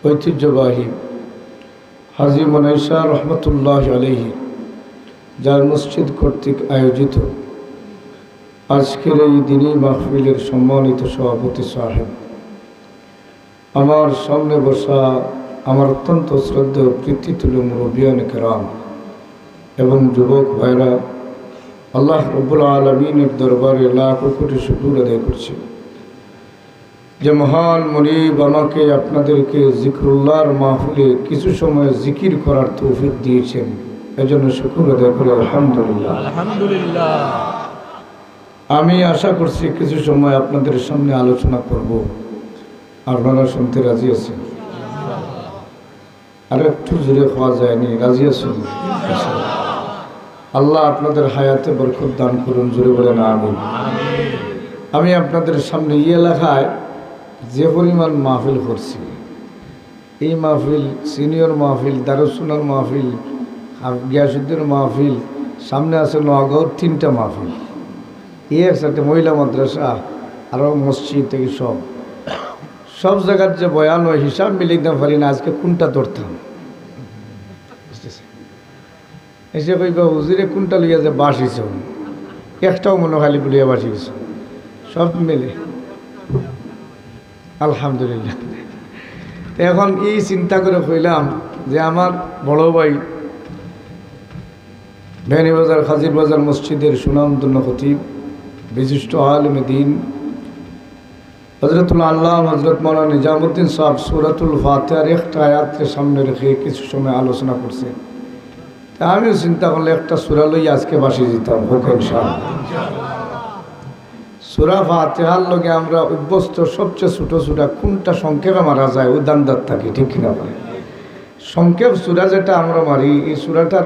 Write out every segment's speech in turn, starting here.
ঐতিহ্যবাহী হাজী মনাইশা রহমতুল্লাহ আলাইহি যার মসজিদ কর্তৃক আয়োজিত আজকের এই দিনী মাহফিলের সম্মানিত সভাপতি সাহেব, আমার সামনে বসা আমার অত্যন্ত শ্রদ্ধেয় প্রীতিতুল্য মুরব্বিয়ান কেরাম এবং যুবক ভাইরা, আল্লাহ রব্বুল আলামিনের দরবারে লাখ কোটি শুকর আদায় করছি যে মহান মুনিব আমাকে আপনাদেরকে জিক্রুল্লাহর মাহফিলে কিছু সময় জিকির করার তৌফিক দিয়েছেন। এজন্য শুকর আদায় করে আলহামদুলিল্লাহ। আলহামদুলিল্লাহ। আমি আশা করছি কিছু সময় আপনাদের সামনে আলোচনা করব, আপনারা শুনতে রাজি আছেন? আর একটু জোরে খাওয়া যায়নি, রাজি আছেন? আল্লাহ আপনাদের হায়াতে বরকত দান করুন, জোরে বলেন আমিন। আমি আপনাদের সামনে এলাকায় যে পরিমাণ মাহফিল করছি, এই মাহফিল, সিনিয়র মাহফিল, দারুসুনার মাহফিল, গিয়াসুদ্দিন মাহফিল, সামনে আছে নগাঁওর 3টা মাহফিল, একসাথে মহিলা মাদ্রাসা, আরও মসজিদ থেকে সব জায়গার যে বয়ান হয় হিসাব মিলিয়ে দিতে পারি না আজকে কোনটা ধরতাম। এসে কইবা হুজুরে কোনটা লইয়া যে বাসিছ, একটাও মনে খালি বলিয়া বাসিছ, সব মিলে আলহামদুলিল্লাহ। এখন এই চিন্তা করে কইলাম যে আমার বড় ভাই ভ্যানিবাজার খাজির বাজার মসজিদের সুনামধন্য খতিব, বিশিষ্ট আলেমে দ্বীন হযরতুল আল্লাহ হযরত মাওলানা নিজামুদ্দিন সাহেব সূরাতুল ফাতিহার একটা আয়াতের সামনে রেখে কিছু সময় আলোচনা করছে। তা আমিও চিন্তা করলে একটা সূরা লই আজকে বাসি দিতাম, হোক ইনশাআল্লাহ। সূরা ফাতিহার লগে আমরা অভ্যস্ত, সবচেয়ে ছোট সূরা কোনটা সংক্ষেপে মারা যায় ওই দান্দার থাকি, ঠিক কিনা ভাই? সংক্ষেপ সূরা যেটা আমরা মারি, এই সূরাটার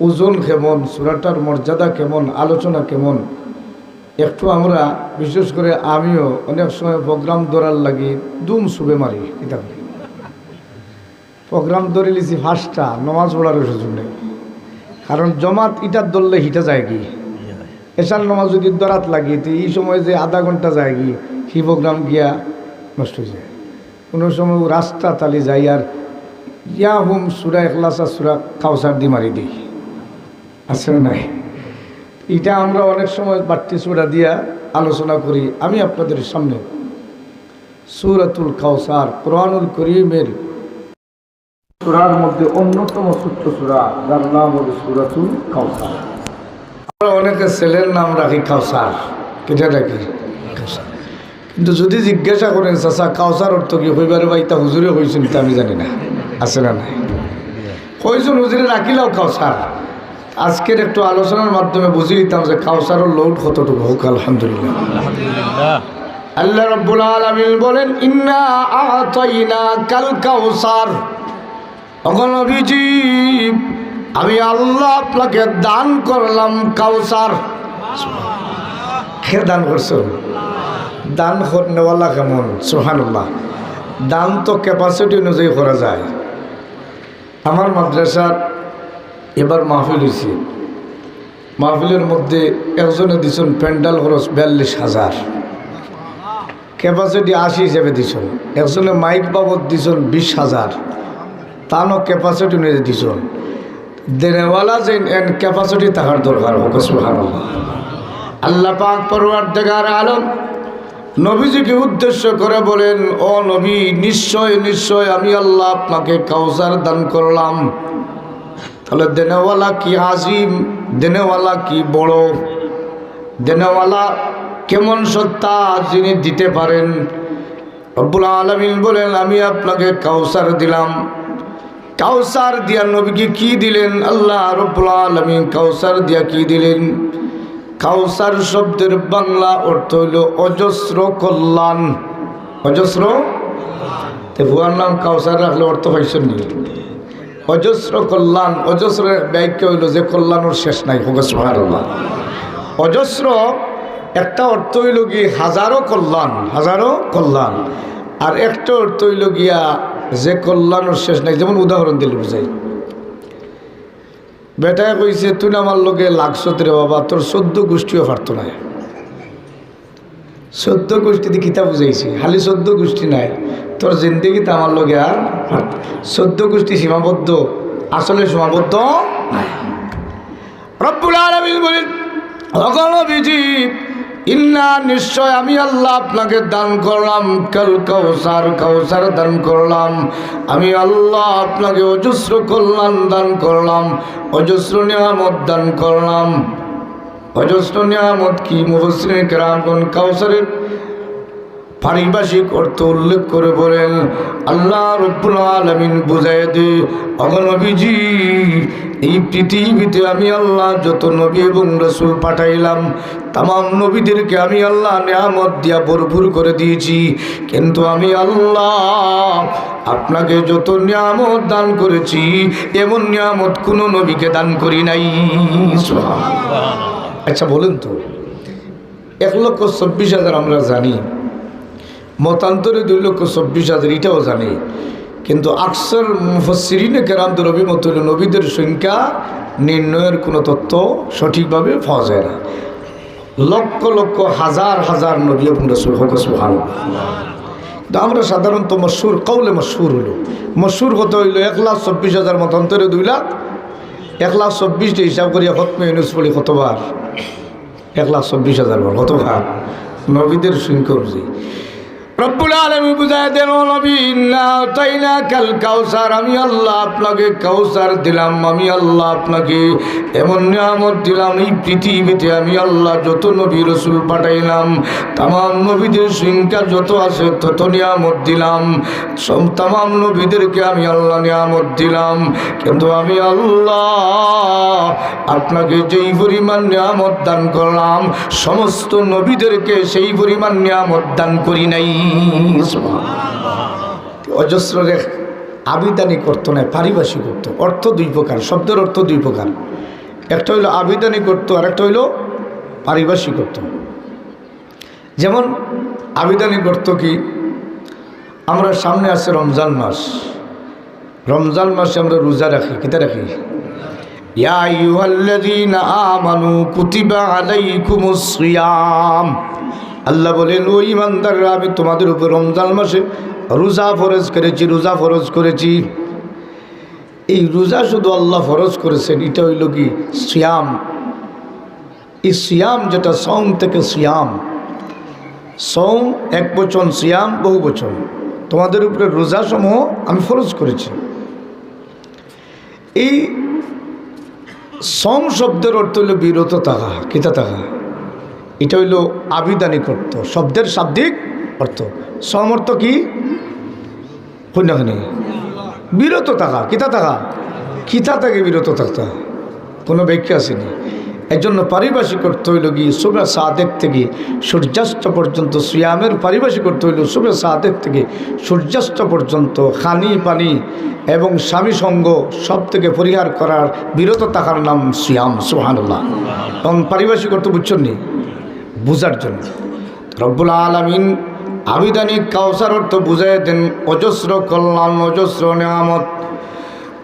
ওজন কেমন, সূরাটার মর্যাদা কেমন, আলোচনা কেমন, একটু আমরা বিশেষ করে আমিও অনেক সময় প্রোগ্রাম ধরার লাগি দুম শুবে মারি। এটা প্রোগ্রাম ধরে লিছি 5টা, নমাজ পড়ার সুযোগ নেই, কারণ জমাত ইটার ধরলে হিটা যায় কি, এশার নমাজ যদি দরাত লাগিয়ে তো এই সময় যে আধা ঘন্টা যায় কি, সেই প্রোগ্রাম গিয়া নষ্ট হয়ে যায়। কোনো সময় রাস্তা তালি যাই আর ইয়া হুম সুরা এখলাস আর সুরা কাউসার দি মারি দিই, আসলে নাই। এটা আমরা অনেক সময় বাড়তি সূরা দিয়া আলোচনা করি। আমি আপনাদের সামনে সূরাতুল কাউসার, কোরআনুল কারীমের সূরার মধ্যে অন্যতম ছোট্ট সূরা, যার নাম হলো সূরাতুল কাউসার। আমরা অনেকে ছেলের নাম রাখি কাউসার, কেটে রাখি কাউসার, কিন্তু যদি জিজ্ঞাসা করেন চাচা কাউসার অর্থ কি, হইবারে বা ইতা হুজুরে হয়েছেন তা আমি জানি না, আছে না নাই? কয়জন হুজুরে রাখিলাও কাউসার। আজকের একটু আলোচনার মাধ্যমে বুঝিয়ে দিতাম যে কাউসারের লোড কতটুকু, হোক আলহামদুলিল্লাহ। আল্লাহ রাব্বুল আলামিন বলেন ইন্না আ'তাইনাকাল কাউসার। ওগো নবীজি, আমি আল্লাহ আপনাকে দান করলাম কাউসার। কে দান করছো? দান নেওয়ালা কেমন? সুবহানাল্লাহ। দান তো ক্যাপাসিটি অনুযায়ী করা যায়। আমার মাদ্রাসার এবার মাহফিল হয়েছে, মাহফিলের মধ্যে একজনে দিচ্ছেন প্যান্ডাল খরচ 42,000, ক্যাপাসিটি 80 হিসেবে দিচ্ছেন। একজনে মাইক বাবদ দিচ্ছেন 20,000, তানও ক্যাপাসিটি অনুযায়ী দিচ্ছেন। দেনেওয়ালা যে ক্যাপাসিটি থাকার দরকার, হোক সুবহানাল্লাহ। আল্লাহ পাক পরওয়ারদিগার আলম নবীজিকে উদ্দেশ্য করে বলেন, ও নবী, নিশ্চয় নিশ্চয় আমি আল্লাহ আপনাকে কাউসার দান করলাম। তাহলে দেনেওয়ালা কি আজিম, দেনেওয়ালা কি বড়, দেনেওয়ালা কেমন সত্তা যিনি দিতে পারেন। রব্বুল আলামিন বলেন আমি আপনাকে কাউসার দিলাম। কাউসার দিয়া নবীকে কি দিলেন? আল্লাহ রব্বুল আলামিন কাউসার দিয়া কি দিলেন? কাউসার শব্দের বাংলা অর্থ হইল অজস্র কল্যাণ। অজস্র, ভুয়ার নাম কাউসার রাখলে অর্থ পাইছেন নি? অজস্র কল্যাণ। অজস্র ব্যাখ্যা হইল যে কল্যাণের শেষ নাই, হোক সুবহানাল্লাহ। অজস্র একটা অর্থ হইল কি হাজারো কল্যাণ, হাজারো কল্যাণ। আর একটা অর্থ হইল গিয়া যে কল্যাণের শেষ নাই। যেমন উদাহরণ দিলে বুঝাই, বেটায় কইছে তুই আমার লোকে লাগছত রে বাবা, তোর 14 গোষ্ঠীও পারত না। চোদ্দ গোষ্ঠীতে কিতাব বুঝাইছি, খালি 14 গোষ্ঠী নাই, তোর জিন্দগিতে আমার লগে আর 14 গোষ্ঠী সীমাবদ্ধ, আসলে সীমাবদ্ধ নাই। রব্বুল আলামিন বলেন, নবীজি ইন্না নিশ্চয় আমি আল্লাহ আপনাকে দান করলাম কাল কাউসার, কাউসার দান করলাম আমি আল্লাহ আপনাকে, অজস্র কল্যাণ দান করলাম, অজস্র নিয়ামত দান করলাম। অজস্র নিয়ামত কি? মুফাসসিরিন কেরামগণ কাউসারের পারিভাষিক অর্থ উল্লেখ করে বলেন, আল্লাহ রব্বুল আলামিন বুঝায় দে, নবীজি এই পৃথিবীতে আমি আল্লাহ যত নবী এবং রাসূল পাঠাইলাম তামাম নবীদেরকে আমি আল্লাহ নিয়ামত দিয়া ভরপুর করে দিয়েছি, কিন্তু আমি আল্লাহ আপনাকে যত নিয়ামত দান করেছি এমন নিয়ামত কোনো নবীকে দান করি নাই। আচ্ছা বলেন তো, 1,24,000 আমরা জানি, মতান্তরে 2,24,000 এটাও জানি, কিন্তু আকসার মুফাসসিরিনে কেরামদের অভিমত হল নবীদের সংখ্যা নির্ণয়ের কোনো তথ্য সঠিকভাবে পাওয়া যায় না। লক্ষ লক্ষ হাজার হাজার নবী এবং রাসূল হক সুবহানাল্লাহ। আমরা সাধারণত মশহুর কৌলে মশহুর হলো, মশহুর কত হইল 1,24,000 মতান্তরে 2 লাখ, 1,24,000 হিসাব করিয়া খতমে ইউনূস পড়ি কতবার? 1,24,000 বার। কতবার? নবীদের সংখ্যা অনুযায়ী রব্বুল আলামিন বুঝায় দেন, নবী ইন্না আতাইনাকাল কাউসার, আমি আল্লাহ আপনাকে কাউসার দিলাম, আমি আল্লাহ আপনাকে এমন নিয়ামত দিলাম, এই পৃথিবীতে আমি আল্লাহ যত নবী রাসূল পাঠাইলাম তামাম নবীদের সংখ্যা যত আছে তত নিয়ামত দিলাম, সব তামাম নবীদেরকে আমি আল্লাহ নিয়ামত দিলাম, কিন্তু আমি আল্লাহ আপনাকে যেই পরিমাণ নিয়ামত দান করলাম সমস্ত নবীদেরকে সেই পরিমাণ নিয়ামত দান করি নাই। অজস্র আবিধানিক করতো না, পারিভাষিক করতো। অর্থ 2 প্রকার, শব্দের অর্থ 2 প্রকার, একটা হইল আবিধানিক করত আর একটা হইল পারিভাষিক করত। যেমন আবিধানিক করত কি, আমরা সামনে আছে রমজান মাস, রমজান মাসে আমরা রোজা রাখি, কিতা রাখি? ইয়া আইয়ুহাল্লাযীনা আমানু কুতিবা আলাইকুমুস সিয়াম, আল্লাহ বলেন ও ইমানদাররা আমি তোমাদের উপর রমজান মাসে রোজা ফরজ করেছি, রোজা ফরজ করেছি। এই রোজা শুধু আল্লাহ ফরজ করেছেন, এটা হইল কি সিয়াম। এই সিয়াম যেটা সওম থেকে সিয়াম, সওম এক বচন, সিয়াম বহু বচন, তোমাদের উপরে রোজা সমূহ আমি ফরজ করেছি। এই সওম শব্দের অর্থ হইল বিরত থাকা, কিতা থাকা, এটা হইল আবিধানিক অর্থ, শব্দের শাব্দিক অর্থ। সওম অর্থ কি? কন্যাখানি বিরত থাকা, কিতা থাকা, কিতা থেকে বিরত থাকতা, কোনো ব্যাখ্যা আসেনি। এর জন্য পারিভাষিক অর্থ হইল কি সুবহ সাদেক থেকে সূর্যাস্ত পর্যন্ত, সিয়ামের পারিভাষিক অর্থ হইল সুবহ সাদেক থেকে সূর্যাস্ত পর্যন্ত খানি পানি এবং স্বামী সঙ্গ সব থেকে পরিহার করার বিরত থাকার নাম সিয়াম। সুবহানাল্লাহ। এবং পারিভাষিক অর্থ বুঝছেন নি? বুঝার জন্য রব্বুল আলামিন আবিধানিক কাউসার অর্থ বুঝাই দেন অজস্র কল্যাণ, অজস্র নিয়ামত।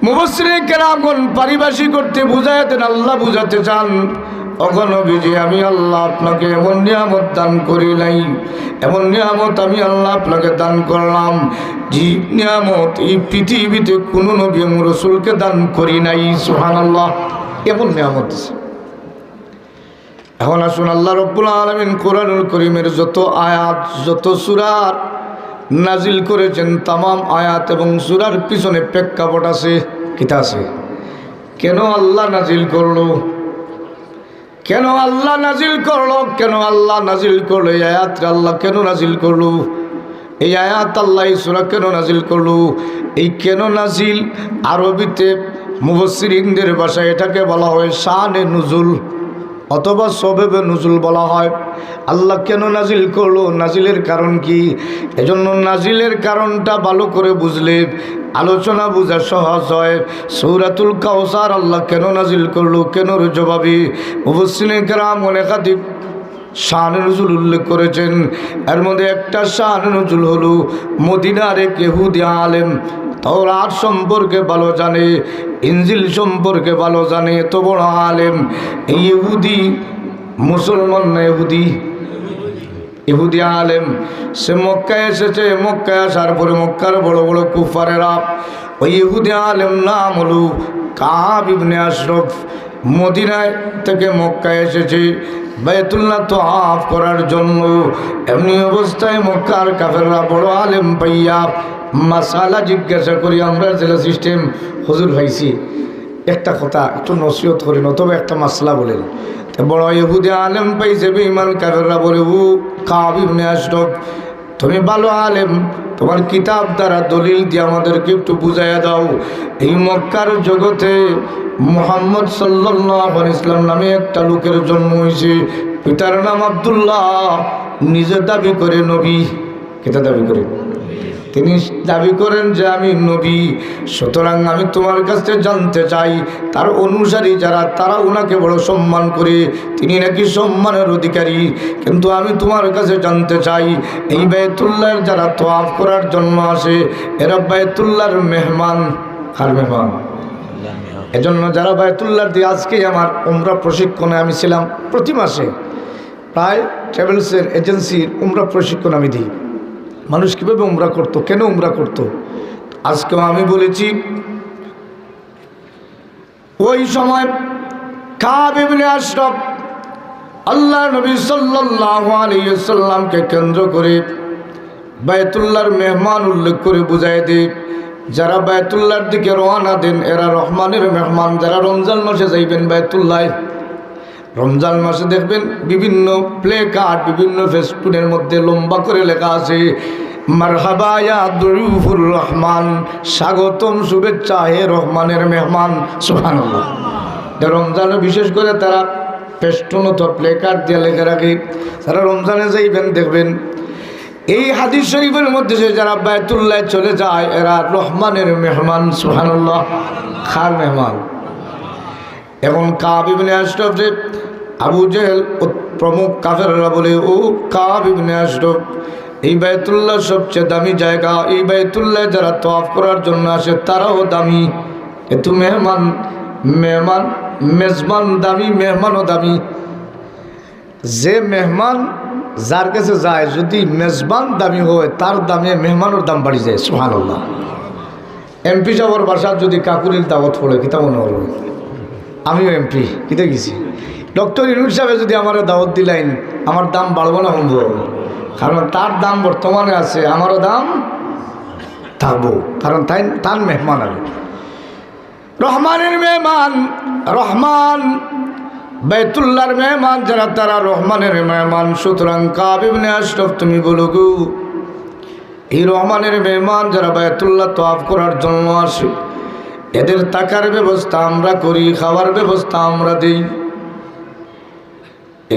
মুফাসসিরিন কেরামগণ পারিভাষিক অর্থে বুঝাই দেন, আল্লাহ বুঝাতে চান নবীজি আমি আল্লাহ আপনাকে এমন নিয়ামত দান করি নাই, এমন নিয়ামত আমি আল্লাহ আপনাকে দান করলাম যে নিয়ামত এই পৃথিবীতে কোনো নবী এবং রাসূলকে দান করি নাই। সুবহানাল্লাহ। এমন নিয়ামত আছে। এখন আসুন, আল্লাহ রব্বুল আলামিন কোরআনুল কারীমের যত আয়াত, যত সূরা নাজিল করেছেন তামাম আয়াত এবং সূরার পিছনে প্রেক্ষাপট আছে, কিতা আছে। কেন আল্লাহ নাজিল করলো, কেন আল্লাহ নাজিল করলো, কেন আল্লাহ নাজিল করলো এই আয়াতটা আল্লাহ কেন নাজিল করলো, এই আয়াত আল্লাহ এই সূরা কেন নাজিল করলো। এই কেন নাজিল আরবিতে মুফাসসিরিনদের ভাষায় এটাকে বলা হয় শানে নুজুল অথবা সবেবে নুজুল বলা হয়। আল্লাহ কেন নাজিল করলো, নাজিলের কারণ কি, এজন্য নাজিলের কারণটা ভালো করে বুঝলে আলোচনা বোঝা সহজ হয়। সূরাতুল কাউসার আল্লাহ কেন নাজিল করলো, কেন জবাবে মুফাসসিরিন কেরাম একাধিক শানে নুজুল উল্লেখ করেছেন। এর মধ্যে একটা শানে নুজুল হলো মদিনার এক ইহুদি আলেম তাওরাত সম্পর্কে ভালো জানে, ইনজিল সম্পর্কে ভালো জানে, এত বড় আলেম। এই ইহুদি মুসলমান না ইহুদি? ইহুদি আলেম, সে মক্কায় এসেছে। মক্কায় আসার পরে মক্কার বড় বড় কুফারেরা, ওই ইহুদি আলেম নাম হলো কাব ইবনে আশরফ, মদিনায় থেকে মক্কায় এসেছে বাইতুল্লাহ তওয়াফ করার জন্য। এমনি অবস্থায় মক্কার কাফেররা বড় আলেম পাইয়া মাসালা জিজ্ঞাসা করি, আমরা জেলা সিস্টেম হুজুর ভাইছি, একটা কথা একটু নসিহত করেন অথবা একটা মাসলা বলেন। বড় ইহুদি আলেম পাইছে বেঈমান কাফেররা বলে, ও কাব ইবনে আশরফ, তুমি ভালো আলেম, তোমার কিতাব দ্বারা দলিল দিয়ে আমাদেরকে একটু বুঝাইয়া দাও। এই মক্কার জগতে মুহাম্মদ সাল্লাল্লাহু আলাইহি ওয়াসাল্লাম নামে একটা লোকের জন্ম হয়েছে, পিতার নাম আব্দুল্লাহ, নিজে দাবি করে নবী। কেটা দাবি করে? তিনি দাবি করেন যে আমি নবী। সুতরাং আমি তোমার কাছে জানতে চাই, তার অনুসারী যারা তারা ওনাকে বড় সম্মান করে, তিনি নাকি সম্মানের অধিকারী। কিন্তু আমি তোমার কাছে জানতে চাই, এই বাইতুল্লাহর যারা তওয়াফ করার জন্য আসে, এরা বাইতুল্লাহর মেহমান। কার মেহমান? এজন্য যারা বাইতুল্লাহর দিয়ে, আজকে আমার উমরা প্রশিক্ষণে আমি ছিলাম, প্রতি মাসে প্রায় ট্রাভেলসের এজেন্সির উমরা প্রশিক্ষণ আমি দিই। মানুষ কীভাবে উমরা করতো, কেন উমরা করতো, আজকেও আমি বলেছি। ওই সময় কাব ইবনে আশরফ আল্লাহ নবী সাল্লাল্লাহু আলাইহি ওয়াসাল্লামকে কেন্দ্র করে বাইতুল্লাহর মেহমান উল্লেখ করে বুঝাই দেয়, যারা বাইতুল্লাহর দিকে রওনা দেন এরা রহমানের মেহমান। যারা রমজান মাসে যাইবেন বাইতুল্লাহ, রমজান মাসে দেখবেন বিভিন্ন প্লে কার্ড, বিভিন্ন ফেস্টুনের মধ্যে লম্বা করে লেখা আছে মারহাবা ইয়া দুরুফুর রহমান, স্বাগতম শুভেচ্ছা হে রহমানের মেহমান। সুবহানাল্লাহ। রমজানে বিশেষ করে তারা ফেস্টুন অথবা প্লে কার্ড দিয়ে লেখা রাখে। যারা রমজানে যাইবেন দেখবেন এই হাদিস শরীফের মধ্যে যে যারা বাইতুল্লাহ চলে যায় এরা রহমানের মেহমান। সুবহানাল্লাহ। খার মেহমান। এখন কাব ইবনে আশরফ যে আবু জেহেল প্রমুখ কাফেররা বলে, ও কাব ইবনে আশরফ, এই বাইতুল্লাহ সবচেয়ে দামি জায়গা, এই বাইতুল্লাহ যারা তওয়াফ করার জন্য আসে তারাও দামি, কিন্তু মেহমান মেজবান দামি, মেহমানও দামি। যে মেহমান যার কাছে যায়, যদি মেজবান দামি হয় তার দামে মেহমানের দাম বাড়ি যায়। সুবহানাল্লাহ। এমপি সাহেবের বাসার যদি কাকুরির দাওয়াত পড়ে কিতা মনে হল, আমিও এমপি কিতে গেছি, ডক্টর ইউনুস সাহেব যদি আমার দাওয়াত দিলেন, আমার দাম বাড়বো না কমবো? কারণ তার দাম বর্তমানে আছে, আমারও দাম থাকবো, কারণ তার মেহমান আমি। রহমানের মেহমান, রহমান বাইতুল্লাহর মেহমান যারা তারা রহমানের মেহমান। সুতরাং কাব ইবনে আশরফ তুমি বলো গো, এই রহমানের মেহমান যারা বাইতুল্লাহ তওয়াফ করার জন্য আসে, এদের থাকার ব্যবস্থা আমরা করি, খাওয়ার ব্যবস্থা আমরা দিই।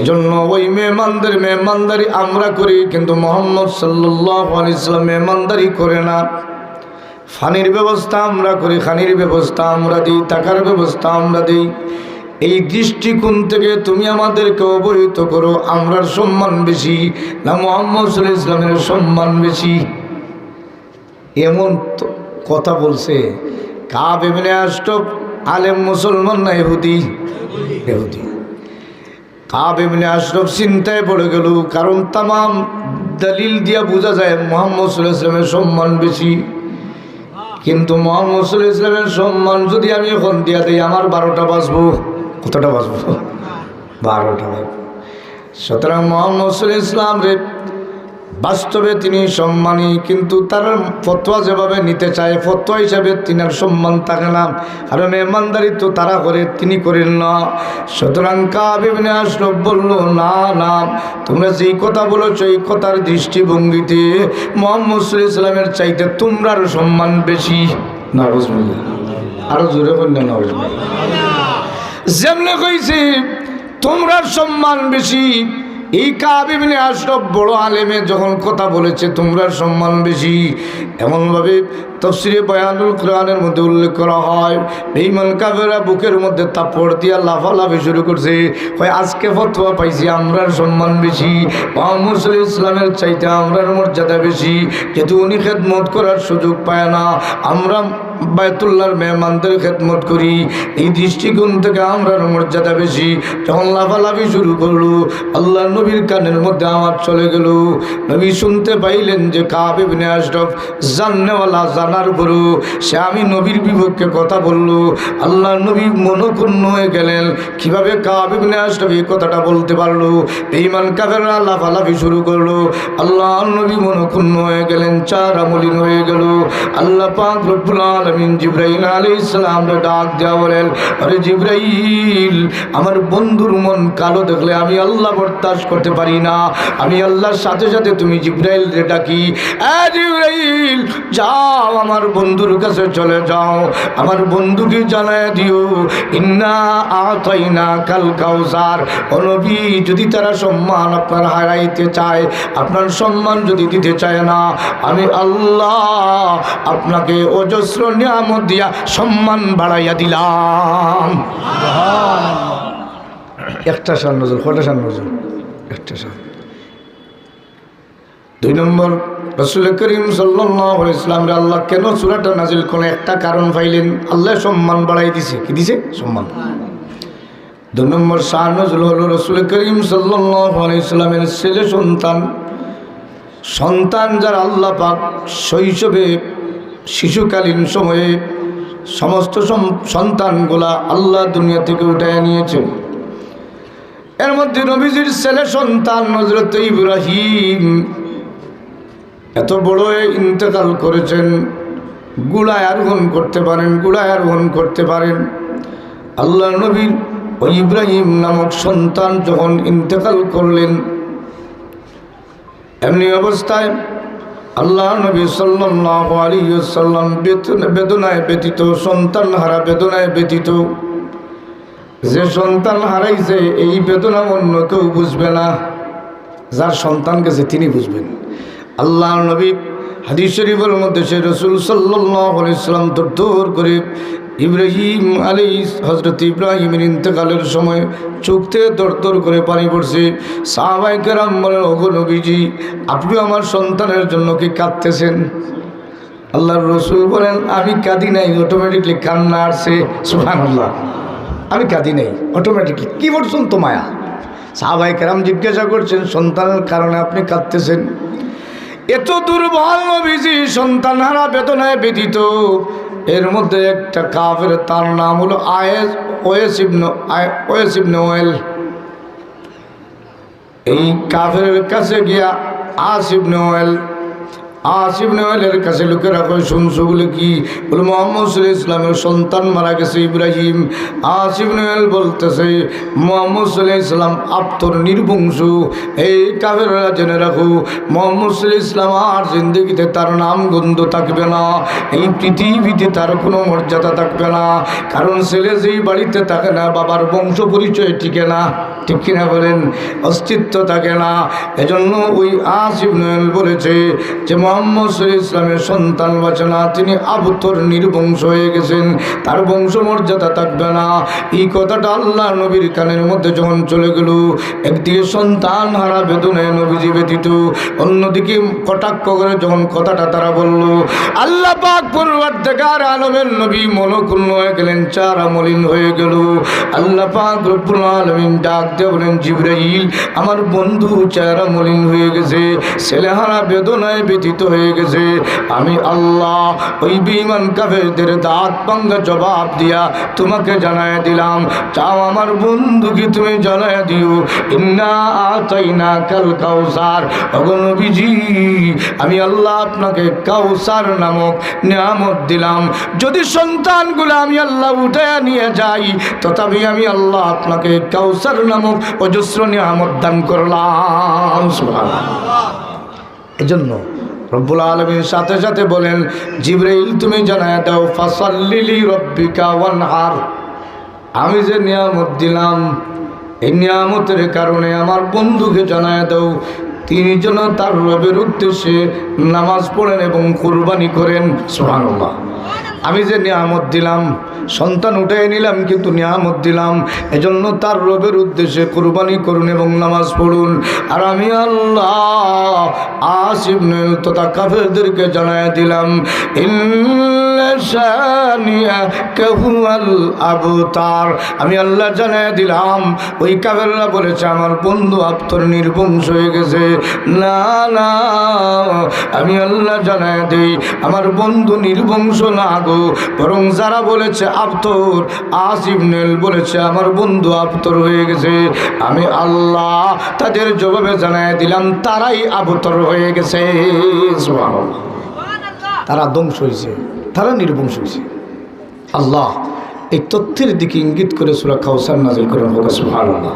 এজন্য ওই মেহমানদের মেহমানদারি আমরা করি, কিন্তু মুহাম্মদ সাল্লাল্লাহু আলাইহি ওয়াসাল্লাম মেহমানদারি করে না। পানির ব্যবস্থা আমরা করি, খানির ব্যবস্থা আমরা দিই, থাকার ব্যবস্থা আমরা দিই। এই দৃষ্টিকোণ থেকে তুমি আমাদেরকে অবহিত করো, আমরার সম্মান বেশি না মুহাম্মদ সাল্লাল্লাহু আলাইহি ওয়াসাল্লামের সম্মান বেশি? এমন কথা বলছে কাব ইবনে আশরফ। আলেম মুসলমান না ইহুদি? ইহুদি। কাব ইবনে আশরফ চিন্তায় পড়ে গেল, কারণ তামাম দলিল দিয়া বোঝা যায় মুহাম্মদ সাল্লাল্লাহু আলাইহি ওয়াসাল্লামের সম্মান বেশি। কিন্তু মুহাম্মদ সাল্লাল্লাহু আলাইহি ওয়াসাল্লামের সম্মান যদি আমি এখন দিয়া দিই, আমার 12টা বাজবো। কতটা বাজবো? 12টা বাজবো। সুতরাং মুহাম্মদ সাল্লাল্লাহু আলাইহি ওয়াসাল্লাম রে বাস্তবে তিনি সম্মানী, কিন্তু তার ফতোয়া যেভাবে নিতে চায় ফতোয়া হিসাবে তিনার সম্মান থাকে না, কারণ মেহমানদারি তো তারা করে, তিনি করেন না। সুতরাং কাব ইবনে আশরফ বলল, না না, তোমরা যেই কথা বলেছো এই কথার দৃষ্টিভঙ্গিতে মুহাম্মদ সাল্লাল্লাহু আলাইহি ওয়াসাল্লামের চাইতে তোমরার সম্মান বেশি। নাউজুবিল্লাহ। আরো জোরে বললেন নাউজুবিল্লাহ। যেমনে কইছি তোমরার সম্মান বেশি, এই কাব ইবনে আশরফ বড় আলেমে যখন কথা বলেছে তোমরার সম্মান বেশি, এমনভাবে তাফসীরে বয়ানুল কোরআনের মধ্যে উল্লেখ করা হয়, বেঈমান কাফেররা বুকের মধ্যে তাপড় দিয়া লাফালাফি শুরু করছে, কয় আজকে ফতোয়া পাইছি আমরার সম্মান বেশি, মুহাম্মদ সাল্লাল্লাহু আলাইহি ওয়াসাল্লামের চাইতে আমরার মর্যাদা বেশি, যেহেতু উনি খেদমত করার সুযোগ পায় না, আমরা বায়তুল্লাহর মেহমানদের খেদমত করি, এই দৃষ্টিকোণ থেকে আমরা মর্যাদা বেশি। যখন লাফালাফি শুরু করলো, আল্লাহ নবীর কানের মধ্যে আওয়াজ চলে গেল। নবী শুনতে পাইলেন যে কাব ইবনে আশরাফ জাননেওয়ালা, জানার পরও সে আমি নবীর বিপক্ষে কথা বলল। আল্লাহ নবী মনক্ষুণ্ণ হয়ে গেলেন, কিভাবে কাব ইবনে আশরাফ এই কথাটা বলতে পারলো। বেঈমান কাফেররা লাফালাফি শুরু করলো। আল্লাহ নবী মনক্ষুণ্ণ হয়ে গেলেন, চেহারা মলিন হয়ে গেল। আল্লাহ পাক রব্বুল আলামিন জিবরাইল আলাইহিস সালামকে ডাক দেয়া বলেন, আরে জিবরাইল, আমার বন্ধুর মন কালো দেখলে আমি আল্লাহ বরদাস্ত করতে পারি না। আমি আল্লাহর সাথে সাথে তুমি জিবরাইল রে ডাকি, জিবরাইল যাও আমার বন্ধুর কাছে চলে যাও, আমার বন্ধুকে জানায় দিও ইন্না আতাইনা কাল কাউসার। ও নবী, যদি তারা সম্মান আপনার হারাইতে চায়, আপনার সম্মান যদি দিতে চায় না, আমি আল্লাহ আপনাকে অজস্র নিয়ামত দিয়া সম্মান বাড়াইয়া দিলাম। একটা শান নজর, কটা শান নজর? একটা শান। 2 নম্বর, রাসূল করিম সাল্লাল্লাহু আলাইহি ওয়াসাল্লাম আল্লাহ কেন সূরাটা নাজিল করলেন? একটা কারণ পাইলেন, আল্লাহ সম্মান বাড়াই দিছে। কি দিছে? সম্মান। 2 নম্বর শান নজল হলো রাসূল করিম সাল্লাল্লাহু আলাইহি ওয়াসাল্লামের ছেলে সন্তান যারা আল্লাহ পাক শৈশবে শিশুকালীন সময়ে সমস্ত সন্তানগুলা আল্লাহ দুনিয়া থেকে উঠায় নিয়েছেন। এর মধ্যে নবীজির ছেলে সন্তান হযরত ইব্রাহিম এত বড় ইন্তেকাল করেছেন, গুড়ায় আরোহণ করতে পারেন। আল্লাহ নবীর ওই ইব্রাহিম নামক সন্তান যখন ইন্তেকাল করলেন, এমনি অবস্থায় আল্লাহ নবী সাল্লাল্লাহু আলাইহি ওয়াসাল্লাম বেদনায় ব্যতীত, সন্তান হারা বেদনায় ব্যতীত। যে সন্তান হারাইছে এই বেদনা অন্য কেউ বুঝবে না, যার সন্তান গেছে তিনি বুঝবেন। আল্লাহ নবী হাদিস শরীফের মধ্যে সে রাসূল সাল্লাল্লাহু আলাইহি ওয়াসাল্লাম দূর করে ইব্রাহিম হযরত ইব্রাহিমের ইন্তেকালের সময় চোখ থেকে দর করে পানি পড়ছে। সাহাবায়ে কেরাম বলেন, ওগো নবীজি, আপনি আমার সন্তানের জন্য কি কাঁদতেছেন? আল্লাহর রাসূল বলেন, আমি কাঁদি নাই, অটোমেটিকলি কান্না আসছে। সুবহানাল্লাহ, আমি কাঁদি নাই, অটোমেটিকলি। কি বলছেন তো মায়া? সাহাবায়ে কেরাম জিজ্ঞাসা করছেন, সন্তানের কারণে আপনি কাঁদতেছেন? এত দুর্বল নবীজি, সন্তান হারা বেদনায় ব্যতীত। এর মধ্যে একটা কাফের, তার নাম হলো ওয়েস ইবনে ওয়েল। এই কাফের কাছে গিয়া আসিফ ইবনে ওয়েলের কাছে লোকেরা কয়, শুনছো বলে? কি বলে? মুহাম্মদ সাল্লাল্লাহু আলাইহি ওয়াসাল্লামের সন্তান মারা গেছে ইব্রাহিম। আসিফ ইবনে ওয়েল বলতেছে, মুহাম্মদ সাল্লাল্লাহু আলাইহি ওয়াসাল্লাম আপ্তর নির্বংশ। এই কাফেররা জেনে রাখো, মুহাম্মদ সাল্লাল্লাহু আলাইহি ওয়াসাল্লাম আর জিন্দেগিতে তার নাম গন্ধ থাকবে না, এই পৃথিবীতে তার কোনো মর্যাদা থাকবে না। কারণ ছেলে যেই বাড়িতে থাকে না, বাবার বংশ পরিচয় টিকে না, ঠিক কিনা বলেন? অস্তিত্ব থাকে না। এজন্য ওই আসিফ ইবনে ওয়েল বলেছে যে মুহাম্মদ সাল্লাল্লাহু আলাইহি ওয়াসাল্লামের সন্তান বাঁচে না, তিনি আবতর নির্বংশ হয়ে গেছেন, তার বংশ মর্যাদা থাকবে না। এই কথাটা আল্লাহ নবীর কানের মধ্যে যখন চলে গেল, একদিকে সন্তান হারা বেদনায় নবীজি ব্যতীত, অন্যদিকে কটাক্ষ করে যখন কথাটা তারা বলল, আল্লাহ পাক পরওয়ারদিগার আলমের নবী মনক্ষুণ্ণ হয়ে গেলেন, চেহারা মলিন হয়ে গেল। আল্লাহ পাক রব্বুল আলামিন ডাক দিয়ে বলেন, জিবরাইল, আমার বন্ধু চেহারা মলিন হয়ে গেছে, ছেলেহারা বেদনায় ব্যতীত হয়ে গেছে। আমি আল্লাহ ওই বেঈমান কাফেরদের দাঁত ভাঙা জবাব দিয়া তোমাকে জানায় দিলাম, চাও আমার বন্ধুকে তুমি জানায় দিও, ইন্না আতাইনা কাল কাউসার। ওগো নবীজি, আমি আল্লাহ আপনাকে কাউসার নামক নিয়ামত দিলাম। যদি সন্তানগুলো আমি আল্লাহ উঠায় নিয়ে যাই, তথাপি আমি আল্লাহ আপনাকে কাউসার নামক অজস্র নিয়ামত দান করলাম। সুবহানাল্লাহ। এজন্য রব্বুল আলামিন সাথে সাথে বলেন, জিবরাইল তুমি জানায় দাও, ফাসাল্লি লিরাব্বিকা ওয়ানহার। আমি যে নিয়ামত দিলাম, এই নিয়ামতের কারণে আমার বন্ধুকে জানায় দাও, তিনি যেন তার রবের উদ্দেশ্যে নামাজ পড়েন এবং কুরবানি করেন। সুবহানাল্লাহ। আমি যে নিয়ামত দিলাম, সন্তান উঠে নিলাম কিন্তু নিয়ামত দিলাম, এজন্য তার রবের উদ্দেশ্যে কুরবানি করুন এবং নামাজ পড়ুন। আর আমি আল্লাহ আস ইবনে তথা কাফেরদেরকে জানায় দিলাম, আমি আল্লাহ জানায় দিলাম, ওই কাফেররা বলেছে আমার বন্ধু আফতর নির্বংশ হয়ে গেছে। না না, আমি আল্লাহ জানায় দিই আমার বন্ধু নির্বংশ না গো, বরং যারা বলেছে আফতর, আস ইবনে বলেছে আমার বন্ধু আফতর হয়ে গেছে, আমি আল্লাহ তাদের জবাবে জানায় দিলাম তারাই আফতর হয়ে গেছে। সুবহানাল্লাহ, তারা ধ্বংস হয়েছে, তারা নির্বংশ হয়েছে। আল্লাহ এই তথ্যের দিকে ইঙ্গিত করে সূরা কাউসার নাযিল করেন। সুবহানাল্লাহ।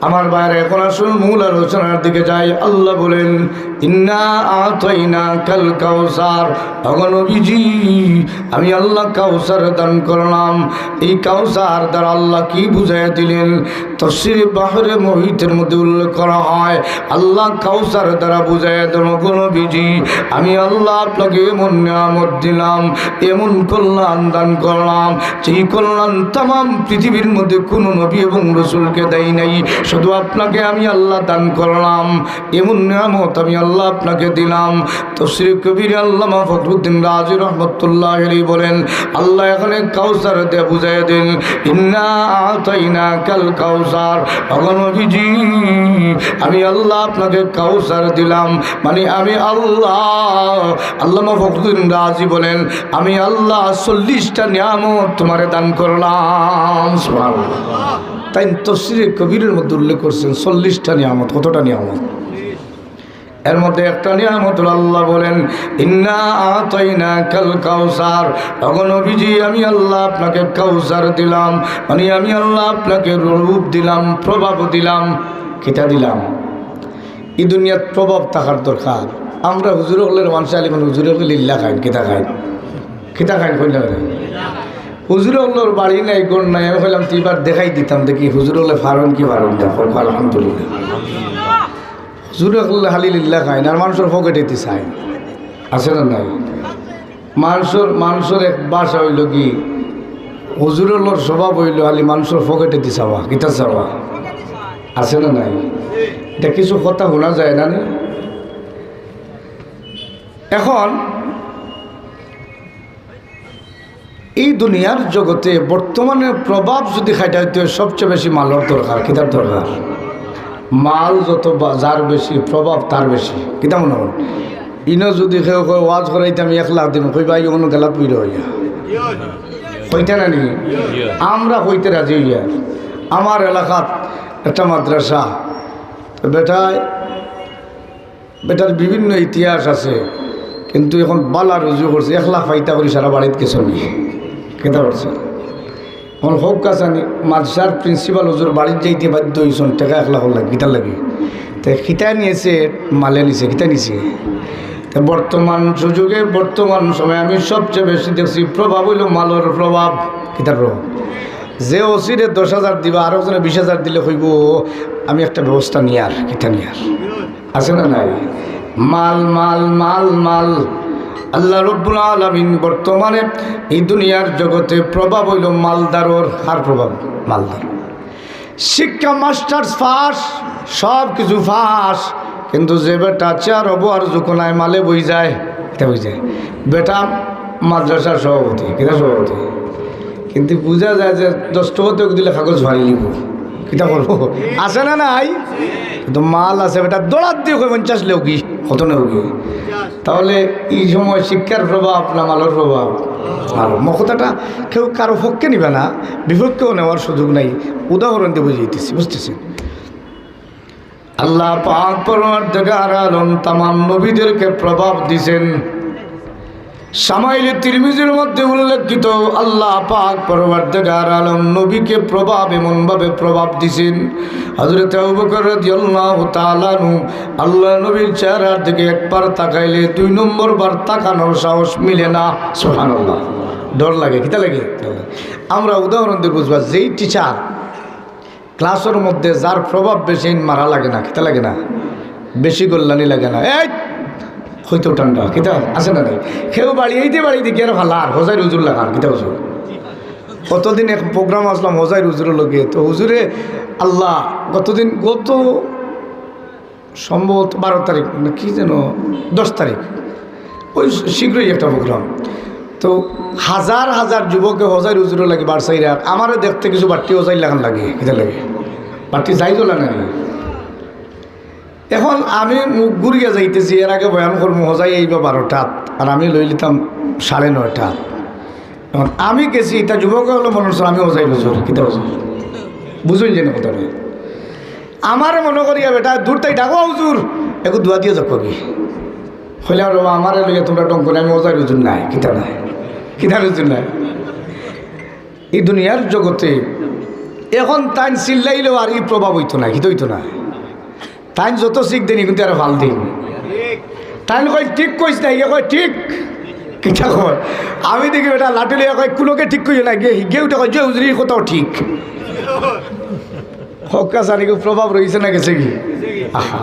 আমার বাইরে এখন আসুন মূল আলোচনার দিকে যাই। আল্লাহ বলেন, ইন্না আতাইনাকাল কাউসার, নবীজি আমি আল্লাহ কাউসার দান করলাম। এই কাউসার দ্বারা আল্লাহ কি বুঝাইয়া দিলেন? তাফসীর বাহরে মুহিতের মধ্যে উল্লেখ করা হয়, আল্লাহ কাউসার দ্বারা বুঝাইয়া দিল, নবীজি আমি আল্লাহ আপনাকে এমন নিয়ামত দিলাম, এমন কল্যাণ দান করলাম, যেই কল্যাণ তামাম পৃথিবীর মধ্যে কোনো নবী এবং রাসূলকে দেয় নাই, শুধু আপনাকে আমি আল্লাহ দান করলাম। এমন নিয়ামত আমি আল্লাহ আপনাকে দিলাম। তাফসীর কবির আল্লামা ফখরুদ্দিন রাজি রহমাতুল্লাহ আলাইহি বলেন, আল্লাহ এখানে কাউসার দিয়ে বুঝাই দেন, ইন্না আতাইনাকাল কাউসার, নবীজি আমি আল্লাহ আপনাকে কাউসার দিলাম, মানে আমি আল্লাহ। আল্লামা ফখরুদ্দিন রাজি বলেন, আমি আল্লাহ 40টা নিয়ামত তোমারে দান করলাম। সুবহানাল্লাহ। তাই তাফসীরে কবিরের মধ্যে উল্লেখ করছেন 40টা নিয়ামত। কতটা নিয়ামত? এর মধ্যে একটা নিয়ামত আল্লাহ বলেন, ইন্না আতাইনাকাল কাউসার, নবীজি আমি আল্লাহ আপনাকে কাউসার দিলাম, মানে আমি আল্লাহ আপনাকে রূপ দিলাম, প্রভাব দিলাম। কিতা দিলাম? এই দুনিয়ার প্রভাব থাকার দরকার। আমরা হুজুর হলের মানুষ আলি মানে হুজুর হলে লিল্লা খাইন, কিতা খাইন, কিতা খাইন কইলা হুজুর হলোর বাড়ি নাই, গড় নাই। আমি বললাম তুই এবার দেখাই দিতাম, দেখি হুজুর হলে ফারন কি ফারন দেখো। আলহামদুলিল্লাহ, হুজুর হলে হালি লিল্লা খাই না, আর মানুষের পকেটেতে চাই, আছে না নাই? মানুষের এক বাসা হইল কি, হুজুর হলোর স্বভাব হইল হালি মানুষের পকেটেতে চাওয়া, কিতা চাওয়া, আছে না নাই? এটা কিছু কথা শোনা যায় না। এখন এই দুনিয়ার জগতে বর্তমানে প্রভাব যদি খাইতে হয়, সবচেয়ে বেশি মালের দরকার। কিতার দরকার? মাল যত যার বেশি, প্রভাব তার বেশি। কিতা মনে হন? ইনো যদি কেউ ওয়াজ করাইতে আমি 1 লাখ দিন, কই ভাই কোনো গেলাত পুইর হইয়া হইতে না নি? আমরা হইতে রাজি হইয়া। আমার এলাকাত একটা মাদ্রাসা, তো বেটার বিভিন্ন ইতিহাস আছে, কিন্তু এখন বালা রুজু করছে, 1 লাখ ফাইতা করি সারা বাড়িতে কিছু নেই। কেটা করছে এখন হোক কাছানি মাদ্রাসার প্রিন্সিপাল হুজুর বাড়ির যাইতে বাধ্য হয়েছেন, টাকা 1 লাখ লাগে, গীতা লাগে। তো খিতা নিয়েছে, মালে নিছে, খিতা নিছে। তো বর্তমান সুযোগে, বর্তমান সময়ে আমি সবচেয়ে বেশি দেখছি প্রভাব হইল মালের প্রভাব। কিতার প্রভাব? যে ওসিরে 10,000 দিবা, আরও জনে 20,000 দিলে হইব আমি একটা ব্যবস্থা নিয়ে, আর কিতা নিয়ে আর আছে না নাই? মাল মাল মাল মাল। আল্লাহ রব্বুল আলামিন বর্তমানে এই দুনিয়ার জগতে প্রভাব হইল মালদারর। হার প্রভাব? মালদার। শিক্ষা মাস্টার্স ফাঁস, সব কিছু ফাঁস, কিন্তু যে বেটা চেয়ার হবো আর যুকনায় মালে বই যায়, এটা বই যায়। বেটা মাদ্রাসার সভাপতি, কিতা সভাপতি, কিন্তু বোঝা যায় যে 10 টাকা দিলে কাগজ ভারী লিব, কিতা করবো, আছে না নাই? কিন্তু মাল আছে, বেটা দৌড়াত দিয়ে 50 লেউকি, কত নেউকি। তাহলে এই সময় শিক্ষার প্রভাব না মালের প্রভাব? আর মকতাটা কেউ কারো পক্ষে নিবে না, বিপক্ষেও নেওয়ার সুযোগ নাই। উদাহরণ দিয়ে বুঝিয়েছি, বুঝতেছেন? আল্লাহ পাক পরওয়ারদিগার আলম তামাম নবীদেরকে প্রভাব দিয়েছেন। শামাইল তিরমিজির মধ্যে উল্লেখিত, আল্লাহ পাক পরওয়ারদিগার আলম নবীকে প্রভাব এমনভাবে প্রভাব দিয়েছেন, হযরত আবু বকর রাদিয়াল্লাহু তাআলা আনহু আল্লাহ নবীর চেহারার দিকে একবার তাকাইলে 2 নম্বর বার তাকানোর সাহস মিলে না। সুবহানাল্লাহ, ডর লাগে, কিতা লাগে? আমরা উদাহরণ দিয়ে বুঝবা, যেই টিচার ক্লাসের মধ্যে যার প্রভাব বেশি মারা লাগে না, কিতা লাগে না? বেশি গোল্লানি লাগে না। এই হয়তো ঠান্ডা কিতা আছে না নাই সেও বাড়িয়েইতে বাড়িয়ে গিয়ে ভালো আর হজাই হুজুর লাগান কিতা হুজুর কতদিন এক প্রোগ্রাম আসলাম হজাই হুজুরের লগে তো হুজুরে আল্লাহ গত সম্ভবত 12 তারিখ না কি যেন 10 তারিখ ওই শীঘ্রই একটা প্রোগ্রাম তো হাজার হাজার যুবকে হজাই হুজুরের লাগে বাড়সাইরা আমারও দেখতে কিছু বাড়তি হজাই লাগান লাগে কিতা লাগে বাড়তি যাই তো লাগে না এখন আমি মুখ ঘুরিয়া যাইতেছি এর আগে বয়ান করবো হজাই এইবা 12টাত আর আমি লই লিতাম 9:30 এখন আমি গেছি তা যুবক হলো মনে হচ্ছে আমি হজাই হুজুর কিতা হুজুর বুঝুন যে না কথাটা আমার মনে করিয়া বেটা দূর তাই ডাকো হুজুর একটু দোয়া দিয়ে যাবো কি হইলে আর আমার লইয়া তোমরা টঙ্ক করে আমি হজাই হুজুর নাই কিতা নাই কিতা হুজুর নাই এই দুনিয়ার জগতে এখন তাই চিল্লাইলেও আর এই প্রভাব হইতো না কিতা হইতো না তাই যত শিখ দেনি কিন্তু আর ভাল দিন তাই কয় ঠিক কইস না ইয়ে কয় ঠিক কিতা কয় আমি দেখি বেটা লাঠি লিয়া কয় কোনোকে ঠিক করি না গিয়ে উঠে কয় যে হুজুরির কথাও ঠিক হকা জানি প্রভাব রয়েছে না গেছে কি আহা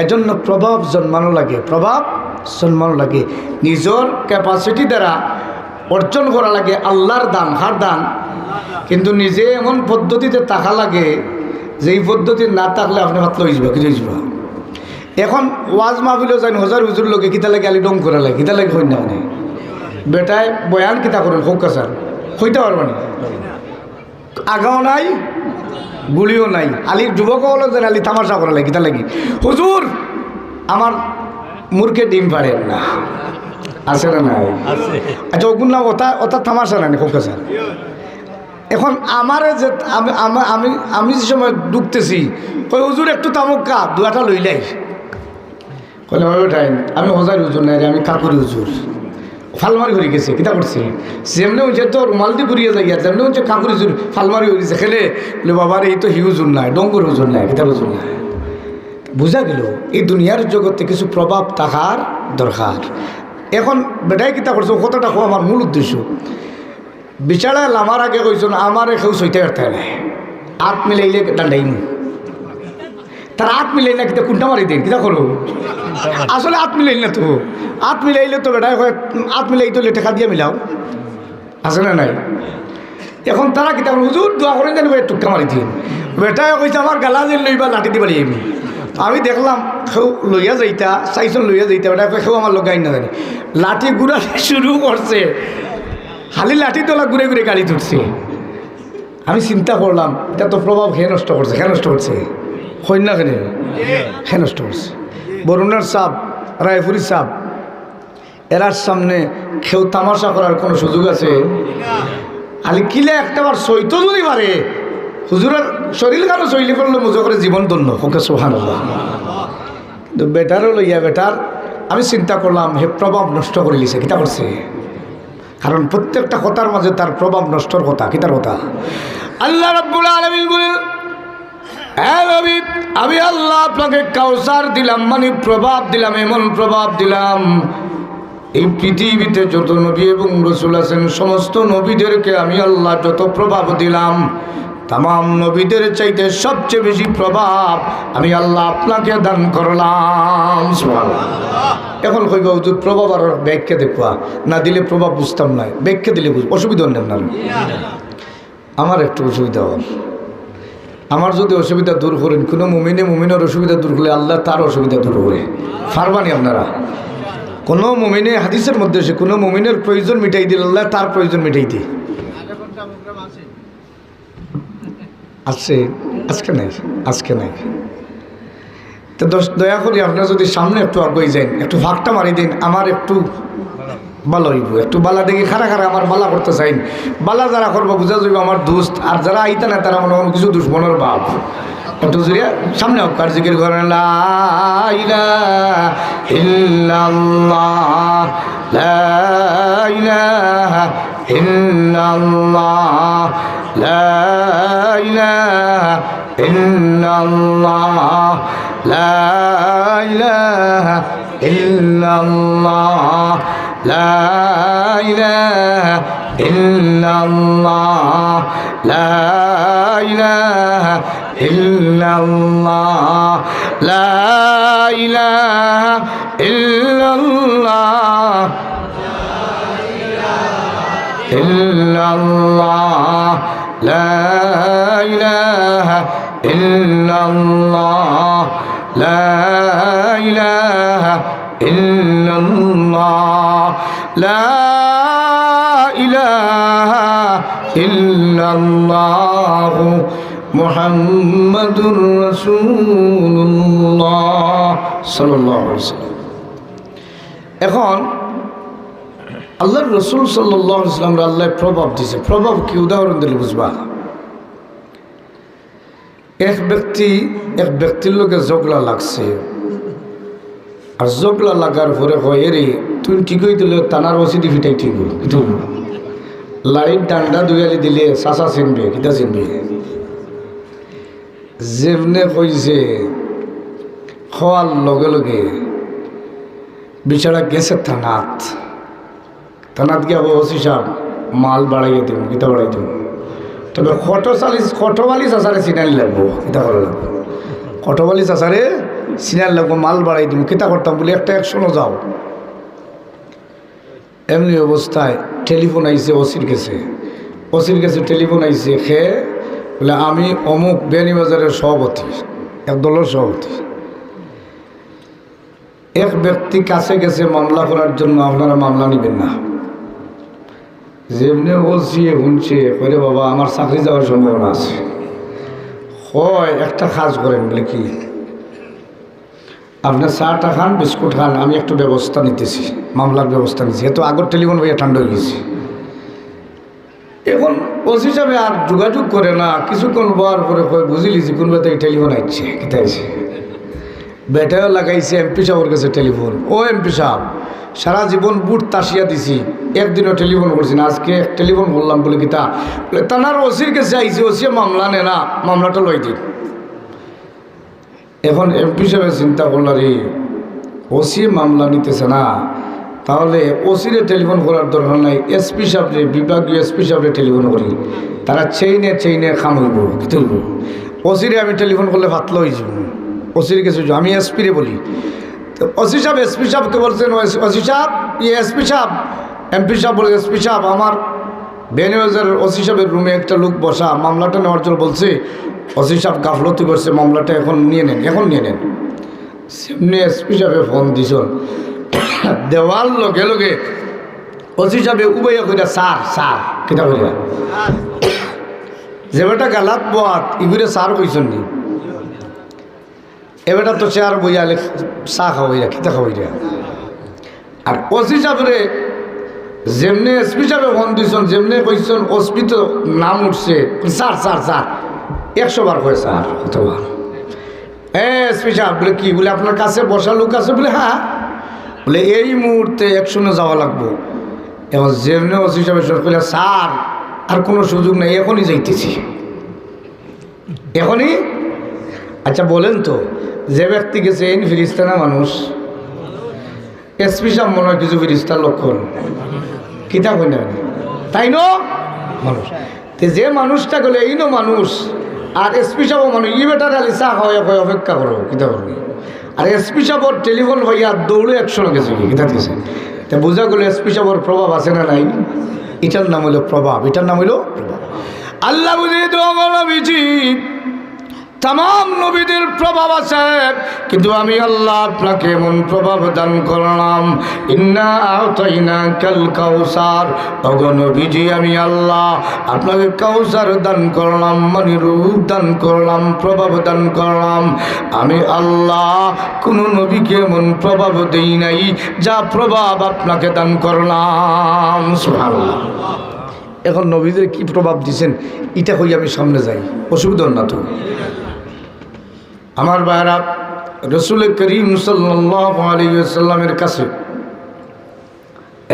এজন্য প্রভাব জন্মানো লাগে নিজের ক্যাপাসিটি দ্বারা অর্জন করা লাগে আল্লাহর দান হার দান কিন্তু নিজে এমন পদ্ধতিতে থাকা লাগে যেই পদ্ধতি না থাকলে আপনি হাত লই যাবা কিছু যাবা এখন ওয়াজ মাহফিলেও যাই হজার হুজুর লোকে কিতা লাগে আলি ডং করে লাগে কিতা লাগে হইন না মানে বেটায় বয়ান কিতা করেন হকা স্যার হইতে পারবো না আগাও নাই গুলিও নাই আলির যুবক হলো যেন আলি তামাশা করা লাগে কিতা লাগি হুজুর আমার মুরকে ডিম পারেন না আছে না নাই আচ্ছা ওগুন না ওটা তামাশা নাই হকা স্যার এখন আমার যে আমি যে সময় ঢুকতেছি ওই হুজুর একটু তামুকা দুয়াটা লইলাই কইলে ওটাই আমি হজার হুজুর নাই আমি কাকুরি হুজুর ফালমারি হয়ে গেছে কিতা করছে যেমনি হচ্ছে তো রুমাল দিয়ে ঘুরিয়ে যাই আর যেমনি হচ্ছে কাকুরি হুজুর ফালমারি হয়ে গেছে খেলে বলে বাবার এই তো হি হুজুর নাই ডঙ্গর হুজুর নাই কিতা হুজুর নাই বোঝা গেল এই দুনিয়ার জগতে কিছু প্রভাব থাকার দরকার এখন বেটাই কিতা করছে কতটা আমার মূল উদ্দেশ্য বিচারা লামার আগে কইছেন আমার কেউ সইতে পারতে নাই আত মিলাইলে ডান্ডাইম তার আত মিলাই না কিতা কোনটা মারি দিন কিতা করো আসলে আত মিলাইল না তো আত মিলাইলে তো বেটাই আত মিলাই তো লেটেখা দিয়ে মিলাও আছে না নাই এখন তারা কিতা হুজুর দোয়া করেন জানি টুকা মারি দিন বেটাই কইছে আমার গালা যে লইবা লাঠি দিবা আমি দেখলাম কেউ লইয়া যাইতা চাইছন লইয়া যাইতা বেটা কেউ আমার লগাই না জানি লাঠি ঘুরা শুরু করছে খালি লাঠি তোলা ঘুরে ঘুরে গাড়ি তুলছে আমি চিন্তা করলাম এটা তো প্রভাব হে নষ্ট করছে কন্যা কেন হে নষ্ট করছে বরুণার সাপ রায়পুরি সাপ এরার সামনে কেউ তামাশা করার কোনো সুযোগ আছে খালি কিলে একটাবার সইতো যদি পারে হুজুরের শরীর কেন শৈলী করলে মজা করে জীবন ধন্য ওকে সোহান কিন্তু বেটারও লইয়া বেটার আমি চিন্তা করলাম হে প্রভাব নষ্ট করে লিছে কিতা করছে কারণ প্রত্যেকটা কথার মাঝে তার প্রভাব নষ্টর কথা কিতার কথা আল্লাহ রাব্বুল আলামিন বলেন হে নবী আমি আল্লাহ আপনাকে কাউসার দিলাম মানে প্রভাব দিলাম এমন প্রভাব দিলাম এই পৃথিবীতে যত নবী এবং রাসূল আছেন সমস্ত নবীদেরকে আমি আল্লাহ যত প্রভাব দিলাম तमाम नबीদের চাইতে সবচেয়ে বেশি প্রভাব আমি আল্লাহ আপনাকে দান করলাম সুবহানাল্লাহ। এখন কইবা হুজুর প্রভাব আর ব্যাখ্যা দেখবা না দিলে প্রভাব বুঝতাম না, ব্যাখ্যা দিলে বুঝ অসুবিধা নেন না। আমার একটু অসুবিধা হওয়ার, আমার যদি অসুবিধা দূর করেন কোনো মুমিনের অসুবিধা দূর করলে আল্লাহ তার অসুবিধা দূর করে পারবানি আপনারা। কোনো মুমিনে হাদিসের মধ্যে এসে কোনো মুমিনের প্রয়োজন মিটাই দিল আল্লাহ তার প্রয়োজন মিটাই দিই আছে আজকে নাই তো দয়া করি আপনারা যদি সামনে একটু আগে যান একটু ফাঁকটা মারি দিন আমার একটু ভালো হইব, একটু বালা দেখি খারা আমার বালা করতে চাইন, বালা যারা করবো বুঝা যাইব আমার দোস্ত, আর যারা আইতা না তারা মনে হয় কিছু দুশ্মনের ভাব। একটু জুড়িয়া সামনে হোক কার জিকির করেন লা ইলাহা ইল্লাল্লাহ লা ইলাহা ইল্লাল্লাহ লা ইলাহা ইল্লাল্লাহ লা ইলাহা ইল্লাল্লাহ লা ইলাহা ইল্লাল্লাহ লা ইলাহা ইল্লাল্লাহ লা ইলাহা ইল্লাল্লাহ ইল্লাল্লাহ লা ইলাহা ইল্লাল্লাহ লা ইলাহা ইল্লাল্লাহ লা ইলাহা ইল্লাল্লাহ মুহাম্মাদুর রাসূলুল্লাহ সাল্লাল্লাহু আলাইহি ওয়াসাল্লাম। এখন আল্লাহর রাসূল সাল্লাল্লাহু আলাইহি ওয়াসাল্লাম আল্লাহ প্রভাব দিয়েছে। প্রভাব কি উদাহরণ দিলে বুঝবা। এক ব্যক্তির লোকে জগলা লাগছে, আর জগলা লাগার পরে হয় এরে তুই ঠিক হয়ে দিলে টানার ওসিদি ফিটাই ঠিক কিন্তু লাইট ডান্ডা দুয়ালি দিলে চাচা চিনবে কিতা চিনবে। যেমনে কইছে খোয়ার লগে লগে বিচারা গেছে থানাত গিয়ে ওসি সাহেব মাল বাড়াইয়ে দিব কিতা বাড়াই দিব। তবে খটবালি চাচারে চিনাই লাগবো কিতা করা লাগবো, খটবালি চাচারে চিনাই লাগবো মাল বাড়াই দিব কিতা করতাম বলে একটা একশনও যাও। এমনি অবস্থায় টেলিফোন আইছে ওসির কাছে টেলিফোন আইছে খেয়ে বলে আমি অমুক বেনিবাজারের সভাপতি, এক দলের সভাপতি। এক ব্যক্তি কাছে গেছে মামলা করার জন্য, আপনারা মামলা নেবেন না। যেমনি বলছি শুনছে কইরে বাবা আমার চাকরি যাওয়ার সম্ভাবনা আছে, হয় একটা কাজ করেন বলে কি আপনার চাটা খান বিস্কুট খান, আমি একটু ব্যবস্থা নিতেছি, মামলার ব্যবস্থা নিচ্ছি। এত আগর টেলিফোন ভাইয়া ঠান্ডা হয়ে গেছে। এখন ওসি হিসাবে আর যোগাযোগ করে না, কিছুক্ষণ বার পরে বুঝিলি যে কোন বেতে টেলিফোন আসছে কিতা আছে। বেটাও লাগাইছে এমপি সাহেবের কাছে টেলিফোন। ও এমপি সাহেব সারা জীবন বুট তাসিয়া দিছি, একদিনও টেলিফোন করছি না, আজকে টেলিফোন করলাম বলে কিতা বলে তানার ওসির কাছে আইসি, ওসিও মামলা নে না, মামলাটা লই দিন। এখন এমপি সাহেব চিন্তা করল রে ওসি মামলা নিতেছে না, তাহলে ওসিরে টেলিফোন করার দরকার নাই, এসপি সাহেবরে বিভাগীয় এসপি সাহেবরে টেলিফোন করি, তারা চেইনে খাম হইব কি তুলব। ওসিরে আমি টেলিফোন করলে ফাতলো হয়ে যাব, ওসির কাছে আমি এসপিরে বলি। তো ওসি সাহেব এসপি সাহেবকে বলছেন ওসি সাহেব এসপি সাহেব, এমপি সাহেব বলে এসপি সাহেব আমার বেনিবাজারের ওসি সাহেবের রুমে একটা লোক বসা, মামলাটা নেওয়ার জন্য বলছে। ওসি সাহেব গাফলতি করছে, মামলাটা এখন নিয়ে নেন। সেমনি এসপি সাহেবে ফোন দিছ, দেওয়ার লগে লগে ওসি সাহেবে উবাইয়া কইরা স্যার কিতা কইরা যে বেটা গালাত বাত ইগুরে স্যার কইছেন নি, এবেটা তো চেয়ার বইয়ালে চা খাওয়াইরা কিতা খাওয়াইরা। আর ওসি সাহেবরে যেমনি এসপি সাহেবে ফোন দিয়েছেন, যেমনি কইছেন ওসপি তো নাম উঠছে, স্যার 100 বার কয়ে স্যার কতবার। এসপি সাহেব বলে কি বলে আপনার কাছে বসা লোক আছে বলে হ্যাঁ, বলে এই মুহূর্তে 100 যাওয়া লাগবো। এবং যেমনি ওসি সাহেব কইলে স্যার আর কোনো সুযোগ নেই, এখনই যাইতেছি এখনই। আচ্ছা বলেন তো যে ব্যক্তি গেছে এই ফিরিস্তা না মানুষ? এসপি সাহেব মনে হয় কিছু ফিরিস্তার লক্ষণ কিতা কই না তাই ন মানুষ। যে মানুষটা গেলে এই মানুষ, আর এসপি সাহেব মানুষ, ই বেটার আলি চা খাওয়া অপেক্ষা করো কিতা করবি। আর এসপি সাহেবর টেলিফোন ভাইয়া দৌড়ে 100 গেছে কিতা গেছে। তা বোঝা গেলো এসপি সাহেবর প্রভাব আছে না নাই? এটার নাম হইল প্রভাব, এটার নাম হইল প্রভাব। আল্লাহ বুঝিয়ে তো আমার নবীজি তাম নবীদের প্রভাব আছে, কিন্তু আমি আল্লাহ আপনাকে এমন প্রভাব দান করলাম, ইন্না আতাইনাকাল কাউসার। ওগো নবীজি আমি আল্লাহ আপনাকে কাউসার দান করলাম, মানে রূপ দান করলাম, প্রভাব দান করলাম। আমি আল্লাহ কোনো নবীকে এমন প্রভাব দেই নাই যা প্রভাব আপনাকে দান করলাম। সুবহানাল্লাহ। এখন নবীদের কি প্রভাব দিয়েছেন এটা কই আমি সামনে যাই, অসুবিধা না তো? আমার ভাইরা, রসুল করিম সাল্লাল্লাহু আলাইহি ওয়াসাল্লামের কাছে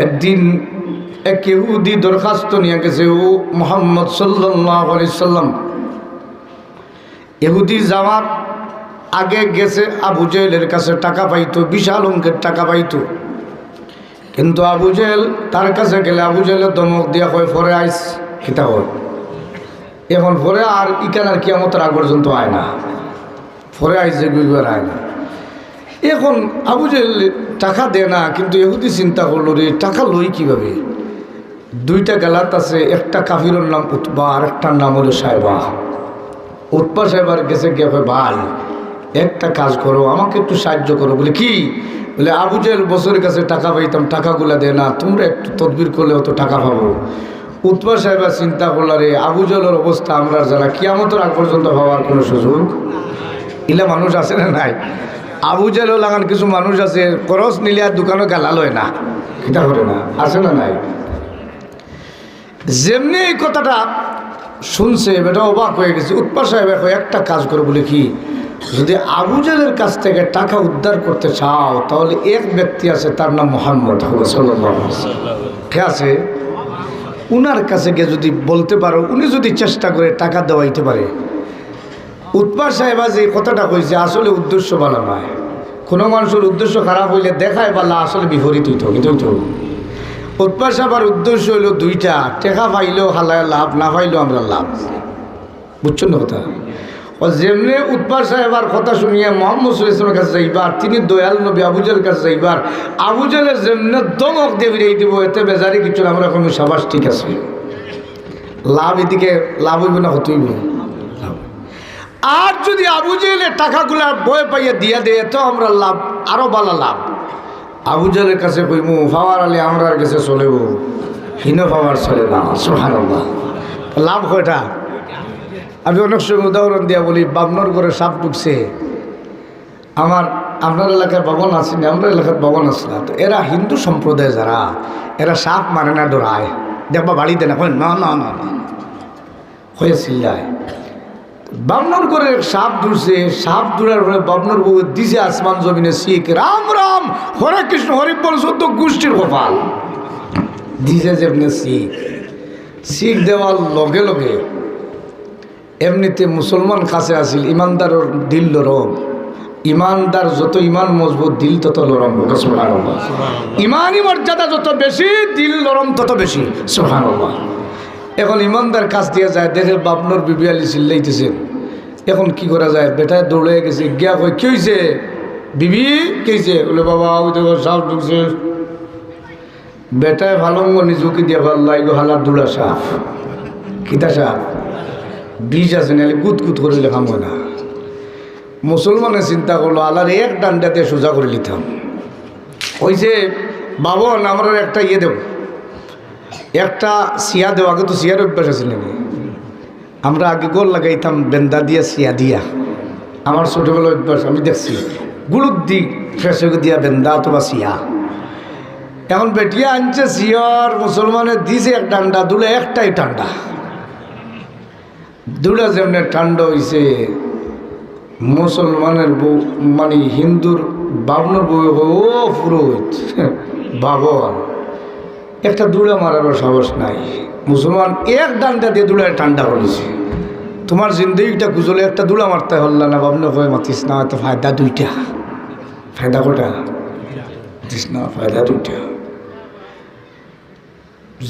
একদিন এক ইহুদি দরখাস্ত নিয়ে গেছে, ও মুহাম্মদ সাল্লাল্লাহু আলাইহি ওয়াসাল্লাম। ইহুদি যাওয়ার আগে গেছে আবু জেহেলের কাছে, টাকা পাইতো, বিশাল অঙ্কের টাকা পাইতো। কিন্তু আবু জেহেল তার কাছে গেলে আবু জেহেলের দমক দিয়া কয় পরে আইস খিতা হয়। এখন পরে আর ইকান আর কিয়ামতের আগ পর্যন্ত আয় না, পরে আইসে গুইবার আয় না। এখন আবু জেহেল টাকা দেয় না, কিন্তু ইহুদি চিন্তা করলো রে টাকা লই কীভাবে। দুইটা গালাত আছে, একটা কাফিরের নাম উতবা আর একটার নাম হলো সাহেবা। উতবা সাহেবার গেছে গিয়ে ভাই একটা কাজ করো, আমাকে একটু সাহায্য করো। বলে কি? বলে আবু জেহেল বছরের কাছে টাকা পাইতাম, টাকাগুলা দেয় না, তোমরা একটু তদবির করলে অত টাকা পাবো। উতবা সাহেবা চিন্তা করলা রে আবু জেহেলের অবস্থা আমরা যারা কিয়ামতের আগ পর্যন্ত পাওয়ার কোনো সুযোগ ইলা মানুষ আছে না নাই? আবু জেহেলও লাগান কিছু মানুষ আছে খরচ নিলে আর দোকানে গালা লয় না, এটা করে না, আছে না নাই? যেমনি এই কথাটা শুনছে বেটা অবাক হয়ে গেছে। উতবা সাহেব একটা কাজ করে, বলে কি? যদি আবু জেহেলের কাছ থেকে টাকা উদ্ধার করতে চাও তাহলে এক ব্যক্তি আছে, তার নাম মুহাম্মদ সাল্লাল্লাহু আলাইহি ওয়াসাল্লাম। কে আছে? উনার কাছে গিয়ে যদি বলতে পারো, উনি যদি চেষ্টা করে টাকা দেওয়াইতে পারে। উতবা সাহেবা যে কথাটা কইছে আসলে উদ্দেশ্য ভালো নয়। কোনো মানুষের উদ্দেশ্য খারাপ হইলে দেখায় বালা, আসলে বিপরীত হইত। কিন্তু উতবা সাহেবার উদ্দেশ্য হইল দুইটা, টাকা পাইলেও হালায় লাভ, না পাইলেও আমরা লাভ। বুঝছেন না কথা? ও যেমনি উতবা সাহেবার কথা শুনিয়ে মোহাম্মদ সাল্লাল্লাহু আলাইহি ওয়াসাল্লামের কাছে যাইবার, তিনি দয়াল নবী আবু জেহেলের কাছে যাইবার, আবু জেহেলের যেমনি দমক দিয়ে বেরিয়ে দিব, এতে বেজারি কিছু আমরা কোনো সাবাস ঠিক আছে, লাভ এদিকে লাভ হইব না, হতেইব। আর যদি আবু জেহেলের টাকাগুলা বয়ে পাইয়া দিয়া দেয় তো আমরা লাভ, আরো ভালো লাভ। আবু জেহেলের কাছে কইমু পাওয়ার আলে আমরার কাছে চলেব, হীন পাওয়ার চলে না। সুবহানাল্লাহ। লাভ কয়টা? আমি অনেক সময় উদাহরণ দিয়া বলি, বামনর ঘরে সাপ ঢুকছে। আপনার এলাকার ভবন আছে না? আমরা এলাকার ভবন আছে না। তো এরা হিন্দু সম্প্রদায় যারা, এরা সাপ মানে না, ডরায়। দেখবা বাড়িতে না, না না না না হয়ে চিল্লায়। বামনর করে সাপ দূরছে, সাপ দূরের পরে বামনর বউ দিছে আসমান জমিনে শিখ রাম রাম হরে কৃষ্ণ হরি বল 14 গোষ্ঠীর কপাল দিছে যেমনি শিখ দেওয়ার লগে লগে এমনিতে মুসলমান কাছে আসিল, ইমানদারের দিল নরম। ইমানদার যত ইমান মজবুত, দিল তত নরম। সুবহানাল্লাহ। ইমানি মর্যাদা যত বেশি, দিল নরম তত বেশি। সুবহানাল্লাহ। এখন ইমানদার কাছ দিয়ে যায়, দেখে বাপনর বিবি আলী চিল্লাইতেছেন। এখন কি করা যায়? বেটায় দৌড়ে গেছে, গিয়া কই কি হয়েছে বিবি, কি হয়েছে? বলে বাবা ওই দেখো সাপ ঢুকছে। বেটায় ভালঙ্গ নিজুকি দিয়ে ভাল্লাই গো, হালার দুলা সাপ। কিতা সাপ? বিষ আছে, নাহলে গুতগুত করে লেখাম না। মুসলমানে চিন্তা করলো আল্লাহর এক ডান্ডাতে সোজা করে লিতাম। ওই যে বাবন আমরা একটা ইয়ে দেব, একটা সিয়া দেব। আগে তো সিয়ার অভ্যাস আছে নাকি? আমরা আগে গোল লাগাইতাম বেন্দা দিয়া, সিয়া দিয়া। আমার ছোটোবেলা অভ্যাস, আমি দেখছি গুলুর দিক ফেসে দিয়া বেন্দা অথবা সিয়া। এখন বেটিয়া আনছে সিয়ার, মুসলমানের দিছে এক ডান্ডা, দুলে একটাই ঠান্ডা। দুটা যেমনি ঠান্ডা হয়েছে, মুসলমানের বউ মানে হিন্দুর বাবনের বউ, ও পুরোহিত বাবন, একটা দুড়া মারারও সাহস নাই। মুসলমান এক ডান্ডা দিয়ে দুড়ায় ঠান্ডা করেছে। তোমার জিন্দগিটা গুজলে একটা দুড়া মারতে হল না, বাবনে হয়ে মাতিস না, হয়তো ফায়দা দুইটা। ফায়দা কটা? মাতিস না, ফায়দা দুইটা।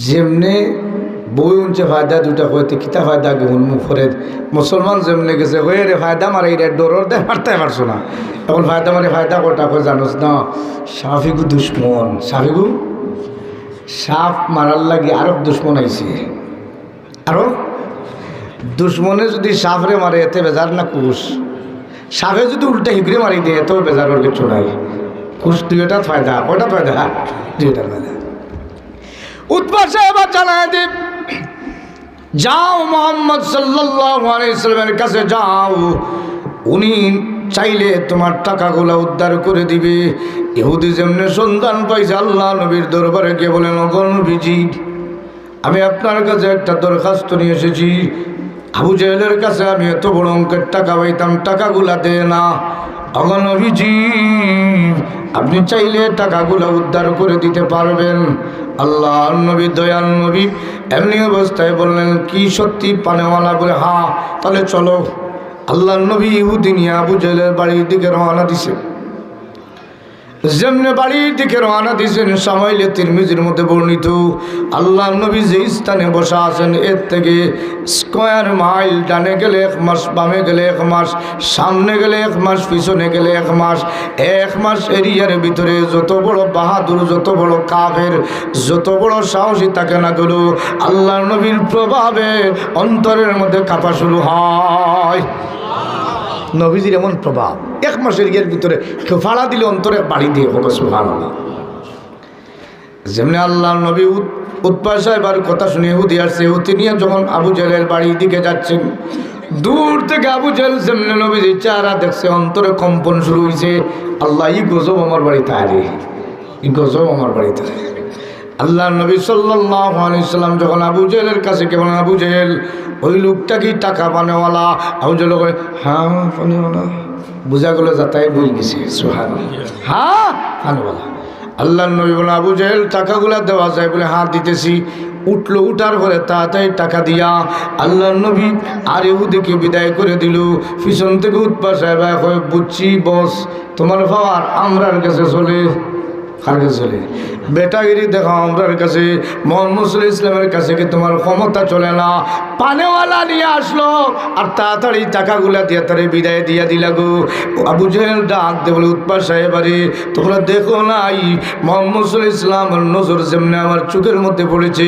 যেমনে বই উনছে ফায়দা দুটা হইতে কিতা ফায়দা গুণ মুখ করে মুসলমান যেমনে গেছে হয়ে রে ফায়দা মারে রে ডরর দে মারতে পারছো না। এখন ফায়দা মারে ফায়দা কটা করে জানোস না? সাফিগু দুশ্মন, সাফিগু সাপ মারার লাগে আরব দুশ্মন আইছে। আরো দুশ্মনে যদি সাপরে মারে এতে বেজার না কুশ, সাপে যদি উল্টা হিগড়ে মারি দেয় এতেও বেজারের কিছু নাই। কুশ দুইটা ফায়দা, কয়টা ফায়দা? দুইটার ফায়দা। উতবা সাহেব জানায় দে, যাও মোহাম্মদ সাল্লাল্লাহু আলাইহি সাল্লামের কাছে যাও, উনি চাইলে তোমার টাকাগুলা উদ্ধার করে দিবে। ইহুদি যেমনি সন্ধান পাইছে আল্লাহ নবীর দরবারে গিয়ে বলেন, ওগো নবীজি, আমি আপনার কাছে একটা দরখাস্ত নিয়ে এসেছি। আবু জেহেলের কাছে আমি এত বড় অঙ্কের টাকা পাইতাম, টাকাগুলা দেয় না। ওগো নবীজি, আপনি চাইলে টাকাগুলো উদ্ধার করে দিতে পারবেন। আল্লাহ নবী দয়াল নবী এমনি অবস্থায় বললেন, কি সত্যি পানেওয়ালা? বলে হ্যাঁ। তাহলে চলো। আল্লাহ নবী ইহুদি নিয়ে আবু জেহেলের বাড়ির দিকে রওনা দিছে। যেমনে বাড়ির দিকে রওনা দিয়েছেন সামাইলে তিরমিজির মধ্যে বর্ণিত আল্লাহ নবী যে স্থানে বসা আছেন এর থেকে স্কয়ার মাইল ডানে গেলে 1 মাস, বামে গেলে 1 মাস, সামনে গেলে 1 মাস, পিছনে গেলে 1 মাস, 1 মাস এরিয়ার ভিতরে যত বড় বাহাদুর, যত বড় কাফের, যত বড় সাহসী থাকে না গেল আল্লাহ নবীর প্রভাবে অন্তরের মধ্যে কাঁপা শুরু হয়। নবীজির এমন প্রভাব 1 মাসের এর ভিতরে কেউ ফাড়া দিলে অন্তরে বাড়ি দিয়ে হোক সুবহানাল্লাহ। যেমনি আল্লাহ নবী উৎপা সাহেবার কথা শুনে হুদি আসছে, হুতি নিয়ে যখন আবু জেলের বাড়ির দিকে যাচ্ছেন, দূর থেকে আবু জেল যেমনি নবীজির চেহারা দেখছে অন্তরে কম্পন শুরু হয়েছে। আল্লাহ ই গজব আমার বাড়িতে আরে, ই গজব আমার বাড়িতে। আল্লাহ নবী সাল্লাল্লাহু আলাইহি সাল্লাম যখন আবু জেলের কাছে কেমন, আবু জেল ওই লোকটা কি টাকা পানেওয়ালা? আবু জেল কয় হ্যাঁ পানেওয়ালা। বুঝা গেল যাতায়াত বই গেছে সুবহানাল্লাহ, হ্যাঁ পানেওয়ালা। আল্লাহ নবী বলে আবু জেল টাকাগুলা দেওয়া যায় বলে হ্যাঁ দিতেছি। উঠলো, উঠার পরে তাড়াতাড়ি টাকা দিয়া আল্লাহ নবী আর ইহুদিকে বিদায় করে দিল। পিছন থেকে উৎপা সাহেব কয় বুঝছি বস, তোমার পাওয়ার আমরার কাছে চলে, কার কাছে চলে? বেটাগিরি দেখো আমরার কাছে, মুহাম্মদ সাল্লাল্লাহু আলাইহি ইসলামের কাছে কি তোমার ক্ষমতা চলে না? পানেওয়ালা নিয়ে আসলো আর তাড়াতাড়ি টাকাগুলা দিয়ে তারে বিদায় দিয়া দিলা গো। আবু জেহেল ডাক দে বলে উৎপা সাহেব আরে তোমরা দেখো নাই মুহাম্মদ সাল্লাল্লাহু আলাইহি ইসলামের নজর যেমনি আমার চোখের মধ্যে পড়েছে,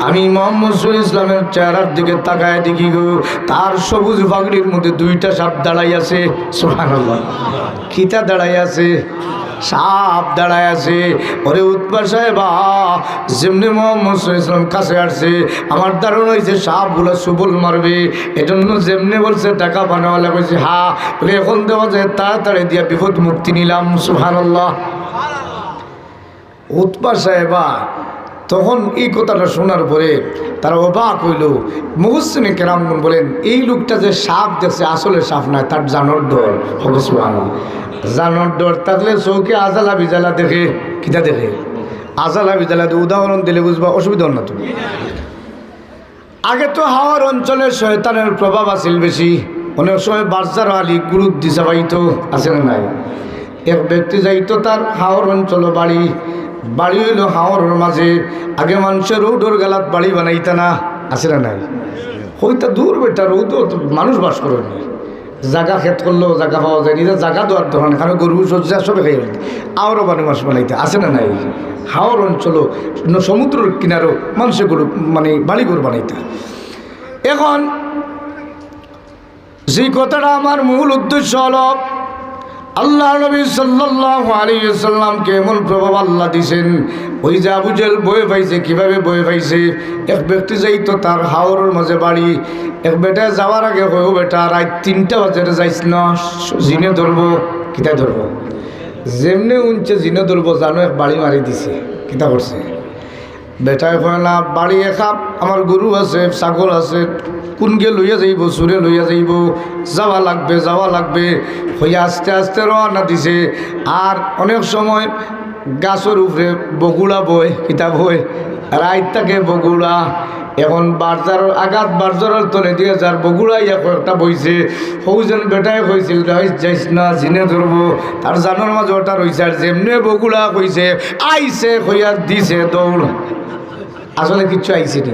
আমি মুহাম্মদ সাল্লাল্লাহু আলাইহি ইসলামের চেহারার দিকে তাকায় দেখি গো, তার সবুজ পাগড়ির মধ্যে 2টা সাপ দাঁড়াই আছে সুবহানাল্লাহ। কিতা দাঁড়াই আছে? সাপ দাঁড়ায় আছে। ওরে উৎপা সাহেবা যেমনি মুহাম্মদ সাল্লাল্লাহু আলাইহি ওয়াসাল্লাম কাছে আসছে, আমার ধারণা হয়েছে সাপগুলো সুবল মারবে, এজন্য যেমনি বলছে টাকা বানাওয়ালা কইছে হ্যাঁ বলে এখন দেওয়া যায়, তাড়াতাড়ি দিয়া বিপদ মুক্তি নিলাম সুবহানাল্লাহ। উৎপা সাহেবা তখন এই কথাটা শোনার পরে তারা অবাক হইল। মুহসিনে কেরামগণ বলেন এই লোকটা যে সাপ দেখছে আসলে সাপ নয়, তার জানোর ডর হবে সুবহানাল্লাহ। জানোর ডর থাকলে চৌকে আজালা বিজালা দেখে, কিতা দেখে? আজালা বিজালা উদাহরণ দিলে বুঝবা, অসুবিধা না তুমি। আগে তো হাওয়ার অঞ্চলে শয়তানের প্রভাব আছিল বেশি, অনেক সময় বাচ্চার আলী গুরুত দিশা পাইতো, আছে না নাই? এক ব্যক্তি যাইতো তার হাওয়ার অঞ্চল বাড়ি, বাড়ি হইল হাওয়ার মাঝে। আগে মানুষের রৌডর গালাত বাড়ি বানাইতা না, আছে না নাই? হইতা দূর বেটা রৌদ মানুষ বাস করে নি, জায়গা খেত করলেও জায়গা পাওয়া যায়, নিজের জায়গা দেওয়ার দোকান এখানে গরু সজ্জা সবে খাই আরও বাড়ি মাস বানাইতে, আছে না নাই? হাওয়ার অঞ্চল সমুদ্রের কিনারও মানুষের গরু মানে বাড়ি গরু বানাইতে। এখন যে কথাটা আমার মূল উদ্দেশ্য হলো আল্লাহ নবী সাল্লাল্লাহু আলাইহি ওয়াসাল্লামকে এমন প্রভাব আল্লাহ দিয়েছেন। ওই যে আবু জেহেল বয়ে পাইছে, কীভাবে বয়ে পাইছে? এক ব্যক্তি যাইতো তার হাওরের মাঝে বাড়ি, এক বেটা যাওয়ার আগে হয়েও বেটা রাত 3টা বাজে যাইস না, জিনে ধরবো। কিতা ধরবো? যেমনি উনছে জিনে ধরবো জানো, এক বাড়ি মারি দিছে। কিতা করছে? বেটায় কয় না বাড়ি একাপ, আমার গরু আছে, ছাগল আছে, কোনকে লইয়া যাইব? সুরে লইয়া যাইব, যাওয়া লাগবে, যাওয়া লাগবে হইয়া আস্তে আস্তে রওনা দিছে। আর অনেক সময় গাছের উপরে বগুড়া বয়, কিতা বয় রাত থাকে বগুড়া। এখন বাজার আঘাত বাজারের তলে দিয়ে যার বগুড়া ইয়া কয়েকটা বইছে, সৌজন বেটায় কইছিল যাইস না জিনে ধরবো, তার জানোর মাঝে ওটা রয়েছে। আর যেমনি বগুড়া কইছে আইছে কইয়া দিছে দৌড়, আসলে কিচ্ছু আইছে নি,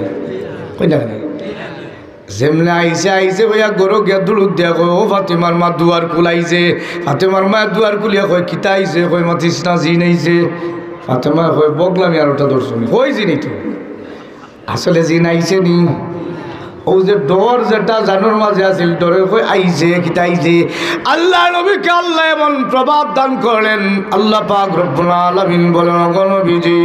কই না যেমনি আইসে আইসে ভাইয়া গরু গিয়া দুলুক দিয়া কয় ও ফাতেমার মা দুয়ার খুলাইছে। ফাতেমার মা দুয়ার খুলিয়া কয় কিতা আইছে? কয় মাতিস না জিন আইছে। ফাতেমা কয় বগলামি আর ওটা দর্শনী কই জিনি তো আসলে জিন আইছে নি। ও যে ডর যেটা জানোর মাঝে আছিল ডরের কই আইছে, কিতা আইছে? আল্লাহ নবীকে আল্লাহ এমন প্রভাব দান করলেন। আল্লাহ পাক রব্বুল আলামিন বলেন ও নবীজি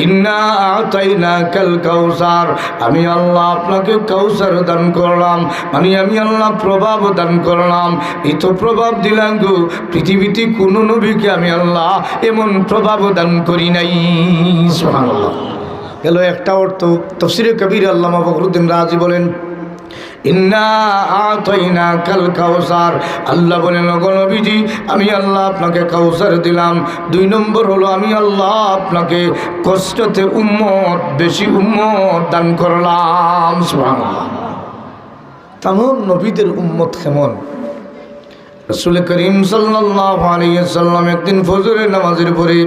ইন্না আতাইনাকাল কাউসার, আমি আল্লাহ আপনাকে কাউসার দান করলাম, মানে আমি আল্লাহ প্রভাব দান করলাম। এই তো প্রভাব দিলাম গো, পৃথিবীতে কোনো নবীকে আমি আল্লাহ এমন প্রভাব দান করি নাই। সুবহানাল্লাহ। এলো একটা অর্থ। তাফসীরে কবির আল্লামা ফখরুদ্দীন রাজি বলেন ইন্না আতাইনাকাল কাউসার, আল্লাহ বলেন ওগো নবীজি আমি আল্লাহ আপনাকে কাউসার দিলাম। 2 নম্বর হলো আমি আল্লাহ আপনাকে কষ্টতে উম্মত, বেশি উম্মত দান করলাম। সুবহানাল্লাহ। তেমন নবীদের উম্মত কেমন? রাসূল করিম সাল্লাল্লাহু আলাইহি ওয়াসাল্লাম একদিন ফজরের নামাজের পরে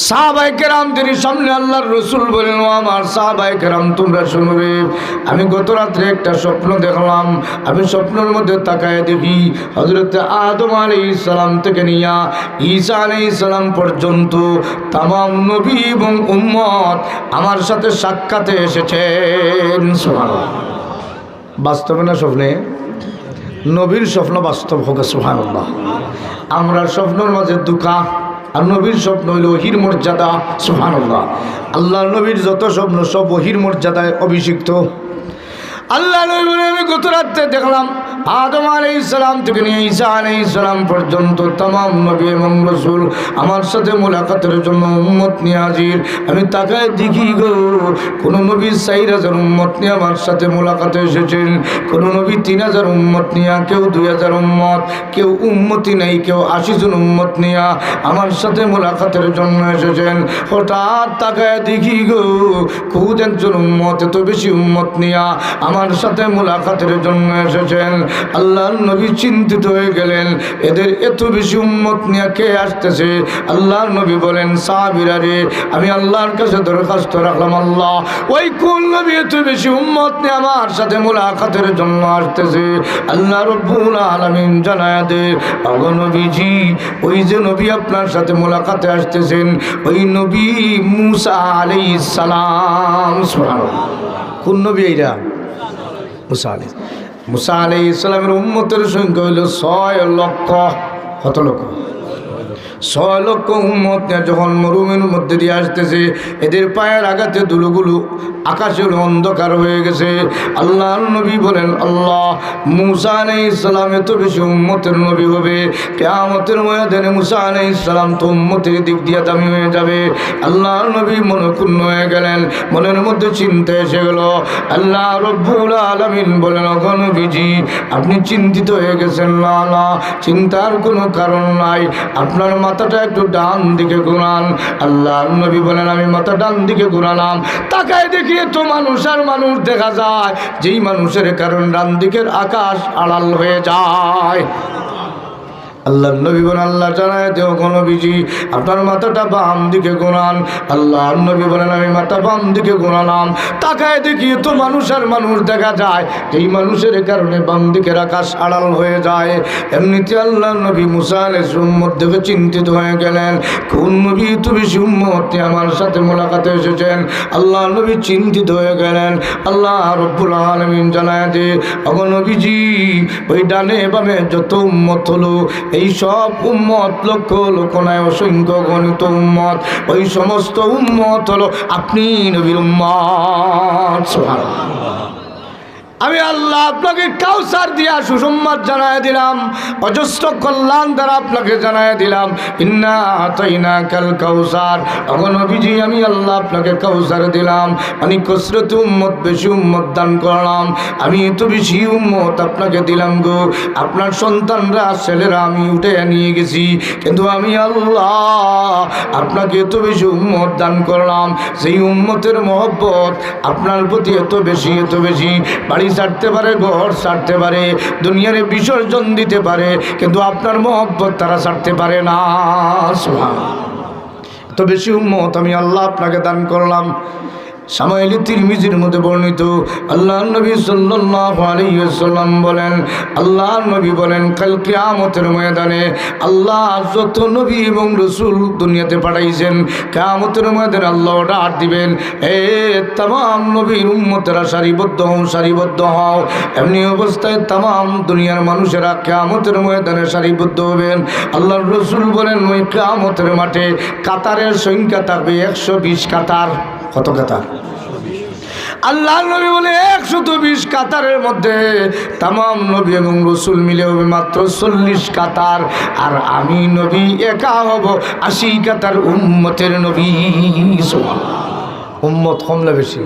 সাহাবায়ে কেরামদের সামনে আল্লাহর রাসূল বলেন, ও আমার সাহাবায়ে কেরাম তোমরা শুনো রে, আমি গত রাত্রে একটা স্বপ্ন দেখলাম। আমি স্বপ্নের মধ্যে তাকায় দেখি হযরত আদম আলাইহিস সালাম থেকে নিয়া ঈসা আলাইহিস সালাম পর্যন্ত तमाम নবী এবং উম্মত আমার সাথে সাক্ষাতে এসেছেন। সুবহানাল্লাহ। বাস্তবে না স্বপ্নে? নবীর স্বপ্ন বাস্তব হোক। সুবহানাল্লাহ। আমরা স্বপ্নের মাঝে দুঃখা, আর নবীর স্বপ্ন হইল ওহির মর্যাদা। সুবহানাল্লাহ। আল্লাহর নবীর যত স্বপ্ন সব ওহির মর্যাদায় অভিষিক্ত। আল্লাহ নবী বলে, আমি গত রাত্রে দেখলাম আদম আলাইহিস সালাম থেকে নিয়ে ঈসা আলাইহিস সালাম পর্যন্ত तमाम নবী এবং রাসূল আমার সাথে মোলাকাতের জন্য উম্মত নিয়ে হাজির। আমি তাকায় দেখি গো, কোন নবী 4000 উম্মত নিয়ে আমার সাথে মোলাকাতে এসেছেন, কোন নবী 3000 উম্মত নিয়ে, কেউ 2000 উম্মত, কেউ উম্মতি নেই, কেউ 80 জন উম্মত নিয়ে আমার সাথে মোলাকাতের জন্য এসেছেন। হঠাৎ তাকায় দেখি গো, খুদ একজন উম্মত এত বেশি উম্মত নিয়ে আমার সাথে মোলাকাতের জন্য এসেছেন। আল্লাহর নবী চিন্তিত হয়ে গেলেন, এদের এত বেশি উম্মত নিয়ে কে আসতেছে? আল্লাহর নবী বলেন, সাহাবীরা রে, আমি আল্লাহর কাছে দরখাস্ত রাখলাম, আল্লাহ ওই কোন নবী এত বেশি উম্মত নিয়ে আমার সাথে মোলাকাতের জন্য আসতেছে? আল্লাহ রব্বুল আলামিন জানায়া দে, ওগো নবীজি, ওই যে নবী আপনার সাথে মোলাকাতে আসতেছেন ওই নবী মুসা আলাইহিস সালাম। সুবহানাল্লাহ। কোন নবী এইরা? মুসা আলাইহিস সালামের উম্মতের সংখ্যা হইল 6 লক্ষ। কত লক্ষ? 6 লক্ষ উম্মত নিয়ে যখন মরুভূমির মধ্যে দিয়ে আসতেছে, এদের পায়ের আঘাতে ধুলোগুলো আকাশে অন্ধকার হয়ে গেছে। আল্লাহর নবী বলেন, আল্লাহ মুসা আলাইহিস সালাম এত বেশি উম্মতের নবী হবে, কিয়ামতের ময়দানে মুসা আলাইহিস সালাম তো উম্মতের দিক দিয়ে দামি হয়ে যাবে। আল্লাহর নবী মনক্ষুণ্ণ হয়ে গেলেন, মনের মধ্যে চিন্তা এসে গেল। আল্লাহ রব্বুল আলামিন বলেন, ওগো নবীজি, আপনি চিন্তিত হয়ে গেছেন? না না, চিন্তার কোনো কারণ নাই, আপনার মাথাটা একটু ডান দিকে ঘুরান। আল্লাহর নবী বলেন, আমি মাথা ডান দিকে ঘুরালাম, তাকায় দেখি তো মানুষ আর মানুষ দেখা যায়, যেই মানুষের কারণ ডান দিকের আকাশ আড়াল হয়ে যায়। আল্লাহর নবী বলেন, আল্লাহ জানায় দেও গো নবীজি, আপনার মাথাটা বাম দিকে ঘোরান। আল্লাহর নবী বলেন, আমি মাথা বাম দিকে ঘোরালাম, তাকায় দেখি তো মানুষ আর মানুষ দেখা যায়, এই মানুষের কারণে বাম দিকের আকাশ আড়াল হয়ে যায়। এমনিতে আল্লাহর নবী মুসা আলাইহিস উম্মত দেখে চিন্তিত হয়ে গেলেন, কোন নবী এত বেশি উম্মত আমার সাথে মোলাকাতে এসেছেন? আল্লাহর নবী চিন্তিত হয়ে গেলেন। আল্লাহ রব্বুল আলামিন জানায় দে, ওগো নবীজি, ওই ডানে বামে যত উম্মত হলো, এই সব উম্মত লক্ষ লক্ষ নয়, অসংখ্য গণিত উম্মত, ওই সমস্ত উম্মত হলো আপনি নবীর উম্মত। সুবহানাল্লাহ। আমি আল্লাহ আপনাকে কাউসার দিয়া সুসংবাদ জানায় দিলাম, অজস্র কল্যাণ দ্বারা আপনাকে জানায় দিলাম, ইন্না আতাইনাকাল কাউসার। ওগো নবীজি, আমি আল্লাহ আপনাকে কাউসার দিলাম, আমি কসরত উম্মত, বেশি উম্মত দান করলাম, আমি এত বেশি উম্মত আপনাকে দিলাম গো। আপনার সন্তানরা, ছেলেরা আমি উঠে নিয়ে গেছি, কিন্তু আমি আল্লাহ আপনাকে এত বেশি উম্মত দান করলাম, সেই উম্মতের মহব্বত আপনার প্রতি এত বেশি, এত বেশি, বাড়ি ছাড়তে পারে, ঘর ছাড়তে পারে, দুনিয়ার বিসর্জন দিতে পারে, কিন্তু আপনার মহব্বত তারা ছাড়তে পারে না। সুবহানাল্লাহ। এত বেশি উম্মত আমি আল্লাহ আপনাকে দান করলাম। শামাইল তিরমিজির মধ্যে বর্ণিত, আল্লাহর নবী সাল্লাল্লাহু আলাইহি ওয়াসাল্লাম বলেন, আল্লাহর নবী বলেন, কাল কিয়ামতের ময়দানে আল্লাহ যত নবী এবং রাসূল দুনিয়াতে পাঠাইছেন, কিয়ামতের ময়দানে আল্লাহ ডাক দিবেন, এ तमाम নবীর উম্মতেরা সারিবদ্ধ হও, সারিবদ্ধ হও। এমনি অবস্থায় तमाम দুনিয়ার মানুষেরা কিয়ামতের ময়দানে সারিবদ্ধ হবেন। আল্লাহর রাসূল বলেন, ওই কিয়ামতের মাঠে কাতারের সংখ্যা থাকবে 120 কাতার। কত কাতার? আল্লাহর নবী বলে 120 কাতারের মধ্যে तमाम নবী এবং রাসূল মিলে হবে মাত্র 40 কাতার, আর আমি নবী একা হব 80 কাতার উম্মতের নবী। উম্মত কম না বেশি?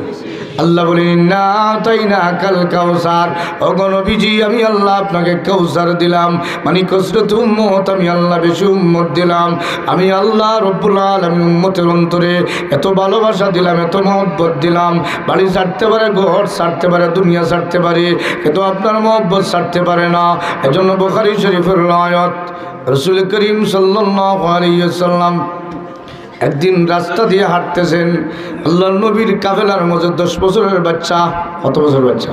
আল্লাহ বলেন না তাই না কাল কাউসার, ওগো নবীজি আমি আল্লাহ আপনাকে কাউসার দিলাম, মানে কসরত উম্মত আমি আল্লাহ বেশি উম্মত দিলাম। আমি আল্লাহ রব্বুল আলামিন উম্মতের অন্তরে এত ভালোবাসা দিলাম, এত মহব্বত দিলাম। বাড়ি ছাড়তে পারে, ঘর ছাড়তে পারে, দুনিয়া ছাড়তে পারে, কিন্তু আপনার মহব্বত ছাড়তে পারে না। এজন্য বুখারী শরীফের আয়াত, রাসূল করিম সাল্লাল্লাহু আলাইহি ওয়াসাল্লাম একদিন রাস্তা দিয়ে হাঁটতেছেন, আল্লাহর নবীর কাফেলার মধ্যে 10 বছরের বাচ্চা। কত বছরের বাচ্চা?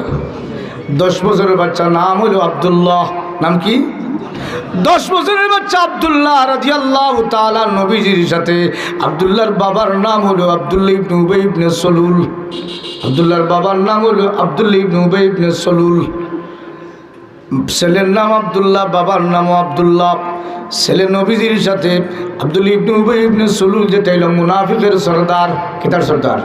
10 বছরের বাচ্চা, নাম হলো আব্দুল্লাহ। নাম কি? 10 বছরের বাচ্চা আব্দুল্লাহ রাদিয়াল্লাহু তাআলা নবীজির সাথে। আব্দুল্লাহর বাবার নাম হলো আব্দুল্লাহ ইবনে উবাই ইবনে সলুল। আব্দুল্লাহর বাবার নাম হলো আব্দুল্লাহ ইবনে উবাই ইবনে সলুল। ছেলের নাম আব্দুল্লাহ, বাবার নামও আব্দুল্লাহ। ছেলে নবীজির সাথে আব্দুল্লাহ ইবনে উবাই ইবনে সলুল, যেটা হলো মুনাফিকের সরদার। কিতার সরদার?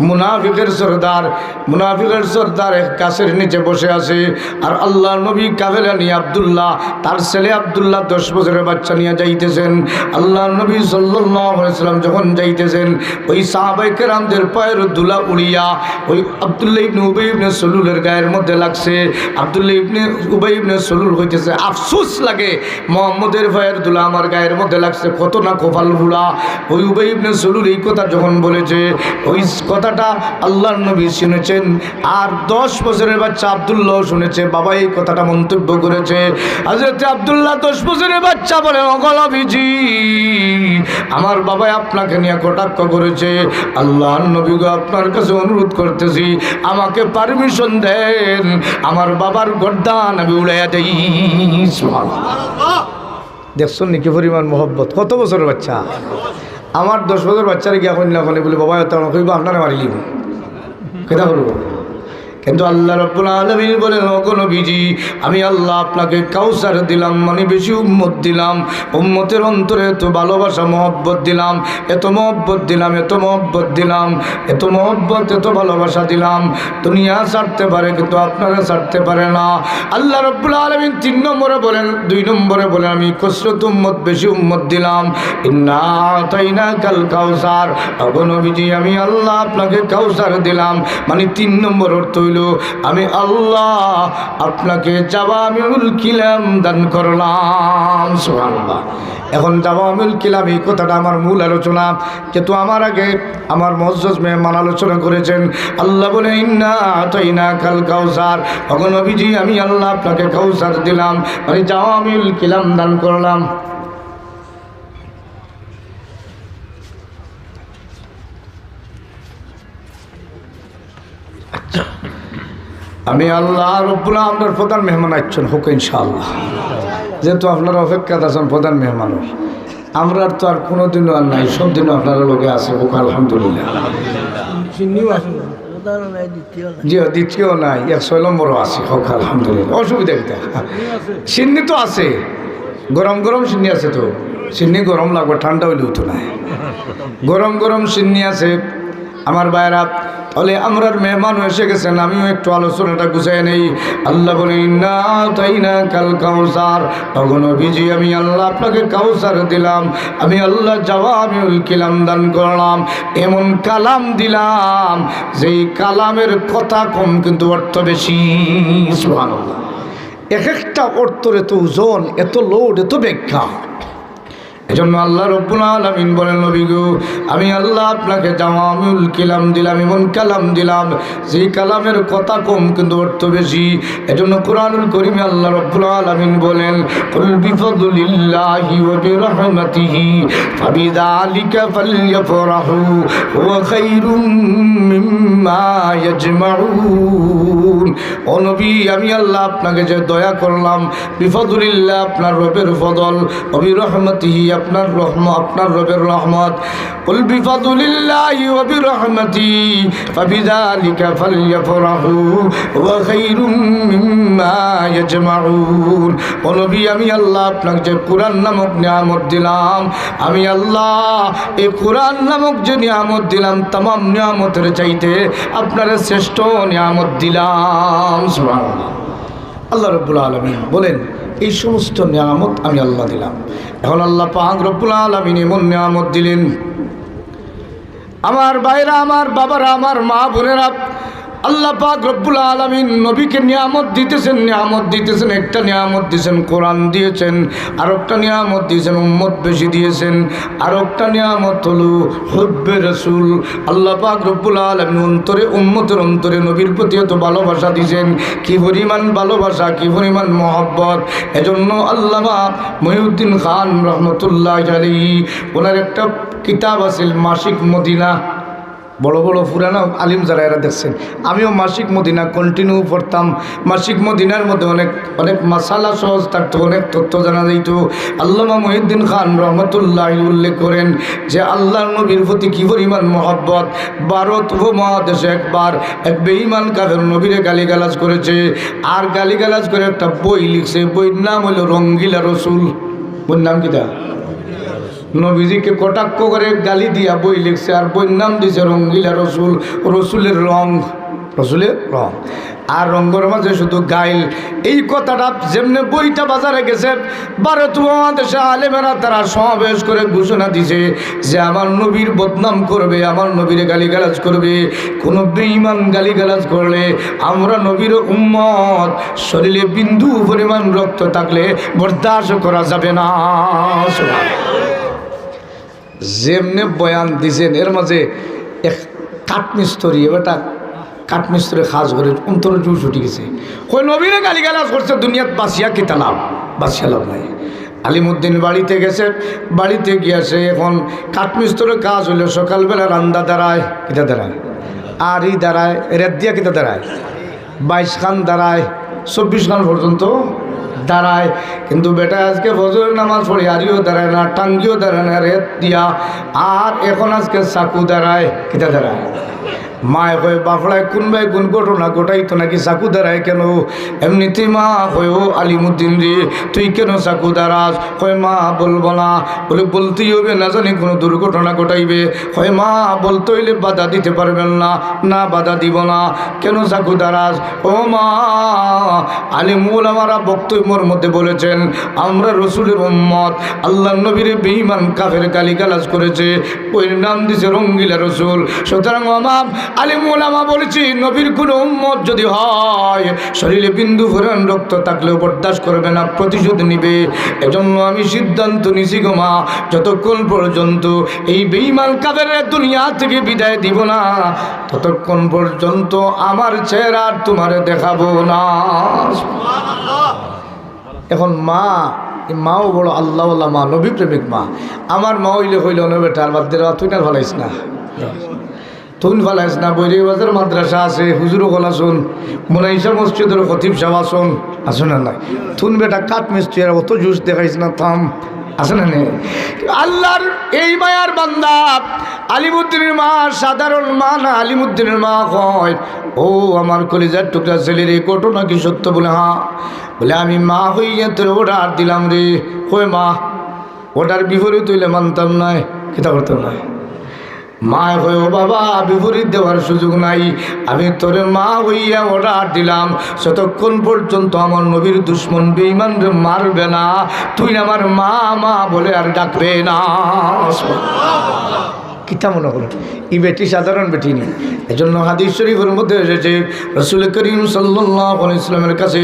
মুনাফিকের সরদার। মুনাফিকের সরদার এক গাছের নিচে বসে আছে, আর আল্লাহ নবী কাফেলা নিয়ে আব্দুল্লাহ, তার ছেলে আব্দুল্লাহ 10 বছরের বাচ্চা নিয়ে যাইতেছেন। আল্লাহ নবী সাল্লাল্লাহু আলাইহি ওয়াসাল্লাম যখন যাইতেছেন, ওই সাহাবায়ে কেরামদের পায়ের ধুলা উড়িয়া ওই আব্দুল্লাহ ইবনে উবাই ইবনে সলুলের গায়ের মধ্যে লাগছে। আব্দুল্লাহ ইবনে উবাই ইবনে সলুল হইতেছে, আফসোস লাগে মুহাম্মদের পায়ের ধুলা আমার গায়ের মধ্যে লাগছে, কত না কপাল ভুলা। ওই উবাই ইবনে সলুল এই কথা যখন বলেছে, ওই কথাটা আল্লাহর নবী শুনেছেন, আর 10 বছরের বাচ্চা আব্দুল্লাহ শুনেছে। বাবা এই কথাটা মন্তব্য করেছে। হযরত আব্দুল্লাহ 10 বছরের বাচ্চা বলে, ওগো নবীজি আমার বাবা আপনাকে নিয়ে কটাক্ষ করেছে। আল্লাহর নবী গো আপনার কাছে অনুরোধ করতেছি, আমাকে পারমিশন দেন, আমার বাবার গর্দান আমি উড়াইয়া দেই। সুবহানাল্লাহ। দেখছেন নাকি পরিমাণ মহব্বত? কত বছরের বাচ্চা? আমার 10 বছর বাচ্চারা গিয়া কইনা কলে বলে বাবা কইব আপনারা মারিলিম, কেটা করবো? কিন্তু আল্লাহ রাব্বুল আলামিন বলেন, ওগো নবীজি আমি আল্লাহ আপনাকে কাউসার দিলাম, মানে বেশি উম্মত দিলাম। উম্মতের অন্তরে এত ভালোবাসা মহব্বত দিলাম, এত মহব্বত দিলাম, এত মহব্বত দিলাম, এত মহব্বত, এত ভালোবাসা দিলাম। দুনিয়া ছাড়তে পারে কিন্তু আপনারা ছাড়তে পারে না। আল্লাহ রাব্বুল আলামিন 3 নম্বরে বলেন, 2 নম্বরে বলেন আমি কসরত উম্মত বেশি উম্মত দিলাম। ইন্না আতাইনাকাল কাউসার, ওগো নবীজি আমি আল্লাহ আপনাকে কাউসার দিলাম, মানে 3 নম্বর অর্থ আমি আল্লাহ আপনাকে জাওয়ামিউল কিলাম দান করলাম। সুবহানাল্লাহ। এখন জাওয়ামিউল কিলাম এই কথাটা আমার মূল আলোচনা, যেহেতু আমার আগে আমার মুআজ্জাজ মেহমান আলোচনা করেছেন। আল্লাহ বলে ইন্না আতাইনাকাল কাউসার, ওগো নবীজি আমি আল্লাহ আপনাকে কাউসার দিলাম, মানে জাওয়ামিউল কিলাম দান করলাম। আমি আল্লাহ রব্বুল আপনার প্রধান মেহমান আসছেন, হোক ইনশাআল্লাহ। যেহেতু আপনারা অপেক্ষা আছেন প্রধান মেহমানের, আমরা তো আর কোনোদিনও আর নাই, সব দিনও আপনারা লোকে আছে, হোক আলহামদুলিল্লাহ। জি দ্বিতীয় নাই, 106 নম্বরও আছে, হোক আলহামদুলিল্লাহ। অসুবিধা কিটা? সিন্নি তো আছে, গরম গরম সিন্নি আছে, তো সিন্নি গরম লাগবে, ঠান্ডা হইলেও তো নাই, গরম গরম সিন্নি আছে আমার ভাইরা। তাহলে আমরার মেহমান এসে গেছেন, আমিও একটু আলোচনাটা গুছাই নেই। আল্লাহ বলে ইন্না আতাইনাকাল কাউসার, ওগো নবীজি আমি আল্লাহ আপনাকে কাউসার দিলাম, আমি আল্লাহ জাওয়ামিউল কিলাম দান করলাম। এমন কালাম দিলাম যেই কালামের কথা কম কিন্তু অর্থ বেশি। সুবহানাল্লাহ। এক একটা অর্থের এত ওজন, এত লোড, এত ব্যাখ্যা। এজন্য আল্লাহ রব্বুল আলামিন বলেন, নবী গো আমি আল্লাহ আপনাকে জাওয়ামিউল কিলাম দিলাম, এমন কালাম দিলাম যেই কালামের কথা কম কিন্তু অর্থ বেশি। এজন্য কুরআনুল কারীমে আল্লাহ রব্বুল আলামিন বলেন, কুল বিফাদলিল্লাহি ওয়া বিরহমাতিহি ফাবিযালিকা ফালইফরাহু ওয়া খায়রুম মিম্মা ইয়াজমাউন। ও নবী আমি আল্লাহ আপনাকে যে দয়া করলাম, বিফাদলিল্লাহ আপনার রবের ফদল, ওয়া বিরহমাতিহি আপনার রহমত, আপনার রবের রহমত। কুল বিফাদলিল্লাহি ওয়া বিরহমাতিহি ফাবিযালিকা ফালইফরাহু ওয়া খায়রুম মিম্মা ইয়াজমাউন। ও নবী আমি আল্লাহ আপনাকে যে কুরআন নামক নিয়ামত দিলাম, আমি আল্লাহ এই কুরআন নামক যে নিয়ামত দিলাম, तमाम নিয়ামতের চাইতে আপনার শ্রেষ্ঠ নিয়ামত দিলাম। সুবহানাল্লাহ। আল্লাহ রাব্বুল আলামিন বলেন এই সমস্ত নিয়ামত আমি আল্লাহ দিলাম। এখন আল্লাহ পাক রব্বুল আলামিন এমন নিয়ামত দিলেন, আমার ভাইরা, আমার বাবারা, আমার মা বোনেরা, আল্লাহ পাক রব্বুল আলামিন নবীকে নিয়ামত দিতেছেন। একটা নিয়ামত দিয়েছেন কোরআন দিয়েছেন, আর একটা নিয়ামত দিয়েছেন উম্মত বেশি দিয়েছেন, আর একটা নিয়ামত হলো হুব্বে রাসূল। আল্লাহ পাক রব্বুল আলামিন অন্তরে উম্মতের অন্তরে নবীর প্রতি এত ভালোবাসা দিয়েছেন, কি পরিমাণ ভালোবাসা, কি পরিমাণ মহব্বত। এজন্য আল্লামা মহিউদ্দিন খান রহমতুল্লাহ আলাইহি ওনার একটা কিতাব আছে মাসিক মদিনা। বড় বড় পুরানো আলিম যারা এরা দেখছেন, আমিও মাসিক মদিনা কন্টিনিউ পড়তাম। মাসিক মদিনার মধ্যে অনেক অনেক মাসালা সহজ থাকতো, অনেক তথ্য জানা যাইত। আল্লামা মহিউদ্দিন খান রহমতুল্লাহ উল্লেখ করেন যে আল্লাহর নবীর প্রতি কী পরিমাণ মহব্বত। ভারত উপমহাদেশে একবার এক বেঈমান কাফের নবীরে গালিগালাজ করেছে, আর গালিগালাজ করে একটা বই লিখছে। বইয়ের নাম হলো রঙ্গিলা রসুল। বইয়ের নাম কিটা? নবীজিকে কটাক্ষ করে গালি দিয়া বই লিখছে, আর বইয়ের নাম দিয়েছে রঙ্গিলা রসুল। রসুলের রং, রসুলের রং, আর রঙ্গের মাঝে শুধু গাইল। এই কথাটা যেমনি বইটা বাজারে গেছে, ভারত উপমহাদেশে আলেমেরা তারা সমাবেশ করে ঘোষণা দিছে যে আমার নবীর বদনাম করবে, আমার নবীরে গালিগালাজ করবে। কোনো বেঈমান গালিগালাজ করলে আমরা নবীর উম্মত, শরীরে বিন্দু পরিমাণ রক্ত থাকলে বরদাস্ত করা যাবে না। যেমনে বয়ান দিছেন এর মাঝে এক কাঠমিস্ত্রি, এবারটা কাঠমিস্ত্রি খাস করে অন্তর জুস উঠে গেছে। ওই নবীরে গালিগালাজ করছে, দুনিয়াত বাসিয়া কিতা লাভ, বাসিয়া লাভ নাই। আলিমুদ্দিন বাড়িতে গেছে, বাড়িতে গিয়েছে এখন কাঠমিস্ত্রির কাজ হইলো সকালবেলা রান্দা দাঁড়ায়, কিতা দাঁড়ায়, আরই দাঁড়ায়, রেত দিয়া কিতা দাঁড়ায়, 22 খান দাঁড়ায়, 24 খান পর্যন্ত দাঁড়ায়। কিন্তু বেটা আজকে ফজরের নামাজ পড়ে আরিও দাঁড়ায় না, টাঙ্গিও দাঁড়ায় না রেত দিয়া, আর এখন আজকে চাকু দাঁড়ায়, কিতা দাঁড়ায়। মায় কয় বাফড়ায় কোনবাই কোন ঘটনা ঘটাইতো নাকি চাকু দাঁড়ায় কেন? এমনিতেই মা কয় ও আলিমুদ্দিন রে তুই কেন চাকু দাঁড়াস? কয় মা বলবো না। বলে বলতেই হবে, না জানি কোনো দুর্ঘটনা ঘটাইবে। কয় মা বলতে হইলে বাধা দিতে পারবেন না? না বাধা দিব না। কেন চাকু দাঁড়াস? ও মা আলিমুল আমারা বক্তব্যের মধ্যে বলেছেন আমরা রসুলের উম্মত, আল্লাহ নবীর বেঈমান কাফের গালিগালাজ করেছে, ওই নাম দিছে রঙ্গিলা রসুল। সুতরাং আমার আলিমুল আমা বলেছি নবীর কোনো উম্মত যদি হয় শরীরে বিন্দু পরিমাণ রক্ত থাকলেও বরদাস্ত করবে না, প্রতিশোধ নিবে। এজন্য আমি সিদ্ধান্ত নিছি গো মা, যতক্ষণ পর্যন্ত এই বেঈমান কাফেরের দুনিয়া থেকে বিদায় দিব না, ততক্ষণ পর্যন্ত আমার চেহারা তোমারে দেখাবো না। এখন মা, মাও বড় আল্লাহওয়ালা মা, নবী প্রেমিক মা। আমার মা হইলে হইল না বেটা, আর বাদ দিয়ে তুই না ভালাইস না, তুই ভালাইস না। বৈরি বাজার মাদ্রাসা আছে, হুজুরও গলা শুন, মোনাইসা মসজিদের খতিব সাহেব আসুন, আসুন না নাই তুন বেটা কাঠ মিস্ত্রি আর অত জুস দেখাইস না, থাম, আছে না নেই। আল্লাহর এই মায়ার বান্দা আলিমুদ্দিনের মা সাধারণ মা না, আলিমুদ্দিনের মা হয় ও আমার কলিজার টুকরা ছেলের এই ঘটনা কি সত্য? বলে হ্যাঁ। বলে আমি মা হইয়া তোর অর্ডার দিলাম রে। কই মা অর্ডার বিপরীত হইলে মানতাম নাই, কিতা করতাম নাই। মা হয়ে ও বাবা বিপরীত দেওয়ার সুযোগ নাই, আমি তোর মা হইয়া অর্ডার দিলাম যতক্ষণ পর্যন্ত আমার নবীর দুশ্মন বেঈমান রে মারবে না, তুই আমার মা মা বলে আর ডাকবে না। কিতা মনে করো এই বেটি সাধারণ বেটি নেই। এজন্য হাদিস শরীফের মধ্যে এসেছে রাসূল করিম সাল্লাল্লাহু আলাইহি ওয়াসাল্লামের কাছে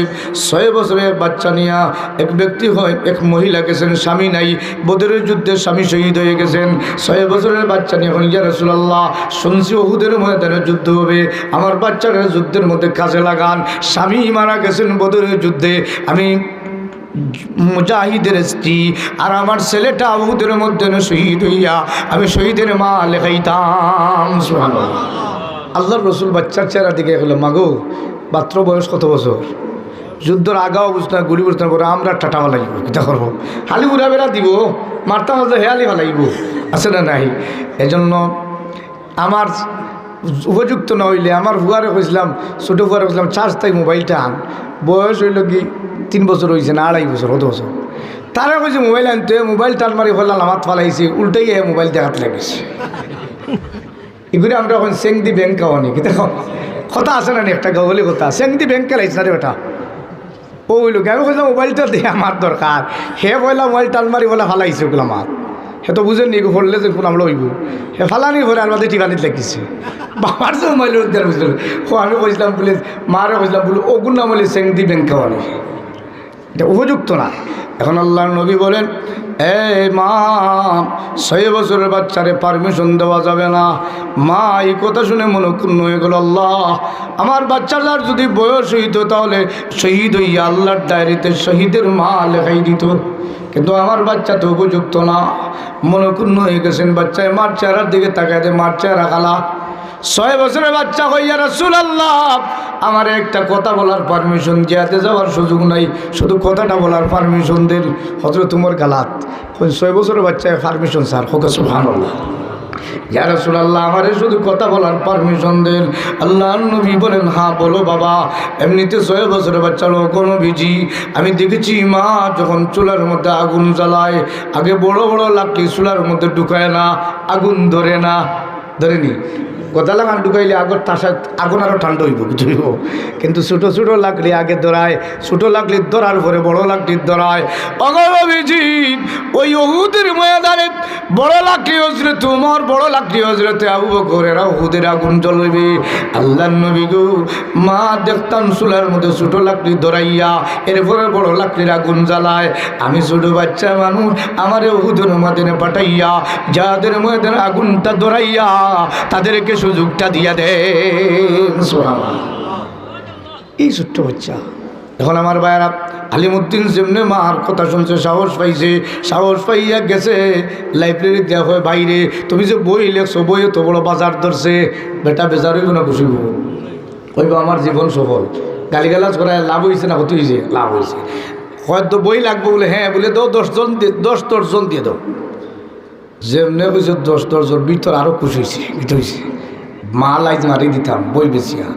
6 বছরের বাচ্চা নিয়ে এক ব্যক্তি হয়, এক মহিলা গেছেন, স্বামী নাই, বদরের যুদ্ধে স্বামী শহীদ হয়ে গেছেন। 6 বছরের বাচ্চা নিয়ে এখন ইয়া রাসূলুল্লাহ শুনছি উহুদের ময়দানে যুদ্ধ হবে, আমার বাচ্চারা যুদ্ধের মধ্যে কাজে লাগান, স্বামী মারা গেছেন বদরের যুদ্ধে, আমি মুজাহিদের স্ত্রী আর আমার ছেলেটা উহুদের মধ্যে শহীদ হইয়া আমি শহীদের মা লেখাইতাম। সুবহানাল্লাহ। আল্লাহর রসুল বাচ্চার চেহারা দিকে হলো, মাগো মাত্র বয়স কত বছর? যুদ্ধর আগাও বুঝতে না, গুলি বুঝতে না, করে আমরা টাটা ভালাইব, কিতা করবো, হালি উড়া বেড়া দিব, মারতাম হলে হেয়ালি ভালাইব, আছে না নাই? এজন্য আমার উপযুক্ত না হইলে আমার হুয়ারে কইছিলাম, ছোটো হুয়ারে কইছিলাম চার্জ তাই মোবাইলটা আন, বয়স হইল কি 3 বছর হয়েছে না, 2.5 বছর, কত বছর, তারা কইছে মোবাইল আনতে, মোবাইল টান মারি ফেললাম, হাত ফালাইছে, উল্টাই মোবাইল দেখাতে লাগিয়েছে। এগুলি আমরা এখন সেংদি ব্যাংক খাওয়ানি, কি দেখো কথা আছে না, একটা গাওয়ালি কথা, সেংদি ব্যাংক খেলাইছে না রে বেটা, ও ওই লোক আমি কইলাম মোবাইলটা দিয়ে আমার দরকার, হে বললাম মোবাইল টান মারি বলে ফালাইছে, ওগুলো আমার হে তো বুঝেন নি পড়লে যে কোন আমরা হইব হে ফালানি ভরে আর বাদে টিকানিত লাগিছে বাবার যে মাইল উদ্ধার বুঝলেন ও আমি বলছিলাম বলে মারে বলছিলাম বলে ওগুন নাম বলে সেং দিবেন খাওয়ানি এটা উপযুক্ত না। এখন আল্লাহর নবী বলেন মা 6 বছরের বাচ্চারে পারমিশন দেওয়া যাবে না। মা এই কথা শুনে মনক্ষুণ্ণ হয়ে গেল, আল্লাহ আমার বাচ্চাটার যদি বয়স হইতো তাহলে শহীদ হইয়া আল্লাহর ডায়েরিতে শহীদের মা লেখাই দিত, কিন্তু আমার বাচ্চা তো উপযুক্ত না। মনক্ষুণ্ণ হয়ে গেছেন, বাচ্চায় মার চেহারার দিকে তাকায় দে, মার চেহারা খালা। 6 বছরের বাচ্চা হইয়া রাসূলুল্লাহ আমার একটা কথা বলার পারমিশন, জিয়াতে যাওয়ার সুযোগ নাই, শুধু কথাটা বলার পারমিশন দেন। হযরত তোমার গালাত 6 বছরের বাচ্চায় পারমিশন স্যার হোক সুবহানাল্লাহ। ইয়া রাসূলুল্লাহ আমারে শুধু কথা বলার পারমিশন দেন। আল্লাহর নবী বলেন হ্যাঁ বলো বাবা। এমনিতে 6 বছরের বাচ্চা লোক নবীজি আমি দেখেছি মা যখন চুলার মধ্যে আগুন জ্বালায় আগে বড় বড় লাকড়ি চুলার মধ্যে ঢুকায় না, আগুন ধরে না, ধরেনি গোদা লাগান ঢুকাইলে আগর তাসা আগুন আরও ঠান্ডা হইব কিছু হইব, কিন্তু ছোটো ছোটো লাকড়ি আগে ধরায়, ছোটো লাকড়ির ধরার পরে বড় লাকড়ির ধরায়। অগরবিজি ওই উহুদের ময়দানে বড় লাকড়ি হজরে তোমার, বড় লাকড়ি হজরতে আবু বকর, এরা উহুদের আগুন জ্বলবে। আল্লাহর নবী গো মা দেখতাম চুলার মধ্যে ছোটো লাকড়ি ধরাইয়া এরপরে বড় লাকড়ির আগুন জ্বালায়। আমি ছোটো বাচ্চা মানুষ, আমার উহুদের ময়দানে পাঠাইয়া যাদের ময়দানে আগুনটা ধরাইয়া তাদেরকে সুযোগটা দিয়া দেন। এই ছোট্ট বাচ্চা এখন আমার ভাইয়েরা আলিমুদ্দিন যেমনি মার কথা শুনছে, সাহস পাইছে, সাহস পাইয়া গেছে লাইব্রেরি দেওয়া হয় বাইরে। তুমি যে বই লেখছো, বই তো বড় বাজার ধরছে, বেটা বেজার হইব না খুশি হইব, হইব আমার জীবন সফল। গালিগালাজ করায় লাভ হয়েছে না ক্ষতি হয়েছে? লাভ হয়েছে। হয়তো বই লাগবে বলে হ্যাঁ বলে দাও, 10 জন দিয়ে দাও। যেমনি হয়েছে 10 জন ভিতর আরও খুশি হয়েছে, হয়েছে মাল আইজ মারি দিতাম বই বেশিয়া।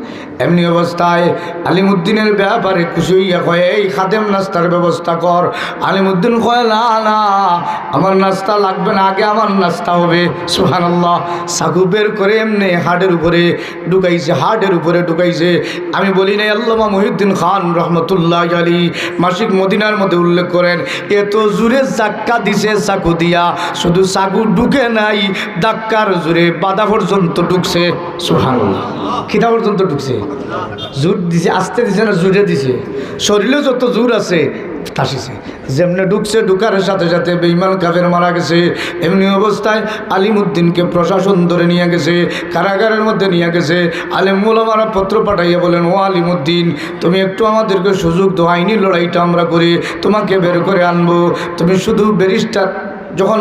এমনি অবস্থায় আলিমুদ্দিনের ব্যাপারে খুশি হইয়া কয় এই খাদেম নাস্তার ব্যবস্থা কর। আলিমুদ্দিন কয় না না আমার নাস্তা লাগবে না, আগে আমার নাস্তা হবে। সুবহানাল্লাহ। সাগু বের করে এমনি হাটের উপরে ঢুকাইছে, হাটের উপরে ঢুকাইছে। আমি বলি নাই আল্লামা মহিউদ্দিন খান রহমতুল্লাহ আলী মাসিক মদিনার মধ্যে উল্লেখ করেন এত জোরে চাক্কা দিছে চাকু দিয়া, শুধু চাকু ঢুকে নাই, ধাক্কার জোরে বাধা পর্যন্ত ঢুকছে। সুবহানাল্লাহ। খিদা পর্যন্ত ঢুকছে, জোর দিছে, আস্তে দিছে না জোরে দিছে, শরীরে যত জোর আছে তাসিছে। যেমনি ঢুকছে, ঢুকার সাথে সাথে বেঈমান কাফের মারা গেছে। এমনি অবস্থায় আলিমুদ্দিনকে প্রশাসন ধরে নিয়ে গেছে, কারাগারের মধ্যে নিয়ে গেছে। আলেম ওলামারা পত্র পাঠাইয়া বলেন ও আলিমুদ্দিন তুমি একটু আমাদেরকে সুযোগ দাও, আইনি লড়াইটা আমরা করে তোমাকে বের করে আনবো। তুমি শুধু ব্যারিস্টার যখন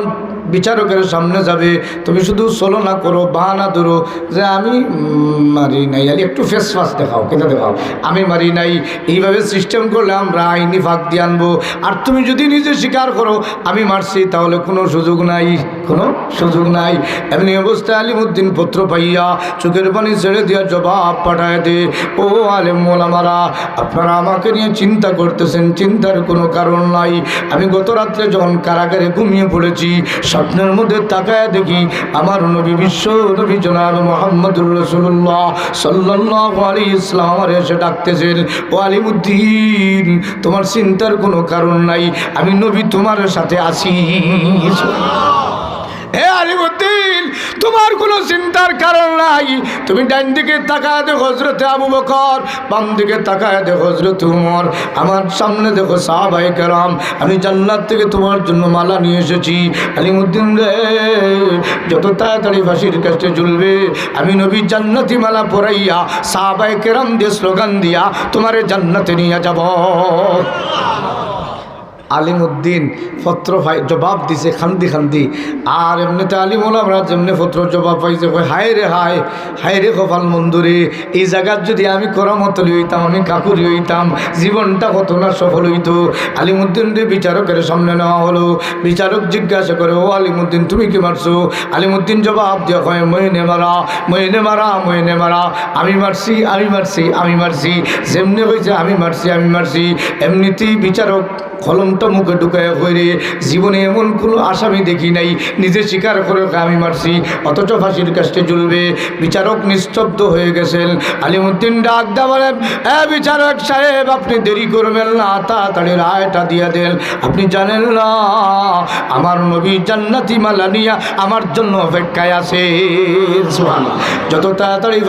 বিচারকের সামনে যাবে তুমি শুধু চলো না করো, বাহানা ধরো যে আমি মারি নাই, আলি একটু ফেস ফাস দেখাও, কেটে দেখাও আমি মারি নাই। এইভাবে সিস্টেম করলে আমরা আইনি ফাঁক দিয়ে আনবো। আর তুমি যদি নিজে স্বীকার করো আমি মারছি তাহলে কোনো সুযোগ নাই, কোনো সুযোগ নাই। এমনি অবস্থায় আলিমুদ্দিন পত্র পাইয়া চোখের পানি ছেড়ে দিয়া জবাব পাঠায় দে ও আলেম ওলামারা আপনারা আমাকে নিয়ে চিন্তা করতেছেন, চিন্তার কোনো কারণ নাই। আমি গত রাত্রে যখন কারাগারে ঘুমিয়ে পড়েছি স্বপ্নের মধ্যে তাকায় দেখি আমার নবী বিশ্ব নবী জনাব মুহাম্মদুর রাসূলুল্লাহ সাল্লাল্লাহু আলাইহি ওয়াসাল্লাম আমার এসে ডাকতেছেন ও আলিমুদ্দিন তোমার চিন্তার কোনো কারণ নাই, আমি নবী তোমার সাথে আছি। হে আলিমুদ্দিন তোমার কোনো চিন্তার কারণ নাই। তুমি ডান দিকে তাকায় দেখো হযরতে আবু বকর, বাম দিকে তাকায় দেখো হযরতে উমর, আমার সামনে দেখো সাহাবায়ে কেরাম। আমি জান্নাত থেকে তোমার জন্য মালা নিয়ে এসেছি। আলিমুদ্দিন রে যত তাড়াতাড়ি ফাঁসির কাছে ঝুলবে আমি নবী জান্নাতি মালা পরাইয়া সাহাবায়ে কেরাম দিয়ে স্লোগান দিয়া তোমারে জান্নাতে নিয়ে যাব। আলিমুদ্দিন পত্র জবাব দিছে খান্দি খান্দি। আর এমনিতে আলিমুল আমরা যেমনি পত্র জবাব পাইছে হায় রে হায়, হায় রে কপাল মন্দুরে, এই জায়গার যদি আমি করামতলি হইতাম, আমি কাকুরি হইতাম, জীবনটা কত না সফল হইতো। আলিমুদ্দিনকে বিচারকের সামনে নেওয়া হলো। বিচারক জিজ্ঞাসা করে ও আলিমুদ্দিন তুমি কি মারছো? আলিমুদ্দিন জবাব দেওয়া হয় মহিনে মারা, মহিনে মারা, মহিনে মারা, আমি মারছি, আমি মারছি, আমি মারছি, যেমনি হয়েছে আমি মারছি, আমি মারছি। এমনিতেই বিচারক কলমটা মুখে ঢুকায় হয়ে জীবনে এমন কোনো আসামি দেখি নাই নিজে স্বীকার করে আমি মারছি অথচ ফাঁসির কাছে ঝুলবে। বিচারক নিস্তব্ধ হয়ে গেছেন। আলিমুদ্দিন ডাক দা বলেন, বিচারক সাহেব আপনি দেরি করবেন না, তাড়াতাড়ি রায়টা দিয়ে দেন। আপনি জানেন না আমার নবী জান্নাতি মালা নিয়া আমার জন্য অপেক্ষায় আছে। যত তাড়াতাড়ি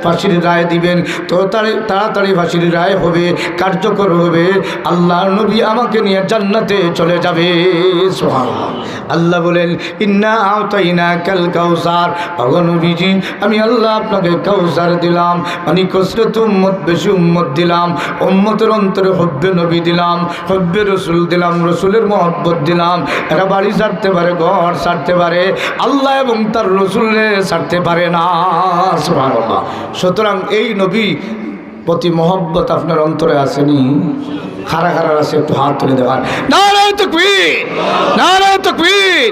ফাঁসির রায় দিবেন তত তাড়াতাড়ি ফাঁসির রায় হবে, কার্যকর হবে, আল্লাহর নবী আমাকে নিয়ে জান্নাতে চলে যাবে। সুবহানাল্লাহ। আল্লাহ বলেন, ইন্না আতাইনা কাল কাউসার, নবীজি আমি আল্লাহ আপনাকে কাউসার দিলাম, মানে কসরত উম্মত, বেশি উম্মত দিলাম, উম্মতের অন্তরে হব্বে নবী দিলাম, হব্বে রসুল দিলাম, রসুলের মহব্বত দিলাম। এরা বাড়ি ছাড়তে পারে, ঘর ছাড়তে পারে, আল্লাহ এবং তার রসুলে ছাড়তে পারে না। সুবহানাল্লাহ। সুতরাং এই নবী প্রতি মহব্বত আপনার অন্তরে আসেনি? খারা খারা আছে, একটু হাত তুলে দেওয়ার। নারায়ে তাকবীর, নারায়ে তাকবীর।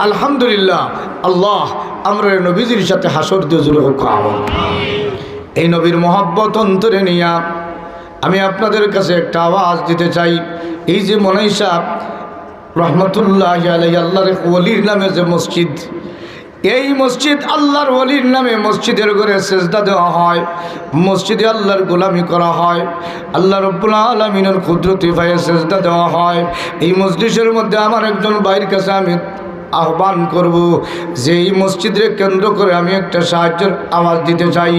আলহামদুলিল্লাহ। আল্লাহ আমরা নবীজির সাথে হাসর দিয়ে জুড়ে হোক। এই নবীর মহব্বত অন্তরে নিয়া আমি আপনাদের কাছে একটা আওয়াজ দিতে চাই। এই যে মনাইসা রহমতুল্লাহি আলাইহি আল্লাহর ওলির নামে যে মসজিদ, এই মসজিদ আল্লাহর ওলির নামে, মসজিদের ঘরে সেজদা দেওয়া হয়, মসজিদে আল্লাহর গোলামি করা হয়, আল্লাহ রাব্বুল আলামিনের কুদরতি পায়ে সেজদা দেওয়া হয়। এই মজলিসের মধ্যে আমার একজন ভাইয়ের কাছে আমি আহ্বান করব যে এই মসজিদে কেন্দ্র করে আমি একটা সাহায্যের আওয়াজ দিতে চাই।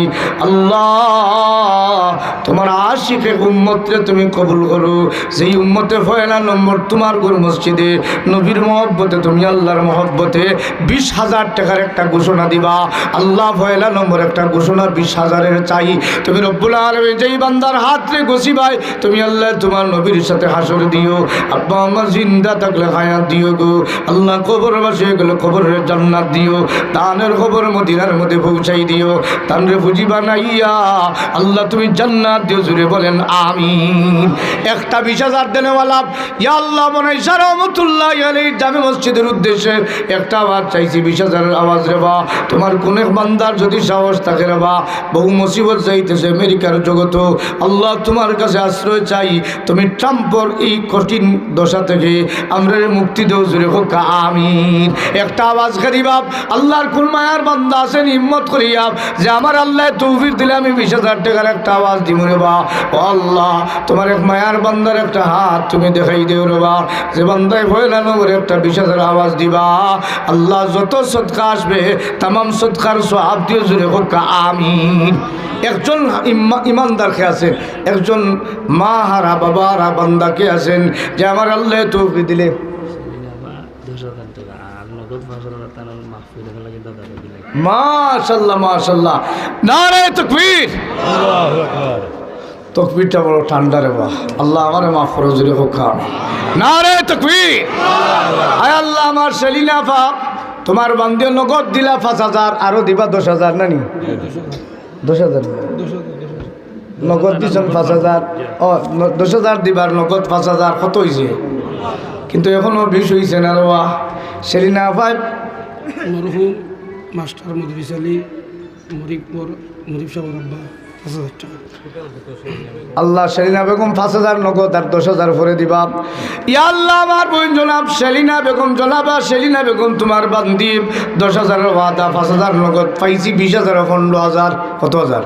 আল্লাহ তোমার আশিকে উম্মতরে তুমি কবুল করো, যেই উম্মতে পয়লা নম্বর তোমার ঘর মসজিদে নবীর মহব্বতে, তুমি আল্লাহর মহব্বতে 20,000 টাকার একটা ঘোষণা দিবা। আল্লাহ পয়লা নম্বর একটা ঘোষণা 20,000-এর চাই। তুমি রব্বুল আলামিন যেই বান্দার হাতরে গসিবাই, তুমি আল্লাহ তোমার নবীর সাথে হাসর দিও। আব্বা আমার জিন্দা থাকলে হায়াত দিও গো আল্লাহ। কবর বাসে গেলে খবরের জান্নাত দিও, দানের খবর মদিনার মধ্যে পৌঁছাই দিও। তানরে পুঁজি বানাইয়া আল্লাহ তুমি জান্নাত দিও। জুড়ে বলেন আমিন। একটা 20,000 দেনেওয়ালা ইয়া আল্লাহ মনাইসা রহমতুল্লাহি আলাইহি জামে মসজিদের উদ্দেশ্যে একটা আওয়াজ চাইছি, 20,000-এর আওয়াজ রে বা। তোমার কোন এক বান্দার যদি সাহস থাকে রে বা, বহু মুসিবত যাইতেছে আমেরিকার জগত, আল্লাহ তোমার কাছে আশ্রয় চাই, তুমি ট্রাম্পর এই কঠিন দশা থেকে আমরা মুক্তি দেও। জুড়ে হোক আমিন। একটা আওয়াজ করিবা। আল্লাহর কোন মায়ার বান্দা আছেন হিম্মত করিয়া যে আমার আল্লাহ তৌফিক দিলে আমি 20,000 টাকার একটা আওয়াজ দিব রে বা। ও আল্লাহ তোমার এক মায়ার বান্দার একটা হাত তুমি দেখাই দেও রে বা, যে বান্দায় ভয়লানো করে একটা 20,000 আওয়াজ দিবা। আল্লাহ যত সদকা আসবে তামাম সদকার সওয়াব দিয়ে জুড়ে হোক আমিন। একজন ইমানদার কে আছেন, একজন মা হারা বাবা হারা বান্দা কে আছেন যে আমার আল্লাহ তৌফিক দিলে মাশাআল্লাহ মাশাআল্লাহ। নারায়ে তাকবীর। আল্লাহু আকবার। তাকবীরটা বড় ঠান্ডা রে বাহ। আল্লাহ আমারে মাফ করে জুড়ে হোক। নারায়ে তাকবীর। আয় আল্লাহ আমার সেলিনা ফা তোমার বান্দিও নগদ দিলা 5,000, আরো দিবা 10,000 নানি 10,000 নগদ দিছেন 5,000। ও 10,000 দিবার নগদ 5,000 কত হয়েছে? কিন্তু এখনো 20 হয়েছে না রে বাহ। সেলিনা ভাই মরহুম মাস্টার মুদরিস আলী মুরিব সাহেব আব্বা 5,000 টাকা। আল্লাহ সেলিনা বেগম 5,000 নগদ আর 10,000 ভরে দিবা। ইয়া আল্লাহ আমার বোন জনাব সেলিনা বেগম, জনাবা সেলিনা বেগম তোমার বান্দি 10,000-এর ওয়াদা, 5,000 নগদ পাইছি, 20,000 15,000 কত হাজার।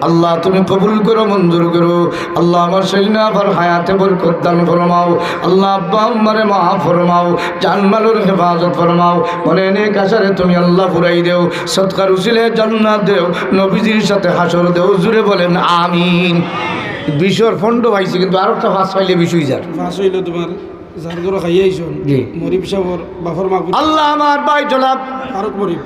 আল্লাহ তুমি কবুল করো, মঞ্জুর করো। আল্লাহ আমার সেলিনা আবার হায়াতে বরকত দান ফরমাও। আল্লাহ আব্বা আম্মারে মাফ ফরমাও, জানমালের হেফাজত ফরমাও। মনে নেক আশারে তুমি আল্লাহ পুরাই দেও, সদকার উসিলে জান্নাত দেও, নবীজির সাথে হাসর দেও। জুড়ে বলেন আমিন। 20 ফন্ড পাইছি, কিন্তু আর একটা 5 পাইলে 20,000 হইল তোমার জারগর খাইয়াইছন মরিব সাহেবর বাফর মাহবুব। আল্লাহ আমার ভাই জনাব ফারুক মরিব,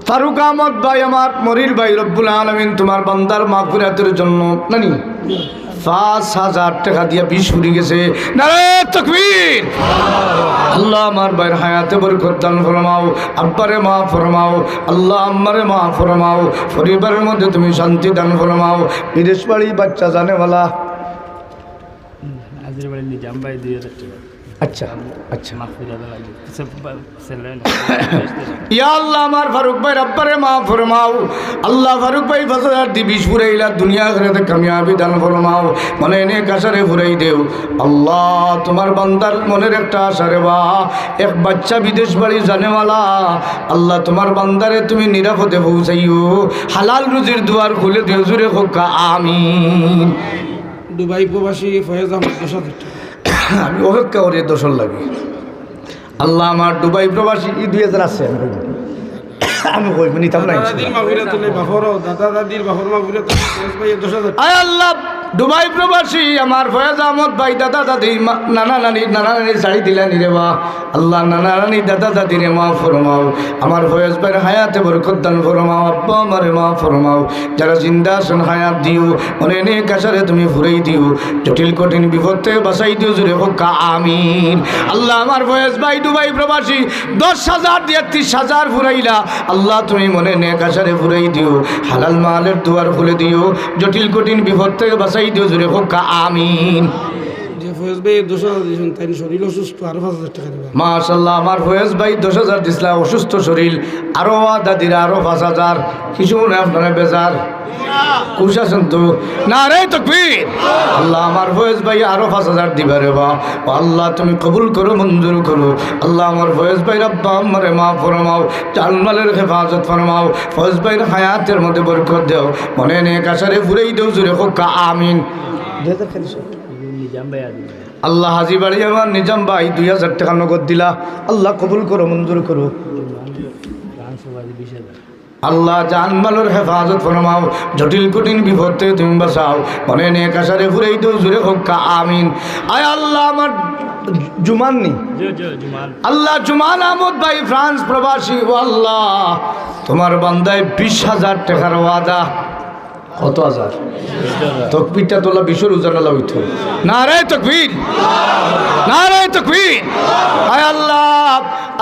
ফারুক আহমদ ভাই, আমার মরির ভাই, রব্বুল আলামিন তোমার বান্দার মাগফিরাতের জন্য নানি 5,000 টাকা দিয়া 20 ফুরি গেছে। নারায়ে তাকবীর। আল্লাহ আমার ভাইয়ের হায়াতে বরকত দান ফরমাও, আব্বারে মা ফরমাও, আল্লাহ আম্মারে মা ফরমাও, পরিবারের মধ্যে তুমি শান্তি দান ফরমাও। বিদেশ বাড়ি বাচ্চা জানেওয়ালা আচ্ছা আচ্ছা ইয়া আল্লাহ আমার ফারুক ভাই রব্বারে মাফ ফরমাও আল্লাহ ফারুক ভাই ফসলার দি বিশ ফুরাইলা দুনিয়া আখিরাতে কামিয়াবি দান ফরমাও মনে নে কাশারে ফুরাই দেও আল্লাহ তোমার বান্দার মনের একটা আশা রে বা এক বাচ্চা বিদেশ বাড়ি জানেওয়ালা আল্লাহ তোমার বান্দারে তুমি নিরাপদে পৌঁছাইও হালাল রুজির দুয়ার খুলে দিও জুড়ে হোক আমিন। দুবাই প্রবাসী ফয়েজ আহমদ 10,000 টাকা। আমি অপেক্ষা করি দোষর লাগে আল্লাহ আমার দুবাই প্রবাসী 2000 আছে আমি কইব নিতাম না দাদাদির মাগফিরাত হলে বাফরও দাদা দাদির বাফর মাগফিরাত ফয়েজ ভাই 10,000 টাকা। আয় আল্লাহ দুবাই প্রবাসী আমার ফয়েজ আহমদ ভাই দাদা দাদি নানা নানি শাড়ি দিলেন রে বা আল্লাহ নানা নানি দাদা দাদির মা ফরমাও আমার ফয়েজ ভাইয়ের হায়াতে বরকত দান ফরমাও আব্বা আমারে মা ফরমাও যারা জিন্দা আছেন হায়াত দিও মনে নে কাশারে তুমি ফুরাই দিও জটিল কঠিন বিপদ থেকে বাঁচাই দিও জুড়ে হোক আমিন। আল্লাহ আমার ফয়েজ ভাই দুবাই প্রবাসী 10,000 দিয়ে 30,000 ফুরাইলা আল্লাহ তুমি মনে নে কাশারে ফুরাই দিও হালাল মালের দুয়ার খুলে দিও জটিল কঠিন বিপদ থেকে বাঁচাই দিও জুড়ে হোক আমিন। যে ফয়েজ ভাই 10,000 দিয়েছেন তাই শরীর অসুস্থ আরো 5,000 টাকা দেবেন। মাশাআল্লাহ আমার ফয়েজ ভাই 10,000 দিসলা অসুস্থ শরীর আরো দাদিরা আরো 5,000 কিছু না আপনারা বেজার খুশ আছেন তো না রে তাকবীর আল্লাহ আমার ফয়েজ ভাই আরো 5,000 দিবা রে বা আল্লাহ তুমি কবুল করো মঞ্জুর করো আল্লাহ আমার ফয়েজ ভাই রব্বা আমারে মা ফরমাও জানমালের হেফাজত ফরমাও ফয়েজ ভাইয়ের হায়াতের মধ্যে বরকত দাও মনে নে কাশারে ফুরাই দাও জুড়ে হোক আমিন। আল্লাহ হাজি বাড়ি আমার নিজাম ভাই 2,000 টাকা নগদ দিলা আল্লাহ কবুল করো মঞ্জুর করো আল্লাহ জানমালের হেফাজত ফরমাও জটিল কঠিন বিপদ থেকে তুমি বাঁচাও মনে নে কাশারে ফুরাই দাও জুড়ে হোক আমিন। আয় আল্লাহ আমার জুমাননি আল্লাহ জুমান আহমদ ভাই ফ্রান্স প্রবাসী ও আল্লাহ তোমার বান্দায় 20,000 টাকার ওয়াদা কত হাজার তকবীরটা তোলা বিশ্বর উজানালা হইত না রে তকবীর না রে তকবীর আয় আল্লাহ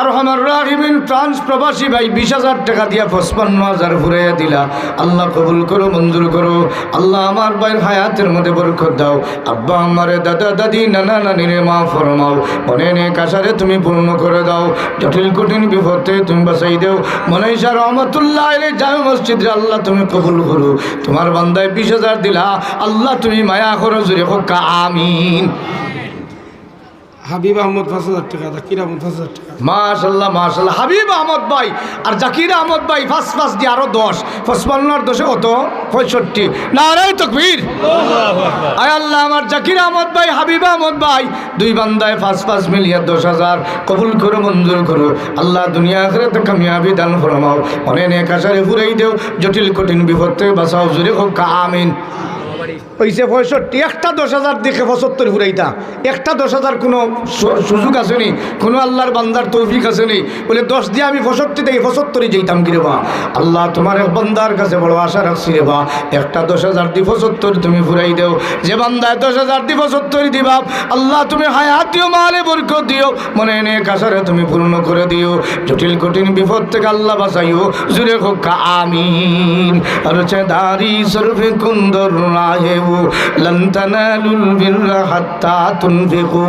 আরহামার রাহিমিন ফ্রান্স প্রবাসী ভাই 20,000 টাকা দিয়া 55,000 ফুরাইয়া দিলা আল্লাহ কবুল করো মঞ্জুর করো আল্লাহ আমার ভাইয়ের হায়াতের মধ্যে বরকত দাও আব্বা আমারে দাদা দাদি নানা নানিরে মা ফরমাও মনে নে কাশারে তুমি পূর্ণ করে দাও জটিল কঠিন বিপদে তুমি বাঁচাই দাও মনাইশা রহমতুল্লাহ আলাইহি জামে মসজিদে আল্লাহ তুমি কবুল করো তোমার বান্দায় 20,000 দিলা আল্লাহ তুমি মায়া করো জুড়ে হোক আমিন। হাবিব আহমদ 5,000 টাকা জাকির আহমদ 5,000 টাকা। মাশাআল্লাহ মাশাআল্লাহ হাবিব আহমদ ভাই আর জাকির আহমদ ভাই 5 দিয়ে আরো 10 55 আর 10 কত 65 নারে তাকবীর আয় আল্লাহ আমার জাকির আহমদ ভাই হাবিব আহমদ ভাই দুই বান্দায় 5 মিলিয়ে 10,000 কবুল করো মঞ্জুর করো আল্লাহ দুনিয়া আখিরাতে কামিয়াবি দান ফরমাও মনে নে কাশারে ফুরাই দেও জটিল কঠিন বিপদ থেকে বাঁচাও জুড়ে হোক আমিন। হইছে 65 একটা 10,000 দেখে 75 ফুরাইতা একটা 10,000 কোনো সুযোগ আসেনি কোনো আল্লাহর বান্দার তৌফিক আসেনি বলে 10 দিয়ে আমি 65 থেকে 75 যেতাম কি রে বা আল্লাহ তোমার এক বান্দার কাছে বড় আশা রাখছি রে বা একটা 10,000 দিয়ে 75 তুমি ফুরাই দেও যে বান্দায় 10,000 দিয়ে 75 দিবা আল্লাহ তুমি হায়াত দিও মালে বরকত দিও মনে নে কাশারে তুমি পূর্ণ করে দিও জটিল কঠিন বিপদ থেকে আল্লাহ বাঁচাইও জুড়ে হোক আমিন। আর দারি সরফে কুন্দর রাহে লন তানালুল বিররা হাত্তা তুনফিকু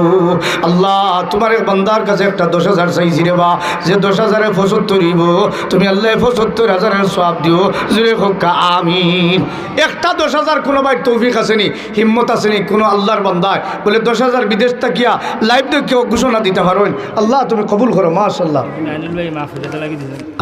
আল্লাহ তোমার এক বান্দার কাছে একটা 10,000 চাইছি রে বা যে 10,000 এ 75 দিব তুমি আল্লাহ 75,000 এর সওয়াব দিও জুড়ে হোক আমিন। একটা 10,000 কোনো ভাই তৌফিক আসেনি হিম্মত আসেনি কোনো আল্লাহর বান্দায় বলে 10,000 বিদেশ থাকিয়া লাইভ দেখে ঘোষণা দিতে পারেন আল্লাহ তুমি কবুল করো মাশাআল্লাহ।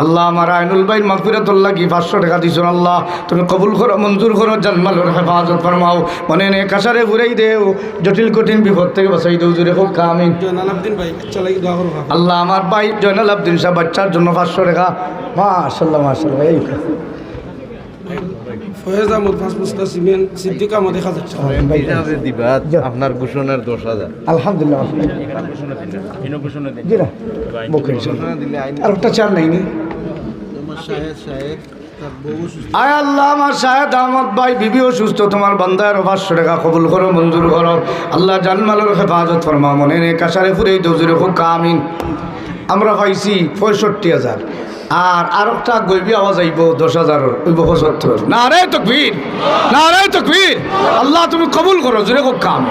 আল্লাহ আমার আইনুল ভাই মাগফিরাতুল লাগি 500 টাকা দিছেন আল্লাহ তুমি কবুল করো মঞ্জুর করো জানমালের হেফাজত ফরমাও মনে নে কাশারে ফুরাই দেও জটিল কঠিন বিপদ থেকে বাঁচাই দেও জুড়ে হোক আমিন। জয়নাল আবদিন ভাই বাচ্চা লাগি দোয়া করো। আল্লাহ আমার ভাই জয়নাল আবদিন সাহেব বাচ্চার জন্য 500 টাকা মাশাআল্লাহ মাশাআল্লাহ এই ফয়েজ আহমদ 5 বস্তা সিমেন্ট সিদ্দিক আহমদ 1,000 টাকা দিবা আপনার ঘোষণার 10,000 আলহামদুলিল্লাহ জি না বকেন দিলে আইন আর একটা চার নাই নি আয় আল্লাহ আমার শাহেদ আহমদ ভাই বিবি অসুস্থ তোমার বান্দার 500 টাকা কবুল করো মঞ্জুর করো আল্লাহ জানমালের হেফাজত ফরমাও মনে নে কাশারে ফুরাই দাও জুড়ে হোক আমিন। আমরা পাইছি 65,000 আর একটা গইবি আওয়াজ আইব 10,000 ওইব 75। নারে তাকবীর, নারে তাকবীর। আল্লাহ তুমি কবুল করো, জোরে হোক কাম।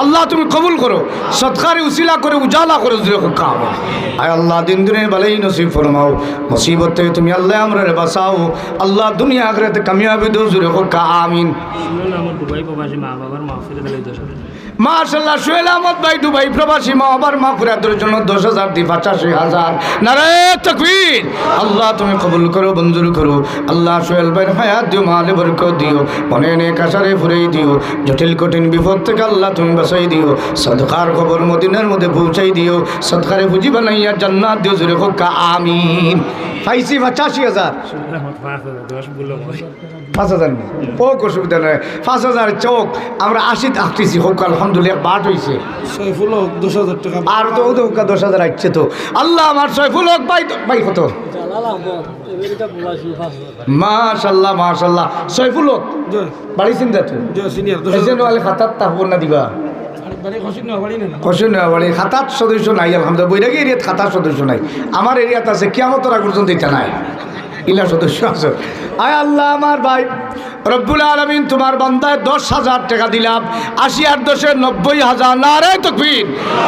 আল্লাহ তুমি কবুল করো, সদকারে উসিলা করে উজালা করো, জোরে হোক কাম। আয় আল্লাহ দিন দুনিয়া ভালোই নসিব ফরমাও, মুসিবত থেকে তুমি আল্লাহ আমরা বাঁচাও। আল্লাহ দুনিয়া আখিরাতে কামিয়াবি দাও, জোরে হোক আমিন। আমার দুবাই প্রবাসী মা বাবার মাহফিলে দিলে 10,000। মাশাআল্লাহ সোহেল আহমদ ভাই দুবাই প্রবাসী মা বাবার মাগফিরাতের জন্য 10,000 দিয়ে 85,000। নারে তাকবীর। আল্লাহ তুমি কবুল করো, মঞ্জুর করো। আল্লাহ সোহেল ভাইয়ের হায়াত দিও, মালে বরকত দিও, মনে নেক আশারে ফুরাই দিও, জটিল কঠিন বিপদ থেকে আল্লাহ তুমি বাঁচাই দিও, সদকার খবর মদিনার মধ্যে পৌঁছাই দিও, সদকারে পুঁজি বানাইয়া জান্নাত দিও, জোরে হোক আমিন। পাইছি 85,000। 5,000 হোক, অসুবিধা নয়। 5,000 চোখ আমরা 80 আঁকতেছি, হোক আলহামদুলিল্লাহ। বাট হয়েছে সৈফুল হক 10,000 টাকা। আর তো 10,000 আসছে তো। আল্লাহ আমার সৈফুল হক ভাই ভাই কত? মাশাল্লাহ মাশাল্লাহ। সৈফুল হক জয় বাড়ি চিন্তা তো জয় সিনিয়র এসে নাহলে খাতার তাহবো না দিবা বাড়ি খসি না বাড়ি না কষ্ট নেওয়া বাড়ি খাতার সদস্য নাই আলহামদুলিল্লাহ। বৈরাগী এরিয়াত খাতার সদস্য নাই, আমার এরিয়াত আছে, কিয়ামতের আগ পর্যন্ত এটা নাই, ইলা সদস্য আছে। আয় আল্লাহ আমার ভাই রব্বুল আলামিন তোমার বান্দায় 10,000 টাকা দিলাম, 80 আর 10 90,000। নারে তাকবীর।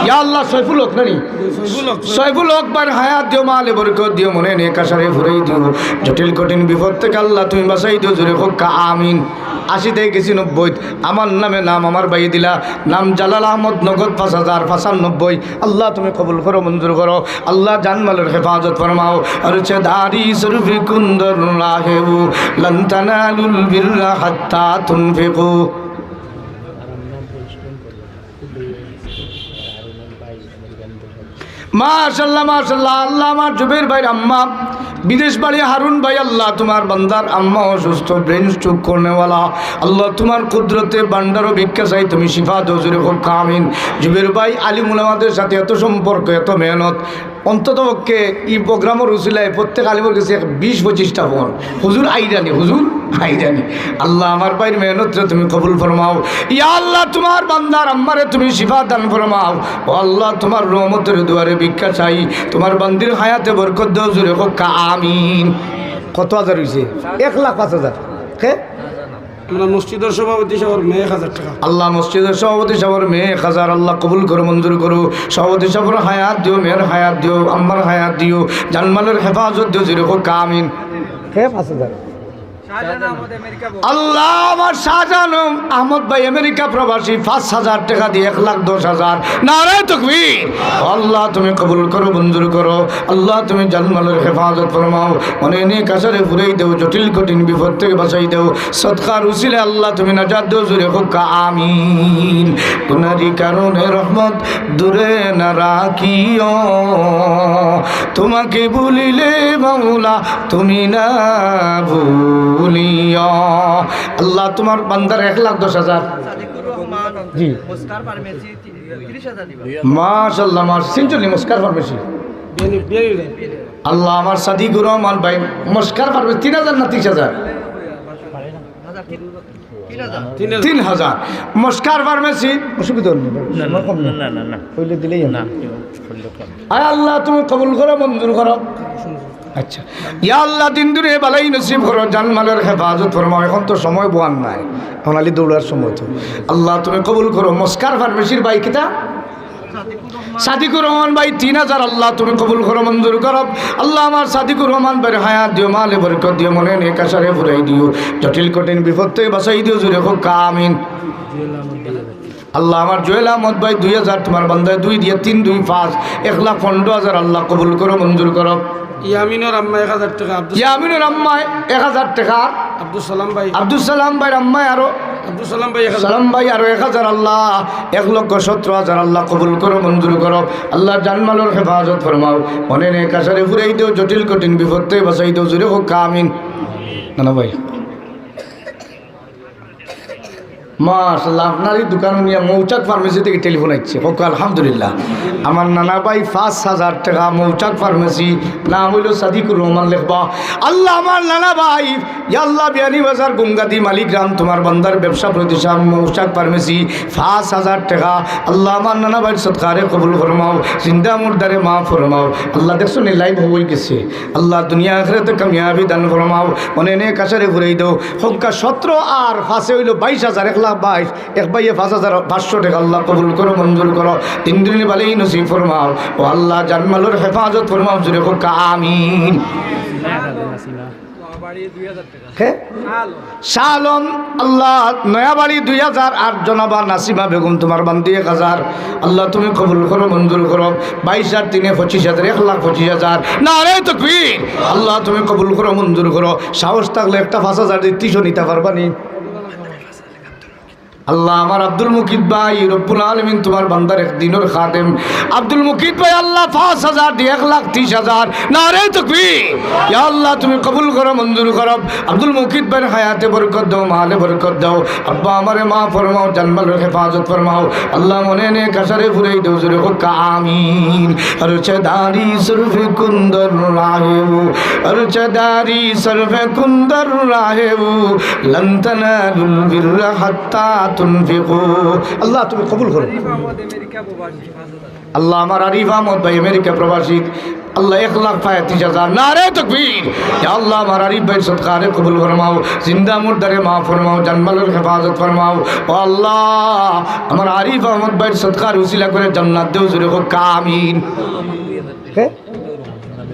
ইয়া আল্লাহ সৈফুল হক নানি সৈফুল হক সৈফুল হক বার হায়াত দিও, মালে বরকত দিও, মনে নেক আশারে ফুরাই দিও, জটিল কঠিন বিপদ থেকে আল্লাহ তুমি বাঁচাই দিও, জোরে হোক আমিন। 80 থেকে গেছি 90, আমার নামে নাম আমার ভাই দিলা, নাম জালাল আহমদ, নগদ 5,000 95। আল্লাহ তুমি কবুল করো, মঞ্জুর করো। আল্লাহ জানমালের হেফাজত ফরমাও। আর হচ্ছে দারি শরফি কুন্দর রাহেবু লন তানালুল বিররা হাত্তা তুনফিকু। মাশাল্লাহ মাশাল্লাহ। আল্লাহ আমার জুবের ভাইয়ের আম্মা বিদেশ বাড়ি হারুন ভাই, আল্লাহ তোমার বান্দার আম্মা অসুস্থ, ব্রেন স্ট্রোক করনেওয়ালা, আল্লাহ তোমার কুদরতে বান্ডারও ভিক্ষা চাই, তুমি শিফা দো, জোরে হোক আমিন। জুবের ভাই আলিমুল আমাদের সাথে এত সম্পর্ক, এত মেহনত, অন্তত পক্ষে এই প্রোগ্রামের উসিলায় প্রত্যেক আলিমের কাছে 20-25টা ফোন, হুজুর আইরানি, হুজুর আইরানি। আল্লাহ আমার ভাইয়ের মেহনত তুমি কবুল ফরমাও। ইয়া আল্লাহ তোমার বান্দার আম্মারে তুমি শিফা দান ফরমাও। ও আল্লাহ তোমার রহমতের দুয়ারে ভিক্ষা চাই, তোমার বান্দির হায়াতে বরকত দাও, জোরে হোক আমিন। কত হাজার হয়েছে? 1,05,000। কে? আমরা মসজিদের সভাপতি সবার মেয়ে 1,000 টাকা। আল্লাহ মসজিদের সভাপতি সবার মেয়ে 1,000, আল্লাহ কবুল করো, মঞ্জুর করো। সভাপতি সবার হায়াত দিও, মেয়ের হায়াত দিও, আম্মার হায়াত দিও, জানমালের হেফাজত দিও, জোরে হোক আমিন। কে 5,000? আল্লাহ আমার শাহজাহান আহমদ ভাই আমেরিকা প্রবাসী 5,000 টাকা দিয়ে 1,10,000। নারে তাকবীর। আল্লাহ তুমি কবুল করো, মঞ্জুর করো। আল্লাহ তুমি জানমালের হেফাজত ফরমাও, মনে নেক আশারে ফুরাই দেও, জটিল কঠিন বিপদ থেকে বাঁচাই দেও, সদকার উসিলে আল্লাহ তুমি নাজাত দেও, জোরে হোক আমিন। গুনারি কারণে রহমত দূরে না রাখিও, তোমাকে ভুলিলে মাওলা তুমি না ভুলিও। আল্লাহ তোমার বান্দার 1,10,000। জি মাশাআল্লাহ। আমার সিনচলি মুস্কার ফার্মেসি, আল্লাহ আমার সাদিকুর রহমান ভাই মুস্কার ফার্মেসি 3,000 না 30,000? 3,000 মুস্কার ফার্মেসি। অসুবিধা নেই, হইলে দিলেই না। আয় আল্লাহ তুমি কবুল করো, মঞ্জুর করো। আচ্ছা ইয়া আল্লাহ দিন দূরে বালাই নসিব করো, জানমালের হেফাজত ফরমাও। এখন তো সময় বোয়ান নাই, এখন আলি দৌড়ার সময় তো। আল্লাহ তুমি কবুল করো। মুস্কার ফার্মেসির ভাই কিতা? সাদিকুর রহমান ভাই 3,000। আল্লাহ তুমি কবুল করো, মঞ্জুর করো। আল্লাহ আমার সাদিকুর রহমান ভাইয়ের হায়াত দিও, মালে বরকত দিও, মনে নেক আশারে ফুরাই দিও, জটিল কঠিন বিপদ থেকে বাঁচাই দিও, জোরে হোক আমিন। আল্লাহ আমার জোয়েল আহমদ ভাই 2,000, তোমার বান্দায় 2 দিয়ে 3 2 5 1,15,000। আল্লাহ কবুল করো, মঞ্জুর করো। ইয়ামিনুর আম্মা 1,000 টাকা। ইয়ামিনুর আম্মায় 1,000 টাকা। আব্দুল সালাম ভাই, আব্দুল সালাম ভাইয়ের আম্মায় আরো আব্দুল সালাম ভাই 1,000। সালাম ভাই আরো 1,000। আল্লাহ 1,17,000। আল্লাহ কবুল করো, মঞ্জুর করো। আল্লাহ জানমালের হেফাজত ফরমাও, মনে নেক আশারে ফুরাই দিও, জটিল কঠিন বিপদ থেকে বাঁচাই দিও, জোরে হোক আমিন। না ভাই মাশাআল্লাহ আপনার এই দোকান নিয়ে মৌচাক ফার্মেসি থেকে টেলিফোন আসছে হোক আলহামদুলিল্লাহ। আমার নানা ভাই 5,000 টাকা মৌচাক ফার্মেসি, নাম হইল সাদিকুর রহমান লেখবা। আল্লাহ আমার নানা ভাই ইয়া আল্লাহ বিয়ানি বাজার গঙ্গাদি মালিকরাম তোমার বান্দার ব্যবসা প্রতিষ্ঠান মৌচাক ফার্মেসি 5,000 টাকা। আল্লাহ আমার নানা ভাই সৎকারে কবুল ফরমাও, জিন্দা মুর্দারে মা ফরমাও। আল্লাহ দেখছো নি লাইভ হয়ে গেছে। আল্লাহ দুনিয়া আখিরাতে কামিয়াবি দান ফরমাও, অনেক কাছারে ঘুরাই দাও। হক্কা 17 আর 5 হইল 22,000, 1,22,000 এক ভাইয়ে 5,500 টাকা। আল্লাহ কবুল করো, মঞ্জুর করো, তিন দিনে ভালোই নসিব ফরমাও। ও আল্লাহ জানমালের হেফাজত ফরমাও, জুড়ে হক্কা আমিন। শালম আল্লাহ নয়াবাড়ি 2,000 আর জনাবা নাসিমা বেগম তোমার বান্দি 1,000। আল্লাহ তুমি কবুল করো, মঞ্জুর করো। 22 আর 3 25,000, 1,25,000 না রে তাকবীর। আল্লাহ তুমি কবুল করো, মঞ্জুর করো। সাহস থাকলে একটা 5,000 দিতেছো নিতে পারবানি। আল্লাহ আমার আব্দুল মুকিদ ভাই রব্বুল আলামিন তোমার বান্দার একদিনের খাদেম আব্দুল মুকিদ ভাই আল্লাহ 5,000 দিয়ে 1,30,000 নারে তাকবীর। ইয়া আল্লাহ তুমি কবুল করো, মঞ্জুর করো। আব্দুল মুকিদ ভাই হায়াতে বরকত দাও, মালে বরকত দাও। আব্বা আমারে মা ফরমাও, জানমালের হেফাজত ফরমাও। আল্লাহ মনে নে কাসারে ফুরাই দাও, জোরে হোক আমিন। আরচদারি সরফে কুন্দর রাহেউ, আরচদারি সরফে কুন্দর রাহেউ, লন তানালুল বিররা হাত্তা তুনফিকু। আল্লাহ তুমি কবুল করো। আল্লাহ আমার আরিফ আহমদ ভাই আমেরিকা প্রবাসী, আল্লাহ 1,35,000 নারে তাকবীর। ইয়া আল্লাহ আমার আরিফ ভাই সদকারে কবুল ফরমাও, জিন্দা মুর্দারে মা ফরমাও, জানমালের হেফাজত ফরমাও। ও আল্লাহ আমার আরিফ আহমদ ভাই সদকার উসিলা করে জান্নাত দেও, জোরে হোক আমিন।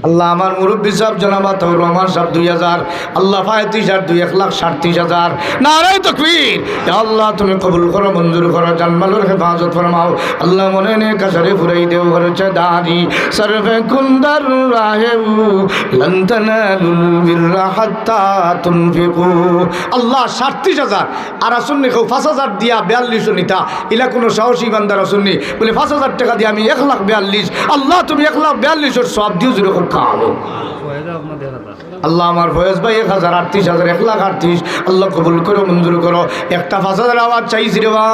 আল্লাহ আমার মুরব্বী সাহেব জনাবা তাউর রহমান সাহেব 2,000। আল্লাহ 35,000 2 1,37,000 নারে তাকবীর। ইয়া আল্লাহ তুমি কবুল করো, মঞ্জুর করো, জানমালের হেফাজত ফরমাও। আল্লাহ মনে নে কাসারে ফুরাই দেও, হরচে দারি সরফে কুন্দর রাহেউ, লন তানালুল বিররা হাত্তা তুনফিকু। আল্লাহ 37,000 আর আসুননি কেউ 5,000 দিয়া 42 নিতা, ইলা কোনো সাহসী বান্দার আসুননি বলে 5,000 টাকা দিয়ে আমি 1,42,000। আল্লাহ তুমি 1,42,000 সব দিও, জুড়ে আল্লাহ আমার ফয়েজ ভাই 1,38,000, 1,38,000 আল্লাহ কবুল করো, মঞ্জুর করো। একটা 5,000 আওয়াজ চাইছি রে বা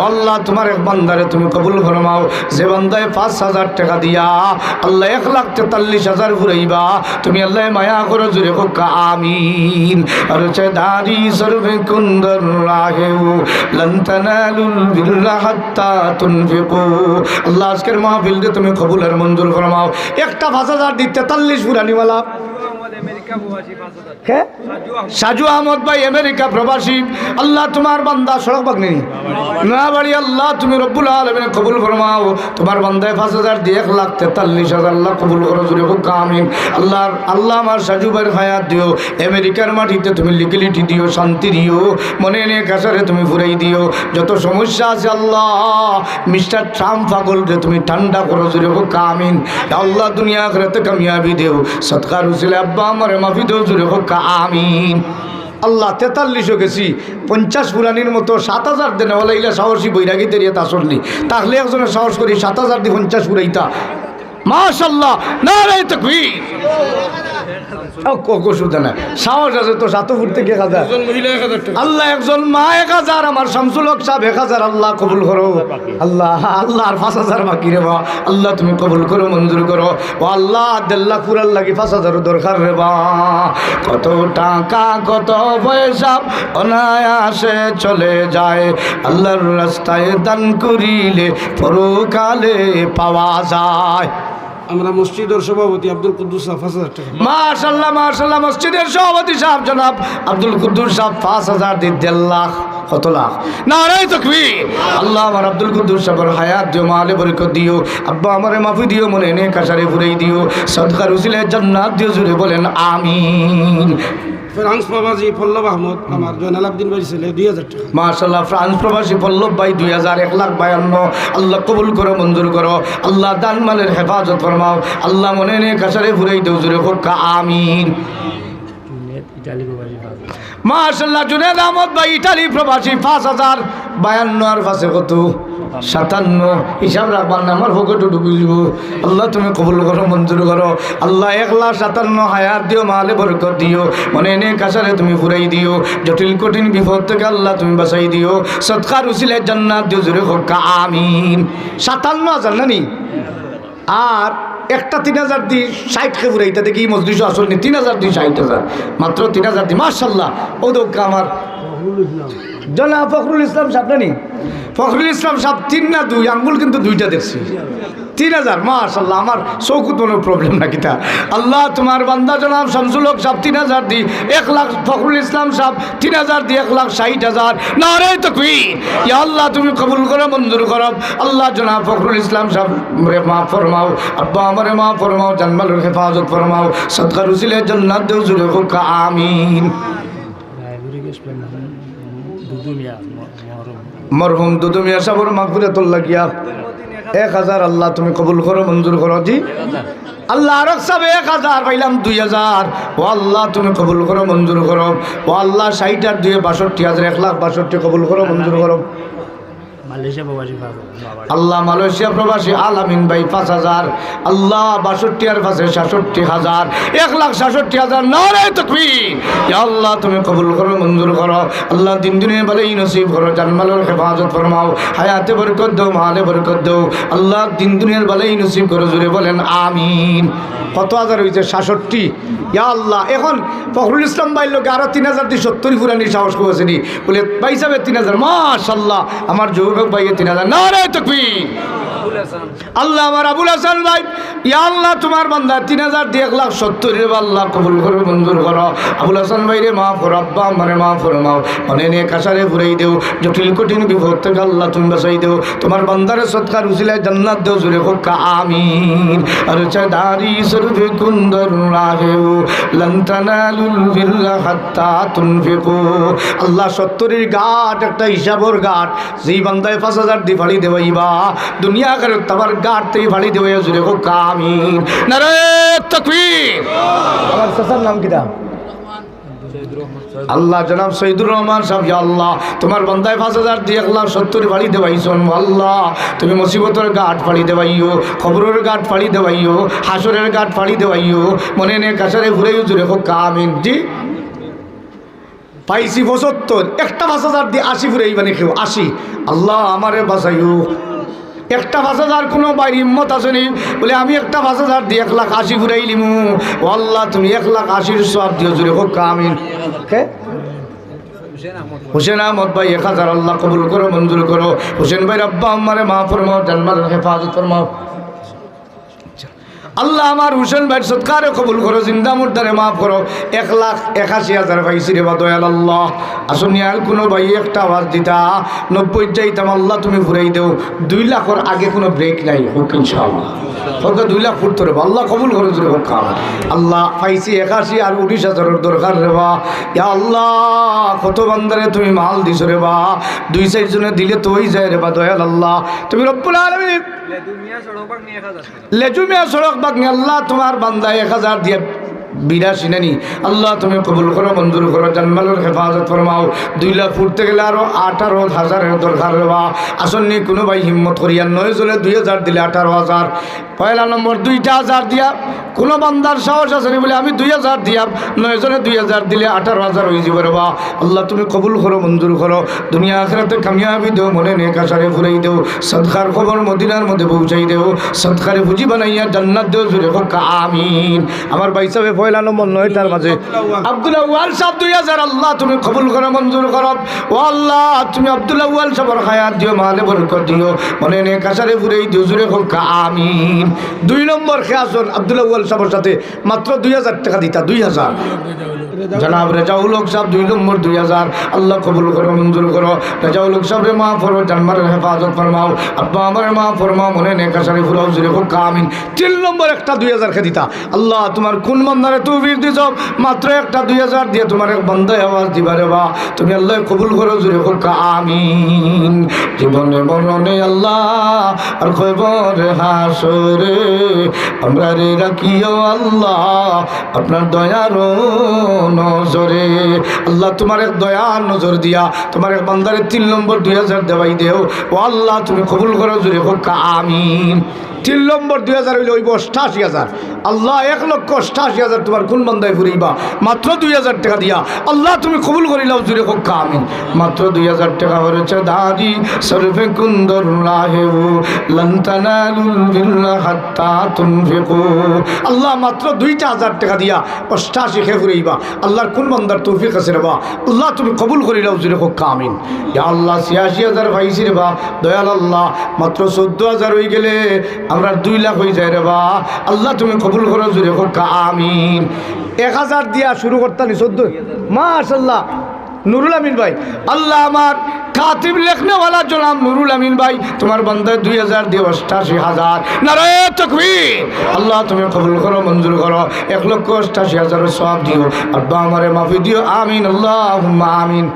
আল্লাহ তোমার এক বান্দারে তুমি কবুল ফরমাও, যে বান্দায় 5,000 টাকা দিয়া আল্লাহ 1,43,000 ঘুরাইবা তুমি আল্লাহ মায়া করো, জুড়ে হোক আমিন। আর দারি সরবে কুন্দর রাহেউ, লন তানালুল বিররা হাত্তা তুনফিকু। আল্লাহ আজকের মাহফিল দিয়ে তুমি কবুল আর মঞ্জুর ফরমাও। একটা 5,000 দিতে 43 পুরানিওয়ালা সাজু আহমদ ভাই আমেরিকা প্রবাসী, আল্লাহ তোমার বান্দা সড়ক বাগনি না বাড়ি। আল্লাহ তুমি রব্বুল আলামিন কবুল ফরমাও। তোমার বান্দায় 5,000 দিয়ে 1,43,000 আল্লাহ কবুল করো, জুড়ে হোক আমিন। আল্লাহ আমার সাজু ভাইয়ের হায়াত দিও, আমেরিকার মাটিতে তুমি লিগেলিটি দিও, শান্তি দিও, মনে নে কাছারে তুমি ফুরাই দিও। যত সমস্যা আছে আল্লাহ মিস্টার ট্রাম্প পাগল রে তুমি ঠান্ডা করো, জুড়ে হোক আমিন। আল্লাহ দুনিয়া আখিরাতে কামিয়াবি দেও, সৎকার উসিলে আব্বা আমার মাফি দেও, জুড়ে হোক আমিন। আল্লাহ 43 গেছি 50 পুরানির মতো 7,000 দেনে বলে ইলা সাহসী বৈরাগী তেরিয়ে তাসরলি তাহলে একজনের সাহস করি 7,000 দিয়ে 50 পুরাইতা মাশাআল্লাহ নারে তাকবীর। সাহস আছে তো 7 ফুট থেকে 1,000 আল্লাহ একজন মা 1,000 আমার শামসুল হক সাহেব 1,000 আল্লাহ কবুল করো। আল্লাহ আর 5,000 বাকি রে বা আল্লাহ তুমি কবুল করো, মঞ্জুর করো। ও আল্লাহ 1.5 লাখ পুরার লাগি 5,000 দরকার রে বা। কত টাকা কত পয়সা অনায়াসে চলে যায়, আল্লাহর রাস্তায় দান করিলে পরকালে পাওয়া যায়। আমরা মসজিদের সভাপতি আব্দুল কুদ্দুস সাহেব 5,000 টাকা। মাশাআল্লাহ মাশাআল্লাহ মসজিদের সভাপতি সাহেব জনাব আব্দুল কুদ্দুস সাহেব 5,000 দিয়ে 1.5 লাখ। কত লাখ নারে তাকবীর। আল্লাহ আমার আব্দুল কুদ্দুস সাহেবের হায়াত দিও, মালে বরকত দিও, আব্বা আমারে মাফি দিও, মনে নে কাশারে ফুরাই দিও, সদকার উসিলে জান্নাত দিও, জুড়ে বলেন আমিন। ফ্রান্স প্রবাসী পল্লব আহমদ আমার জয়নাল আবদিন ভাই ছেলে 2,000 টাকা। মাশাআল্লাহ ফ্রান্স প্রবাসী পল্লব ভাই 2,000, 1,52,000 আল্লাহ কবুল করো, মঞ্জুর করো। আল্লাহ দান মালের হেফাজত ফরমাও, আল্লাহ মনে নে কাশারে ফুরাই দিও, জুড়ে হোক আমিন। মাশাআল্লাহ জুনেদ আহমদ ভাই ইটালি প্রবাসী 5,052 আর 5 কত 57 হিসাব রাখবার না আমার পকেটে ঢুকে যাব আল্লাহ তুমি কবুল করো মঞ্জুর করো আল্লাহ 1,57 হায়াত দিও মালে বরকত দিও মনে নে কাছারে তুমি ফুরাই দিও জটিল কঠিন বিপদ থেকে আল্লাহ তুমি বাঁচাই দিও সদকার উসিলায় জান্নাত দিও জোরে হোক আমিন 57,000 নানি আর একটা 3,000 দি 60 ফুরাইতে দেখি মজলিস আসল নি 3,000 দি 60,000 মাত্র 3,000 দি মাশাআল্লাহ ও দৌকা আমার জনাব ফখরুল ইসলাম সাহেব নানি ফখরুল ইসলাম সাহেব 3 না 2 আঙ্গুল কিন্তু 2টা দেখছি 3,000 মাশাআল্লাহ আমার চৌকুত কোনো প্রবলেম না কিতা আল্লাহ তোমার বান্দা জনাব শামসুল হক সাহেব 3,000 দি 1 লাখ ফখরুল ইসলাম সাহেব 3,000 দি 1,60,000 নারে তাকবীর ইয়া আল্লাহ তুমি কবুল করো মঞ্জুর করো আল্লাহ জনাব ফখরুল ইসলাম সাহেব রে মাফ ফরমাও আব্বা আমারে মাফ ফরমাও জানমালের হেফাজত ফরমাও সদকার উসিলায় জান্নাত দেও জুরে হোক আমিন মরহুম দুদু মিয়া সাহেবের মাগফিরাতুল্লাহ গিয়া 1,000 আল্লাহ তুমি কবুল করো মঞ্জুর করো জি আল্লাহ আরক সাহেব 1,000 পাইলাম 2,000 ও আল্লাহ তুমি কবুল করো মঞ্জুর করো ও আল্লাহ 60 আর 2 62,000 1,62,000 কবুল করো মঞ্জুর করো মালয়েশিয়া প্রবাসী আল্লাহ মালয়েশিয়া প্রবাসী আলামিন ভাই 5,000 আল্লাহ 62 আর 5 66,000 1,66,000 নারে তাকবীর ইয়া আল্লাহ তুমি কবুল করো মঞ্জুর করো আল্লাহ দিন দিনে ভালোই নসিব করো জানমালের হেফাজত ফরমাও হায়াতে বরকত দাও মালে বরকত দাও আল্লাহ দিন দুনিয়ার ভালোই নসিব করো জুড়ে বলেন আমিন কত হাজার হয়েছে 66 ইয়া আল্লাহ এখন ফখরুল ইসলাম ভাই লোক আরো 3,000 দিয়ে 70 ফুরানি সাহস করেছে নি বলে ভাই সাহেব 3,000 মাশাআল্লাহ আমার যুবক ভাই 3,000 নারে তাকবীর আল্লাহ আমার আবুল হাসান ভাই ইয়া আল্লাহ তোমার বান্দা 3,000 দিয়ে 1,70,000 আল্লাহ কবুল করে মঞ্জুর করো আবুল হাসান ভাই রে মাফ করো আব্বা আমারে মাফ ফরমাও মনে নে কাছারে ফুরাই দেও জটিল কঠিন বিপদ থেকে আল্লাহ তুমি বাঁচাই দেও তোমার বান্দারে সদকার উসিলায় জান্নাত দেও জুরে হোক আমিন আর চাদারি সরফে কুন্দর রাহেও লন তানালুল বিররা হাত্তা তুনফিকু আল্লাহ 70 ঘাট একটা হিসাবর ঘাট যেই বান্দায় 5,000 দি ফাড়ি দেবাইবা দুনিয়া করে তোমার ঘাট থেকে ফাড়ি দেবে জুরে হোক আমিন নারে তাকবীর আমার চাচার নাম কি দাম আল্লাহ জনাব সৈয়দুর রহমান সাহেব ইয়া আল্লাহ তোমার বান্দায় 5,000 দিয়ে 1,70 ফাড়ি দেবাইছন আল্লাহ তুমি মুসিবতের ঘাট ফাড়ি দেবাইও খবরের ঘাট ফাড়ি দেবাইও হাসরের ঘাট ফাড়ি দেবাইও মনে নে কাছারে ঘুরেও জুড়ে হোক আমিন জি পাইছি 75 একটা 5,000 দিয়ে 80 ফুরাই মানে কেউ 80 আল্লাহ আমারে বাঁচাইও একটা 5,000 কোনো বাইরে হিম্মত আসেনি বলে আমি একটা 5,000 দিয়ে 1,80 ফুরাই লিমু ও আল্লাহ তুমি 1,80 সব দিও জুড়ে হোক আমিন হুসেন আহমদ ভাই 1,000 আল্লাহ কবুল করো মঞ্জুর করো হুসেন ভাই আব্বা আমারে মাফ ফরমাও জান্নাতের হেফাজত ফরমাও আল্লাহ আমার হুসেন ভাই সৎকারে কবুল করো জিন্দা মুর্দারে মাফ করো 1,81,000 পাইছি রে বা দয়াল আল্লাহ আসুন আর কোনো ভাই একটা আওয়াজ দিতা 90 যাইতাম আল্লাহ তুমি ঘুরাই দেও 2 লাখের আগে কোনো ব্রেক নাই হোক ইনশাআল্লাহ হোক 2 লাখ ফুট ধরে আল্লাহ কবুল করে জুড়ে হোক আল্লাহ পাইছি 81 আর 19,000 দরকার রে বা ইয়া আল্লাহ কত বান্দারে তুমি মাল দিছো রে বা 2-4 জনে দিলে তো হই যায় রে বা দয়াল আল্লাহ তুমি রব্বুল আলামিন লেজুমিয়া সড়ক বাগনি আল্লাহ তোমার বান্দা 1,000 দিয়ে 82 নানি আল্লাহ তুমি কবুল করো মঞ্জুর করো জানমালের হেফাজত ফরমাও 2 লাখ ফুটতে গেলে আরো 18,000 দরকার রেবা আসন্নি কোনো ভাই হিম্মত করিয়া 9 জনে 2,000 দিলে 18,000 পয়লা নম্বর 2,000 দিয়া কোনো বান্দার সাহস আছে বলে আমি 2,000 দিয়া 9 জনে 2,000 দিলে 18,000 হয়ে যাবে রেবা আল্লাহ তুমি কবুল করো মঞ্জুর করো দুনিয়া আখিরাতে কামিয়াবি দেও মনে নে কাছারে ফুরাই দেও সদকার খবর মদিনার মধ্যে পৌঁছাই দেও সদকারে পুঁজি বানাইয়া জান্নাত দেও জুড়ে হোক আমিন আমার ভাই সাহেব পয়লা নম্বর 9টার মাঝে আব্দুল আউয়াল সাহেব 2,000 আল্লাহ তুমি কবুল করো মঞ্জুর করো ও আল্লাহ তুমি আব্দুল আউয়াল সাহেবের হায়াত দিও মালে বরকত দিও মনে নে কাছারে ফুরাই দিও জুড়ে হোক আমিন 2 নম্বর খেয়াসন আব্দুল আউয়াল সাহেবের সাথে মাত্র 2,000 টাকা দিতা 2,000 জনাব রেজাউল হক সাহেব 2 নম্বর 2,000 আল্লাহ কবুল করো মঞ্জুর করো রেজাউল হক সাহেব মাফ করো জানমালের হেফাজত ফরমাও আব্বা আমারে মাফ ফরমাও মনে নে কাছারে ফুরাও জুড়ে হোক আমিন 3 নম্বর একটা 2,000 কে দিতা আল্লাহ তোমার কোন বান্দারে তৌফিক দিছো মাত্র একটা 2,000 দিয়ে তোমার এক বান্দায় আওয়াজ দিবারে বা তুমি আল্লাহ কবুল করো জুড়ে হোক আমিন জীবনে মরণে আল্লাহ আর খবর হাসরে আমরা রে রাখিও আল্লাহ আপনার দয়ার নজরে। আল্লাহ তোমার এক দয়ার নজর দিয়া তোমার এক বান্দারে 3 নম্বর 2000 দেওয়াই দেও। ও আল্লাহ তুমি কবুল করো, জোরে হোক আমিন। 3 নম্বর 2000 হইলে হইব 88,000। আল্লাহ 1,88,000 তোমার কোন বান্দায় ফুরাইবা মাত্র 2000 টাকা দিয়া। আল্লাহ তুমি কবুল করিলাও, জুড়ে হোক আমিন। মাত্র 2000 টাকা হয়েছে দাদি সরফে কুন্দর লাহেউ লন্তানালুল বিল্লা হাত্তা তুনফিকু। আল্লাহ মাত্র 2,000 টাকা দিয়া 88 খে ফুরাইবা। আল্লাহর কোন বান্দার তৌফিক আছে রে বা, আল্লাহ তুমি কবুল করিলাও, জুড়ে হোক আমিন। ইয়া আল্লাহ 86,000 পাইছি রে বা, দয়াল আল্লাহ মাত্র 14,000 হয়ে গেলে আমরা 2 লাখ হয়ে যায় রে বা। আল্লাহ তুমি কবুল করো, জুড়ে হোক আমিন। 1000 দিয়া শুরু করতাম 14। মাশাআল্লাহ নুরুল আমিন ভাই, আল্লাহ আমার কাতিব লেখনেওয়ালা জনাব নুরুল আমিন ভাই তোমার বান্দায় 2000 দিয়ে 88,000। নারায়ে তাকবীর। আল্লাহ তুমি কবুল করো, মঞ্জুর করো, 1,88,000 সওয়াব দিও। আব্বা আমারে মাফি দিও, আমিন আল্লাহুম্মা আমিন।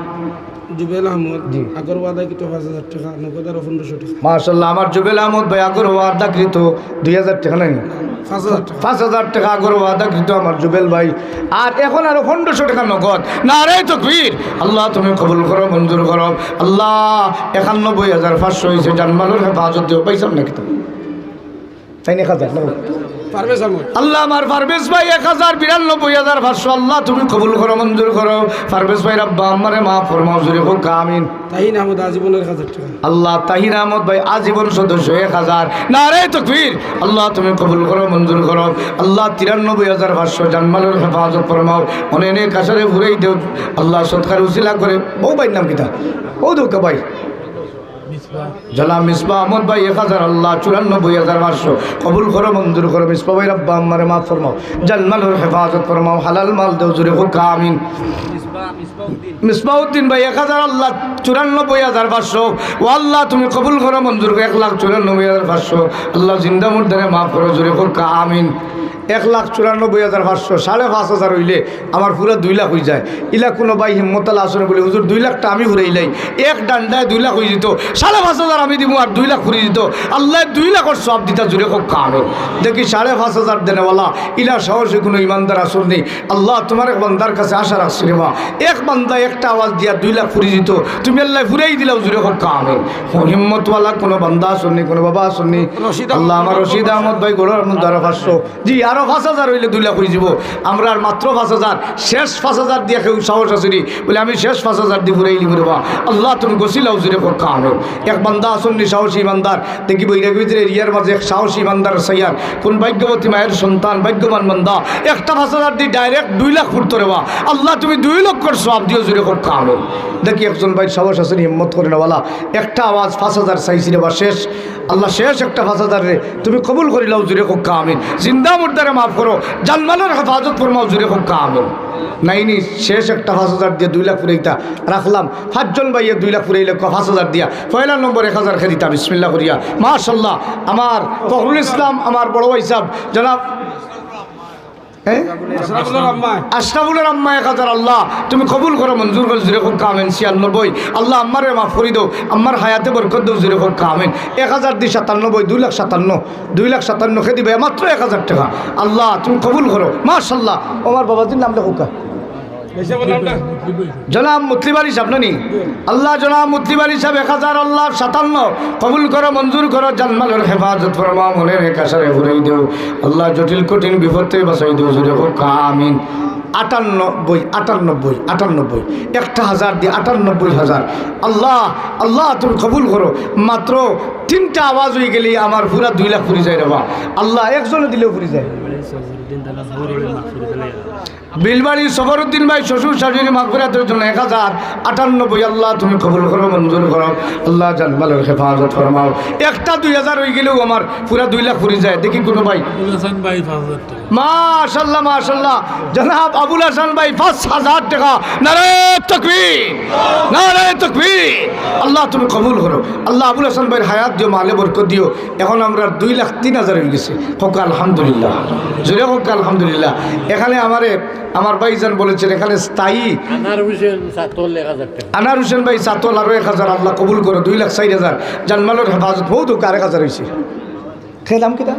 জুবেল আহমদ আগরওয়াদা কিতো 5,000 টাকা, নগদ আরো 1500 টাকা। মাশাআল্লাহ আমার জুবেল আহমদ ভাই আগর ওয়াদাকৃত 2000 টাকা নাই, 5,000 টাকা আগর ওয়াদাকৃত আমার জুবেল ভাই। আর এখন আরো 1500 টাকা নগদ। নারায়ে তাকবীর। আল্লাহ তুমি কবুল করো, মঞ্জুর করো। আল্লাহ 91,500 হয়েছে। জানমালের হেফাজত দিও, পাইছাম নাকি তো তাই না? 1000 না পারভেজ আহমদ। আল্লাহ আমার পারভেজ ভাই 1,92,500। আল্লাহ তুমি কবুল করো, মঞ্জুর করো। পারভেজ ভাই রব্বা আমারে মাফ ফরমাও, জুরে হোক আমিন। তাহিন আহমদ আজীবনের 1000 টাকা। আল্লাহ তাহির আহমদ ভাই আজীবন সদস্য 1000। নারায়ে তাকবীর। আল্লাহ তুমি কবুল করো, মঞ্জুর করো। আল্লাহ 93,500 জানমালের হেফাজত ফরমাও, অনেক কাছারে ঘুরেই দেও। আল্লাহ সৎকার উসিলা করে। ও ভাইয়ের নাম কিতা? ও দোকা ভাই জনাব মিসবাহ আহমদ ভাই 1000। আল্লাহ 94,500 কবুল করো, মঞ্জুর করো। মিসবাহ ভাই রব্বা আমারে মাফ ফরমাও, জানমালের হেফাজত ফরমাও, হালাল মাল দেও, জুরে হোক আমিন। মিসবাউদ্দিন ভাই 1000। আল্লাহ 94,500। ও আল্লাহ তুমি কবুল করো, মঞ্জুর করো। 1,94,500। আল্লাহ জিন্দা মুর্দারে মাফ করো, জুরে হোক আমিন। 1,94,500 5,500 হইলে আমার পুরো 2 লাখ হয়ে যায়। ইলা কোনো ভাই হিম্মতাল আসনে বলে হুজুর 2 লাখটা আমি ঘুরাইলাই, এক ডান্ডায় 2 লাখ হয়ে যেত, 5,500 আমি দিব আর 2 লাখ ঘুরে যেত। আল্লাহ 2 লাখের সব দিতা, জুড়ে হোক কামে। দেখি 5,500 দেনেওয়ালা ইলা সাহসী কোনো ইমানদার আসন নেই। আল্লাহ তোমার এক বান্দার কাছে আশা রাখছি রে মা, এক বান্দা একটা আওয়াজ দিয়া 2 লাখ ঘুরে যেত, তুমি আল্লাহ ঘুরাই দিলাও, জুড়ে হোক কামে। হিম্মতওয়ালা কোনো বান্দা আসন নেই, কোনো বাবা আসন নেই। আল্লাহ আমার রশিদ আহমদ ভাই গোড়ার মধ্যে আরো 500। জি আরো 5,000 হইলে 2 লাখ হয়ে যাব। আমরা আর মাত্র 5,000, শেষ 5,000 দিয়ে কেউ সাহস আসেনি বলে আমি শেষ 5,000 দিয়ে ঘুরে এলি ঘুরে বা। আল্লাহ তুমি গছিলাও, জুড়ে পক্ষা আনো। এক বান্দা আসননি সাহসী ইমানদার দেখি বৈরাগ ভিতরে এরিয়ার মাঝে এক সাহসী ইমানদার সাইয়ার কোন ভাগ্যবতী মায়ের সন্তান ভাগ্যবান বান্দা একটা 5,000 দিয়ে ডাইরেক্ট 2 লাখ ফুটতে রে বা। আল্লাহ তুমি 2 লক্ষর সব দিও, জুড়ে পক্ষা আনো। দেখি একজন ভাই সাহস আসেনি, হিম্মত করে নেওয়ালা একটা আওয়াজ 5,000 চাইছি রে বা, শেষ। আল্লাহ শেষ একটা 5,000 রে তুমি কবুল করিলাও, জুড়ে পক্ষা আমিন। জিন্দা মুর্দারে মাফ করো, জানমালের হেফাজত ফরমাও, জুড়ে পক্ষা আমিন। নাইনি শেষ একটা 5,000 দিয়ে 2 লাখ ফুরাইতা রাখলাম। 5 জন ভাইয়ের 2 লাখ ফুরাইলে 5,000 দিয়া পয়লা নম্বর 1,000 খেয়ে দিতাম। বিসমিল্লাহ করিয়া মাশাআল্লাহ। আমার ফখরুল ইসলাম আমার বড় ভাই সাহেব জনাব আশরাফুলের আম্মা 1000। আল্লাহ তুমি কবুল করো, মঞ্জুর করো, জুরে হোক কামেন। 96 আল্লাহ আম্মারে মাফ করি দাও, আম্মার হায়াতে বরকত দাও, জুরে হোক কামেন। 1000 দিয়ে 97 2,57,000 খেয়ে দিবে মাত্র 1000 টাকা। আল্লাহ তুমি কবুল করো, মাশাআল্লাহ। আমার বাবাজির নামটা হোকা জনাব মুতলিবাড়ি সাহেব নানি। আল্লাহ জনাব মুতলিবাড়ি সাহেব 1000। আল্লাহ 57 কবুল করো, মঞ্জুর করো, জানমালের হেফাজত ফরমাও, মনের কাছারে ঘুরাই দেও। আল্লাহ জটিল কঠিন বিপদ থেকে বাঁচাই দেও, জুড়ে হোক আমিন। 98 একটা 1000 দিয়ে 98,000। আল্লাহ আল্লাহ তুমি কবুল করো। মাত্র 3টা আওয়াজ হয়ে গেলে আমার পুরা 2 লাখ ফুরি যায় রে বা। আল্লাহ একজনে দিলেও ফুরি যায়। বিলবাড়ি সফরউদ্দিন ভাই শ্বশুর শাশুড়ি মাগফিরাতের জন্য 1098। আল্লাহ তুমি কবুল করো, মঞ্জুর করো। আল্লাহ জানমালের হেফাজত ফরমাও। একটা 2,000 হয়ে গেলেও আমার পুরা 2 লাখ ফুরি যায়। দেখি কোনো ভাই মাশাআল্লাহ মাশাআল্লাহ জনাব আবুল হাসান ভাই 5,000 টাকা। নারায়ে তাকবীর, নারায়ে তাকবীর। আল্লাহ তুমি কবুল করো। আল্লাহ আবুল হাসান ভাইয়ের হায়াত দিও, মালে বরকত দিও। এখন আমরা 2,03,000 হয়ে গেছে। হোক আলহামদুলিল্লাহ, জোরে হোক আলহামদুলিল্লাহ। এখানে আমার ভাইজান বলেছেন এখানে স্থায়ী আনার হোসেন ভাই সাতল আরো 1000। আল্লাহ কবুল করো, 2,04,000 জানমালের হেফাজত বহুত হোক। 1,000 হয়েছে। খেলাম কিনা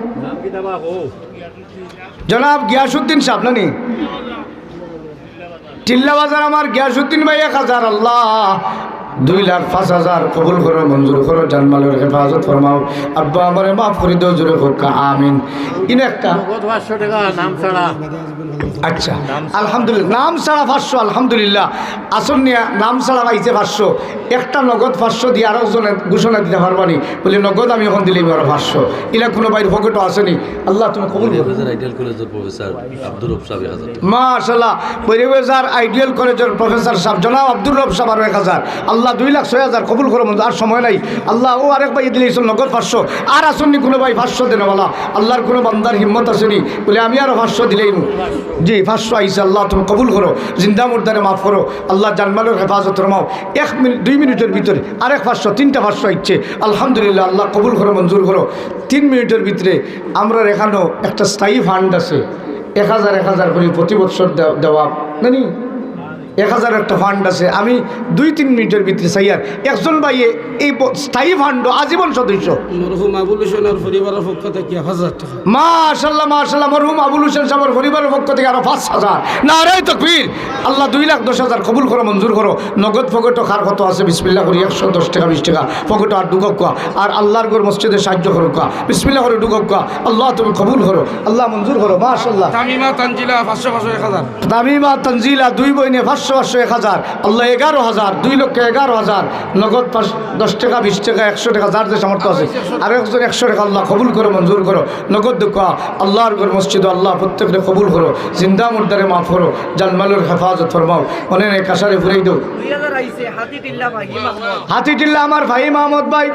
জনাব গিয়াসুদ্দিন সাহেব নানি টিল্লা বাজার আমার গিয়াসউদ্দিন ভাই 1000, আল্লাহ 2,05,000 কবুল করো, মঞ্জুর করো, জানমালের হেফাজত ফরমাও। আব্বা আমারে মাফ করে দাও, জোরে হোক আমিন। ইন একটা 500 টাকা নাম ছাড়া আচ্ছা আলহামদুলিল্লাহ, নাম ছাড়া 500, আলহামদুলিল্লাহ। আসন নিয়ে নাম ছাড়া পাইছে 500, একটা নগদ 500 দিয়ে আরো জনে ঘোষণা দিতে পারবানি বলে নগদ আমি এখন দিলেই আরো 500। এরা কোনো বাইর পকেটও আসেনি। আল্লাহ তুমি কবুল করো। আইডিয়াল কলেজের প্রফেসর আব্দুর রব সাহেব 1000 টাকা। মাশাআল্লাহ, পরিবেশার আইডিয়াল কলেজের প্রফেসর সাহেব জনাব আব্দুর রব সাহেব আরো 1000, আল্লাহ 2,06,000 কবুল করো। আর সময় নাই, আল্লাহ ও আরেক ভাই দিলে নগদ 500। আর আসেননি কোনো ভাই 500 দেন বলা, আল্লাহর কোনো বান্দার হিম্মত আসেনি বলে আমি আরো 500 দিলেই জি 500 আইসে। আল্লাহ তুমি কবুল করো, জিন্দা মুর্দারে মাফ করো, আল্লাহ জানমালের হেফাজত রমাও। 1 মিনিট 2 মিনিটের ভিতরে আরেক 500, 3টা 500 ইচ্ছে, আলহামদুলিল্লাহ। আল্লাহ কবুল করো, মঞ্জুর করো। 3 মিনিটের ভিতরে আমরা এখানেও একটা স্থায়ী ফান্ড আছে, 1000 করে প্রতি বছর দেওয়া নানি 1000 একটা ফান্ড আছে। আমি 2-3 মিনিটের ভিতরে চাইয়ার একজন ভাইয়ে এই স্থায়ী ফান্ড আজীবন সদস্য মরহুম আবুল হোসেনের পরিবারের পক্ষ থেকে 1000 টাকা। মাশাআল্লাহ মাশাআল্লাহ, মরহুম আবুল হোসেন সাহেবের পরিবারের পক্ষ থেকে আরো 5,000। নারে তাকবীর। আল্লাহ 2,10,000 কবুল করো, মঞ্জুর করো। নগদ পকেটও খার কত আছে বিসমিল্লাহ করি 110 টাকা 20 টাকা পকেটও আর ডুগক আর আল্লাহর ঘর মসজিদে সাহায্য করো বিসমিল্লাহ করে ডুগক। আল্লাহ তুমি কবুল করো, আল্লাহ মঞ্জুর করো। মাশাআল্লাহ। তামিমা তানজিলা 500 1000। তামিমা তানজিলা 2 বইনে 500 1000, আল্লাহ 11,000, 2,11,000 নগদ 10 টাকা 20 টাকা 100 টাকা যার যে সামর্থ্য আছে। আর একজন 100 টাকা আল্লাহ কবুল করো, মঞ্জুর করো। নগদ দুঃখা আল্লাহর ঘর মসজিদ আল্লাহ প্রত্যেককে কবুল করো, জিন্দা মুর্দারে মাফ করো, জানমালের হেফাজত ফরমাও। মনে নেই কাশারে ফুরাই দাও। হাতিটিল্লা আমার ভাই মাহমুদ ভাই,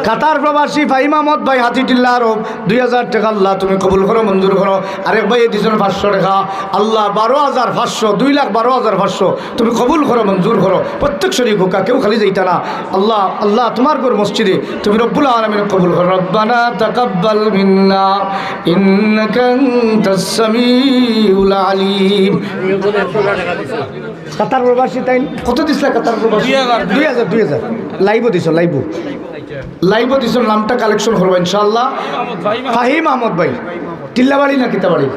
কাতার প্রবাসী ভাই মাহমুদ ভাই হাতিটিল্লা আরো 2,000 টাকা আল্লাহ তুমি কবুল করো, মঞ্জুর করো। আরেক ভাই দিয়েছেন 500 টাকা, আল্লাহ 12,500, 2,12,500 তুমি কবুল করো, মঞ্জুর করো। প্রত্যেক শরীফ হোকা, কেউ খালি যাইতা না। আল্লাহ আল্লাহ তোমার ঘর মসজিদে তুমি রব্বুল আলামিন কবুল করো। রব্বানা তাকাব্বাল মিন্না ইন্নাকা আনতাস সামিউল আলিম। কাতার প্রবাসী তাই কত দিছিল? কাতার প্রবাসী 2,000 লাইভও দিছ, লাইভও দিছ। নামটা কালেকশন করবো ইনশাআল্লাহ। ফাহিম আহমদ ভাই, টিল্লাবাড়ি না কিতাবাড়ি?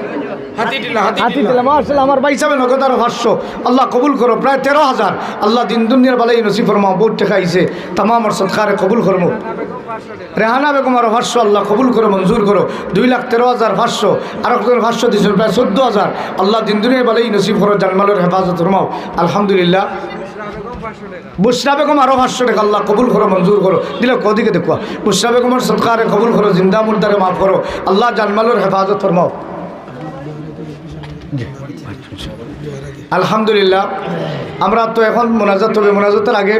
হাতিটিল্লা। মাশাআল্লাহ, আমার ভাই সাহেব নগদ আরো 500, আল্লাহ কবুল করো। প্রায় 13,000 আল্লাহ দিন দুনিয়ার বালাই নসিব ফরমাও। বহুত টাকা আইছে, তামাম আমার সদকারে কবুল করবো। রেহানা বেগম আরো 500 আল্লাহ কবুল করো, মঞ্জুর করো। 2,13,500 আর একজন 500 দিয়েছেন, প্রায় 14,000 আল্লাহ দিন দুনিয়ার বালাই নসিব করো, জানমালের হেফাজত ফরমাও। আলহামদুলিল্লাহ। বুশরা বেগম আরো 500 টাকা আল্লাহ কবুল করো, মঞ্জুর করো। দিলে কদিকে দেখো, বুশরা বেগমের সদকারে কবুল করো, জিন্দা মুর্দারে মাফ করো, আল্লাহ জানমালের হেফাজত ফরমাও। আলহামদুলিল্লাহ। আমরা তো এখন মোনাজাত হবে, মোনাজাতের আগে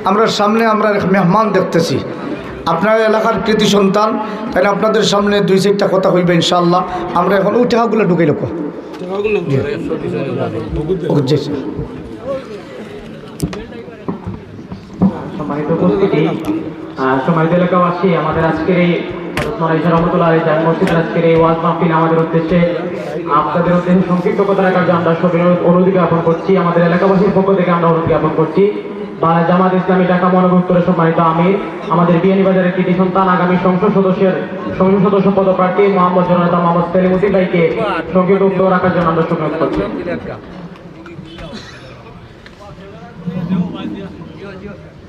আমরা সামনে আমরা মেহমান দেখতেছি, আপনার এলাকার কৃতি সন্তান, তাই আপনাদের সামনে 2-4টা কথা হইবে ইনশাআল্লাহ। আমরা এখন ওই টাকাগুলো ঢুকে লোক সম্মানিত এলাকাবাসী, আমাদের আজকের এই রহমতুল্লাহ মসজিদের আজকের এই ওয়াজ মাহফিল আমাদের উদ্দেশ্যে আপনাদের উদ্দেশ্যে সংক্ষিপ্ত কথা রাখার জন্য আমরা সবাই অনুরোধ জ্ঞাপন করছি। আমাদের এলাকাবাসীর পক্ষ থেকে আমরা অনুরোধ জ্ঞাপন করছি। বাংলা জামাত ইসলামী ঢাকা মহানগর উত্তরের সম্মানিত আমির, আমাদের বিয়ানীবাজারের কৃতি সন্তান, আগামী সংসদ সদস্য পদপ্রার্থী মোহাম্মদ জনতা মোহাম্মদ সেলিমুদ্দিন ভাইকে সংক্ষিপ্ত বক্তব্য রাখার জন্য আমরা অনুরোধ করছি।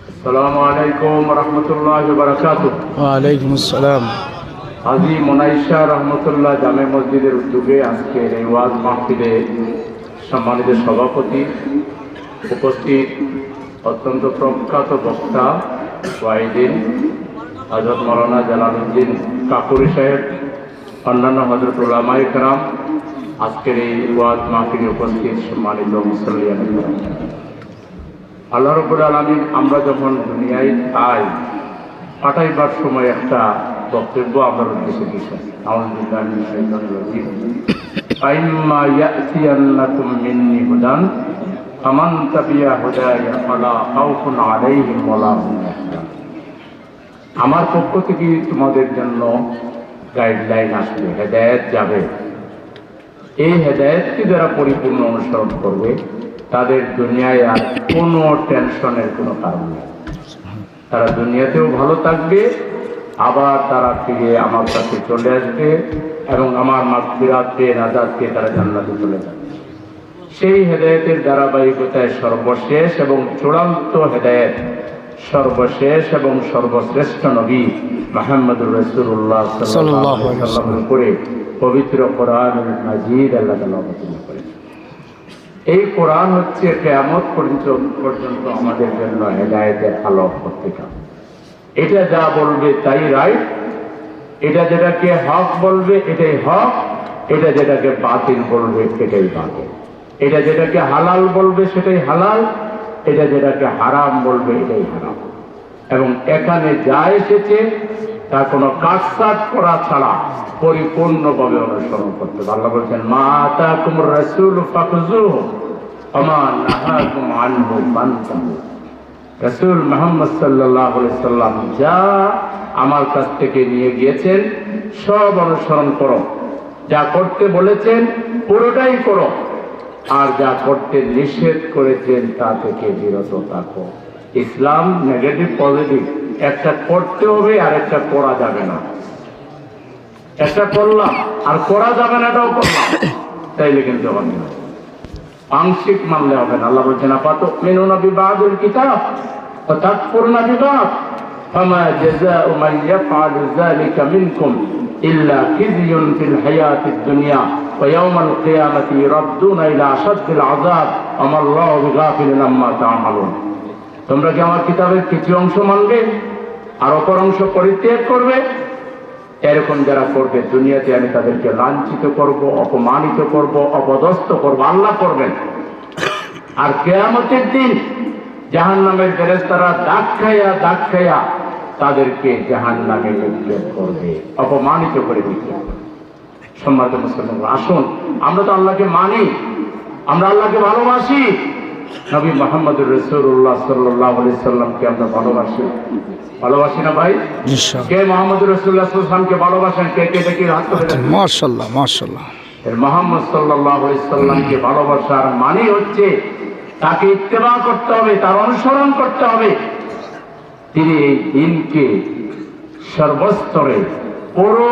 আসসালামু আলাইকুম রহমতুল্লাহি ওয়া বারাকাতুহু। ওয়ালাইকুম আসসালাম। হাজী মোনাইশা রহমতুল্লাহ জামে মসজিদের উদ্যোগে আজকের এই ওয়াজ মাহফিলে সম্মানিত সভাপতি, উপস্থিত অত্যন্ত প্রখ্যাত বক্তা ওয়াইদিন হযরত মাওলানা জালালউদ্দিন কাকুরি সাহেব, অন্যান্য হযরত উলামায়ে কেরাম, আজকের এই ওয়াজ মাহফিলে উপস্থিত সম্মানিত মুসল্লিয়ান, আল্লাহ রাব্বুল আলামিন আমরা যখন দুনিয়ায় পাঠাইবার সময় একটা বক্তব্য আমার উদ্দেশ্যে দিয়েছেন। আউযুবিল্লাহি মিনাশ শাইতানির রাজীম। আইম্মা ইয়াতিয়ান্নাকুম মিন্নি হুদান ফামান তাবিয়া হুদায়া ফালা খাউফুন আলাইহিম ওয়ালা হুম ইয়াহজানুন। আমার পক্ষ থেকে তোমাদের জন্য গাইডলাইন আসবে, হেদায়েত যাবে। এই হেদায়েতকে যারা পরিপূর্ণ অনুসরণ করবে তাদের দুনিয়ায় আর কোনো টেনশনের কোনো কারণ নেই। তারা দুনিয়াতেও ভালো থাকবে, আবার তারা ফিরে আমার কাছে চলে আসবে এবং আমার মাগফিরাতকে নাজাতকে তারা জান্নাতে চলে যাবে। সেই হেদায়েতের ধারাবাহিকতায় সর্বশেষ এবং চূড়ান্ত হেদায়েত, সর্বশেষ এবং সর্বশ্রেষ্ঠ নবী মুহাম্মদুর রাসূলুল্লাহ সাল্লাল্লাহু আলাইহি ওয়াসাল্লামের উপরে পবিত্র কোরআনুল মাজিদ আল্লাহ তাআলা অবতীর্ণ করেছেন। এই কোরআন হচ্ছে কিয়ামত পর্যন্ত আমাদের জন্য হেদায়েতের আলো পত্রিকা। এটা যা বলবে তাই রাইট, এটা যেটাকে হক বলবে এটাই হক, এটা যেটাকে বাতিল বলবে এটাই বাতিল, এটা যেটাকে হালাল বলবে সেটাই হালাল, এটা যেটাকে হারাম বলবে এটাই হারাম। এবং এখানে যা এসেছে তা কোনো কাটছাঁট করা ছাড়া পরিপূর্ণভাবে অনুসরণ করতে হবে। আল্লাহ বলছেন, মা আতাকুমুর রাসূলু ফাখুযুহু ওয়া মা নাহাকুম আনহু ফান্তাহু। রাসূল মুহাম্মদ সাল্লাল্লাহু আলাইহি সাল্লাম যা আমার কাছ থেকে নিয়ে গিয়েছেন সব অনুসরণ করো, যা করতে বলেছেন পুরোটাই করো, আর যা করতে নিষেধ করেছেন তা থেকে বিরত থাকো। ইসলাম নেগেটিভ পজিটিভ, একটা করতে হবে আর একটা করা যাবে না। একটা করলাম আর করা যাবে না এটাও করলাম, তাইলে কিন্তু হবে না, আংশিক মানলে হবে না। আল্লাহ বলছেন, আফাতুমিনুনা বিবাদিল কিতাব ওয়া তাকফুরুনা বিবাদ ফামা জাযাউ মান ইয়াফআলু যালিকা মিনকুম ইল্লা খিzyun ফিল হায়াতিদ দুনিয়া ওয়া ইয়াওমাল কিয়ামাতি ইরাদ্দুনা ইলা আশাদ্দিল আযাব ওয়া মাল্লাহু বিগাফিলিন আম্মা তা'মালুন। তোমরা কি আমার কিতাবের কিছু অংশ মানবে আর অপর অংশ পরিত্যাগ করবে? এরকম যারা করবে দুনিয়াতে আমি তাদেরকে লাঞ্ছিত করব, অপমানিত করব, অপদস্থ করব, আল্লাহ করবেন। আর কিয়ামতের দিন জাহান্নামের ফেরেশতারা দাগ খাইয়া তাদেরকে জাহান্নামে নিক্ষেপ করবে, অপমানিত করে নিক্ষেপ করবে। সম্মানিত মুসলমান, আসুন আমরা তো আল্লাহকে মানি, আমরা আল্লাহকে ভালোবাসি, নবী মুহাম্মদুর রাসূলুল্লাহ সাল্লাল্লাহু আলাইহি সাল্লামকে আমরা ভালোবাসি না ভাই? কে মুহাম্মদুর রাসূলুল্লাহ সাল্লাল্লাহু আলাইহি সাল্লামকে ভালোবাসেন? কে কে দেখি হাত তুলে? মাশাআল্লাহ মাশাআল্লাহ। মুহাম্মদ সাল্লাল্লাহু আলাইহি সাল্লামকে ভালোবাসার মানে হচ্ছে তাকে ইত্তেবা করতে হবে, তার অনুসরণ করতে হবে। তিনি এই দিনকে সর্বস্তরে পুরো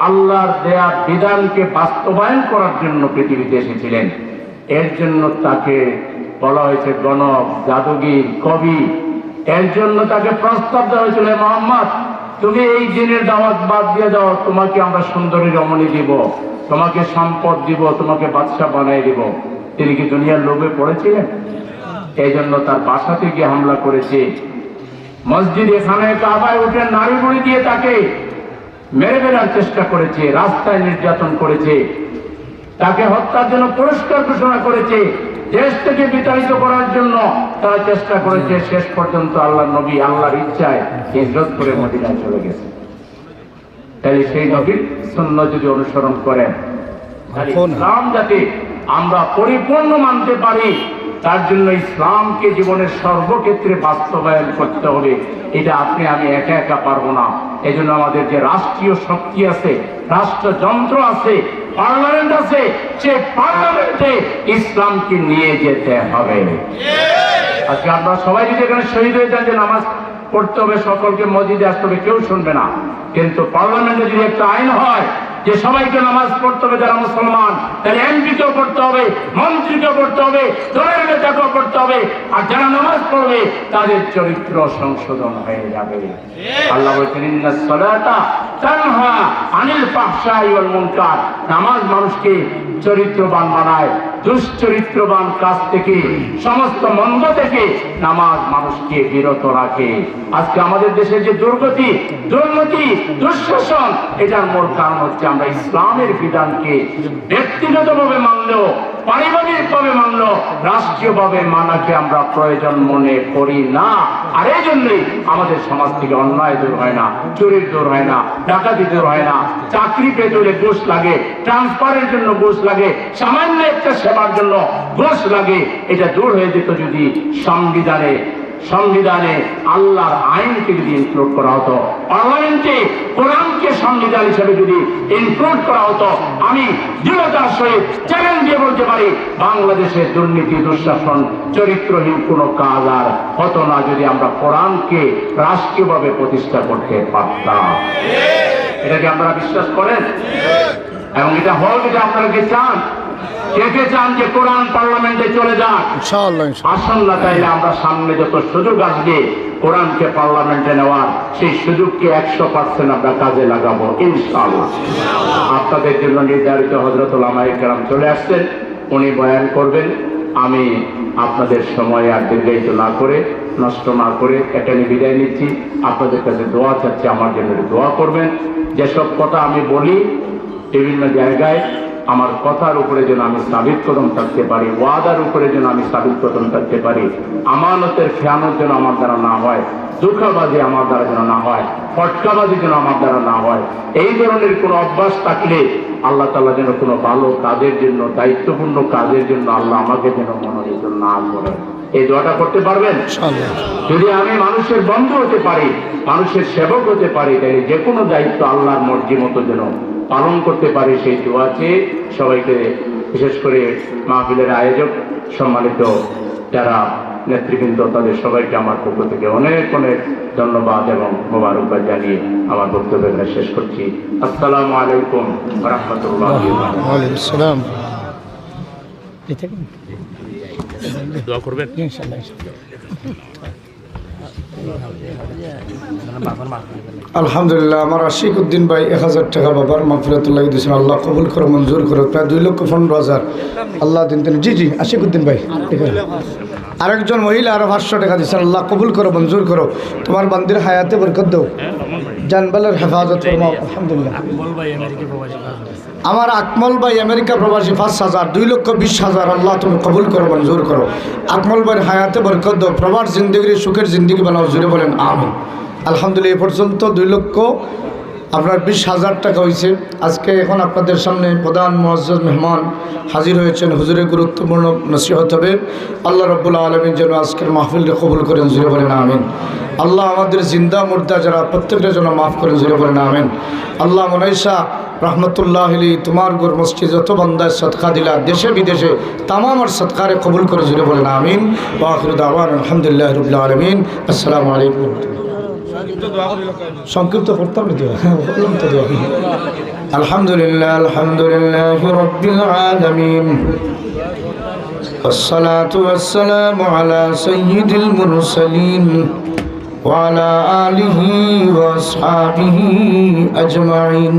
আল্লাহর দেয়া বিধানকে বাস্তবায়ন করার জন্য পৃথিবীতে এসেছিলেন। এর জন্য তাকে বলা হয়েছে গণক, জাদুগির, কবি। এর জন্য তাকে প্রস্তাব দেওয়া হয়েছিল, মুহাম্মদ তুমি এই দিনের দাওয়াত বাদ দিয়ে দাও, তোমাকে আমরা সুন্দরী রমণী দিব, তোমাকে সম্পদ দিব, তোমাকে বাদশা বানাই দিব। তিনি কি দুনিয়ার লোভে পড়েছিলেন? এই জন্য তার বাসাতে গিয়ে হামলা করেছে, মসজিদে খানায় কাবায় উঠে নারী বুড়ি দিয়ে তাকে মেরে ফেলার চেষ্টা করেছে, রাস্তায় নির্যাতন করেছে, তাকে হত্যার জন্য পুরস্কার ঘোষণা করেছে, দেশ থেকে বিতাড়িত করার জন্য তারা চেষ্টা করেছে। শেষ পর্যন্ত আল্লাহ নবী আল্লাহর ইচ্ছায় হিজরত করে মদিনায় চলে গেছে। তাই সেই নবীর সুন্নাহ যদি অনুসরণ করেন, ইসলাম যাতে আমরা পরিপূর্ণ মানতে পারি, তার জন্য ইসলামকে জীবনের সর্বক্ষেত্রে বাস্তবায়ন করতে হবে। এটা আপনি আমি একা একা পারবো না। এই জন্য আমাদের যে রাষ্ট্রীয় শক্তি আছে, রাষ্ট্রযন্ত্র আছে, পার্লামেন্ট আছে, সেই পার্লামেন্টে ইসলামকে নিয়ে যেতে হবে। আজকে আমরা সবাই যদি এখানে শহীদ হয়ে যান যে নামাজ পড়তে হবে, সকলকে মসজিদে আসতে হবে, কেউ শুনবে না। কিন্তু পার্লামেন্টে যদি একটা আইন হয় যে সবাইকে নামাজ পড়তে হবে যারা মুসলমান, তাহলে এমপিকেও পড়তে হবে, মন্ত্রীকেও পড়তে হবে, দলের নেতাকেও পড়তে হবে, আর যারা নামাজ পড়বে তাদের চরিত্র সংশোধন হয়ে যাবে। আল্লাহ বলেছেন, ইন্নাস সালাতা তানহা আনিল ফাহশাই ওয়াল মুনকার। নামাজ মানুষকে চরিত্রবান বানায়, দুশ্চরিত্রবান কাজ থেকে, সমস্ত মন্দ থেকে নামাজ মানুষকে বিরত রাখে। আজকে আমাদের দেশের যে দুর্গতি, দুর্নীতি, দুঃশাসন, এটার মূল কারণ হচ্ছে আমরা ইসলামের বিধানকে ব্যক্তিগতভাবে মানলেও, পারিবারিকভাবে মানলেও, রাষ্ট্রীয়ভাবে মানাকে আমরা প্রয়োজন মনে করি না। আর এই জন্যই আমাদের সমাজ থেকে অন্যায় দূর হয় না, চুরির দূর হয় না, ডাকাতি দূর হয় না, চাকরি পেতে হলে ঘুষ লাগে, ট্রান্সফারের জন্য ঘুষ লাগে, সামান্য একটা সেবার জন্য ঘুষ লাগে। এটা দূর হয়ে যেত যদি সংবিধানে আল্লাহর আইনকে যদি ইনক্লুড করা হতো, পার্লামেন্টে কোরআনকে সংবিধান হিসেবে যদি ইনক্লুড করা হতো। আমি দৃঢ়তার সহিত চ্যালেঞ্জ দিয়ে বলতে পারি, বাংলাদেশের দুর্নীতি, দুঃশাসন, চরিত্রহীন কোনো কাজ আর হতো না যদি আমরা কোরআনকে রাষ্ট্রীয়ভাবে প্রতিষ্ঠা করতে পারতাম। এটা কি আপনারা বিশ্বাস করেন? এবং এটা হোক, এটা আপনারা কি চান? কে কে চান যে কোরআন পার্লামেন্টে চলে যাক? ইনশাআল্লাহ আসুন না, তাইলে আমরা সামনে যত সুযোগ আসবে কোরআনকে পার্লামেন্টে নেওয়ার, সেই সুযোগকে 100% আমরা কাজে লাগাবো ইনশাআল্লাহ। আপনাদের জন্য নির্ধারিত হযরত উলামায়ে কেরাম চলে আসছেন, উনি বয়ান করবেন। আমি আপনাদের সময় আর দীর্ঘায়িত না করে, নষ্ট না করে এখানে বিদায় নিচ্ছি। আপনাদের কাছে দোয়া চাচ্ছি, আমার জন্য দোয়া করবেন। যেসব কথা আমি বলি বিভিন্ন জায়গায়, আমার কথার উপরে যেন আমি সাবিত কদম থাকতে পারি, ওয়াদার উপরে যেন আমি সাবিত কদম থাকতে পারি, আমানতের খেয়ানত যেন আমার দ্বারা না হয়, ধোঁকাবাজি আমার দ্বারা যেন না হয়, ফটকাবাজি যেন আমার দ্বারা না হয়। এই ধরনের কোনো অভ্যাস থাকলে আল্লাহ তাআলা যেন কোনো ভালো কাজের জন্য, দায়িত্বপূর্ণ কাজের জন্য আল্লাহ আমাকে যেন মনোনীত না করে। এই দোয়াটা করতে পারবেন? যদি আমি মানুষের বন্ধু হতে পারি, মানুষের সেবক হতে পারি, তাই যে কোনো দায়িত্ব আল্লাহর মর্জি মতো যেন পালন করতে পারি, সেই দোয়া চেয়ে সবাইকে, বিশেষ করে মাহফিলের আয়োজক, সম্মানিত যারা নেতৃবৃন্দ, তাদের সবাইকে আমার পক্ষ থেকে অনেক অনেক ধন্যবাদ এবং মোবারকবাদ জানিয়ে আমার বক্তব্য শেষ করছি। আসসালামু আলাইকুম ওয়া রাহমাতুল্লাহি ওয়া বারাকাতুহু। ওয়ালাইকুম আসসালাম। দোয়া করবেন। আলহামদুলিল্লাহ, আমার আশিক উদ্দিন ভাই 1000 টাকা বাবার মাগফিরাতুল্লাহ দিয়েছেন, আল্লাহ কবুল করো, মঞ্জুর করো। প্রায় 2,15,000 আল্লাহ দিন। জি জি, আশিক উদ্দিন ভাই। আরেকজন মহিলা আরো 500 টাকা দিয়েছেন, আল্লাহ কবুল করো, মঞ্জুর করো। তোমার বান্দির হায়াতে বরকত দাও, জানবালের হেফাজত ফরমাও। আলহামদুলিল্লাহ। আমার আকমল ভাই আমেরিকা প্রবাসী 5,000, 2,20,000 আল্লাহ তুমি কবুল করো, মঞ্জুর করো। আকমল ভাইয়ের হায়াতে বরকত দাও, প্রবাস জিন্দগির সুখের জিন্দগি বানাও, জুড়ে বলেন আমিন। আলহামদুলিল্লাহ, এ পর্যন্ত 2,20,000 টাকা হয়েছে। আজকে এখন আপনাদের সামনে প্রধান মুআজ্জাজ মেহমান হাজির হয়েছেন, হুজুরের গুরুত্বপূর্ণ নসিহত হবে। আল্লাহ রাব্বুল আলামিন যেন আজকের মাহফিলকে কবুল করেন, জুড়ে বলেন আমিন। আল্লাহ আমাদের জিন্দা মুর্দা যারা প্রত্যেকটা যেন মাফ করেন, জুড়ে বলেন আমিন। আল্লাহ মনাইসা রহমতুল্লাহ আলী তোমার গোর মসজিদ যত বান্দায় সদকা দিলা, দেশে বিদেশে তামামার সদকারে কবুল করে, জুড়ে বলেন আমিন। ওয়া আখিরু দাওয়ানা আলহামদুলিল্লাহি রাব্বিল আলামিন। আসসালামু আলাইকুম। সংক্ষিপ্ত করতাম না, বললাম তো। আলহামদুলিল্লাহ, আলহামদুলিল্লাহ রাব্বিল আলামিন, والصلاة والسلام على سيد المرسلين وعلى آله وأصحابه أجمعين.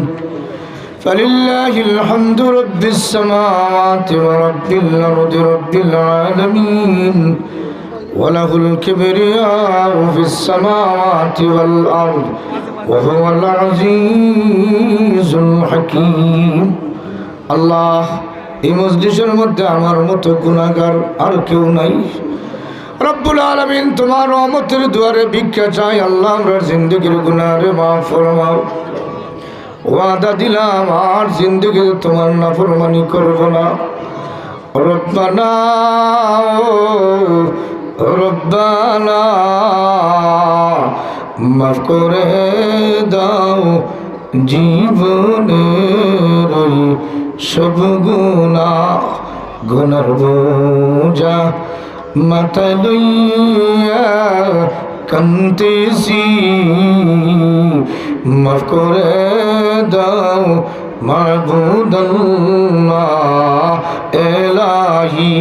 فلله الحمد رب السماوات ورب الأرض رب العالمين، وله الكبرياء في السماوات والأرض وهو العزيز الحكيم. الله এই মজলিসের মধ্যে আমার মতো গুনাহগার আর কেউ নাই। রব্বুল আলামিন তোমার রহমতের দুয়ারে ভিক্ষা চাই। আল্লাহ আমরা জিন্দগির গুনাহে মাফ ফরমাও। ওয়াদা দিলাম আর জিন্দগিতে তোমার নাফরমানি করব না। রব্বানা রব্বানা মাফ করে দাও জীবনের সব গুনাহ, গুনার বোঝা মাথায় লইয়া কান্দেছি, মাফ করে দাও মাবুদাল্লাহ এলাহি।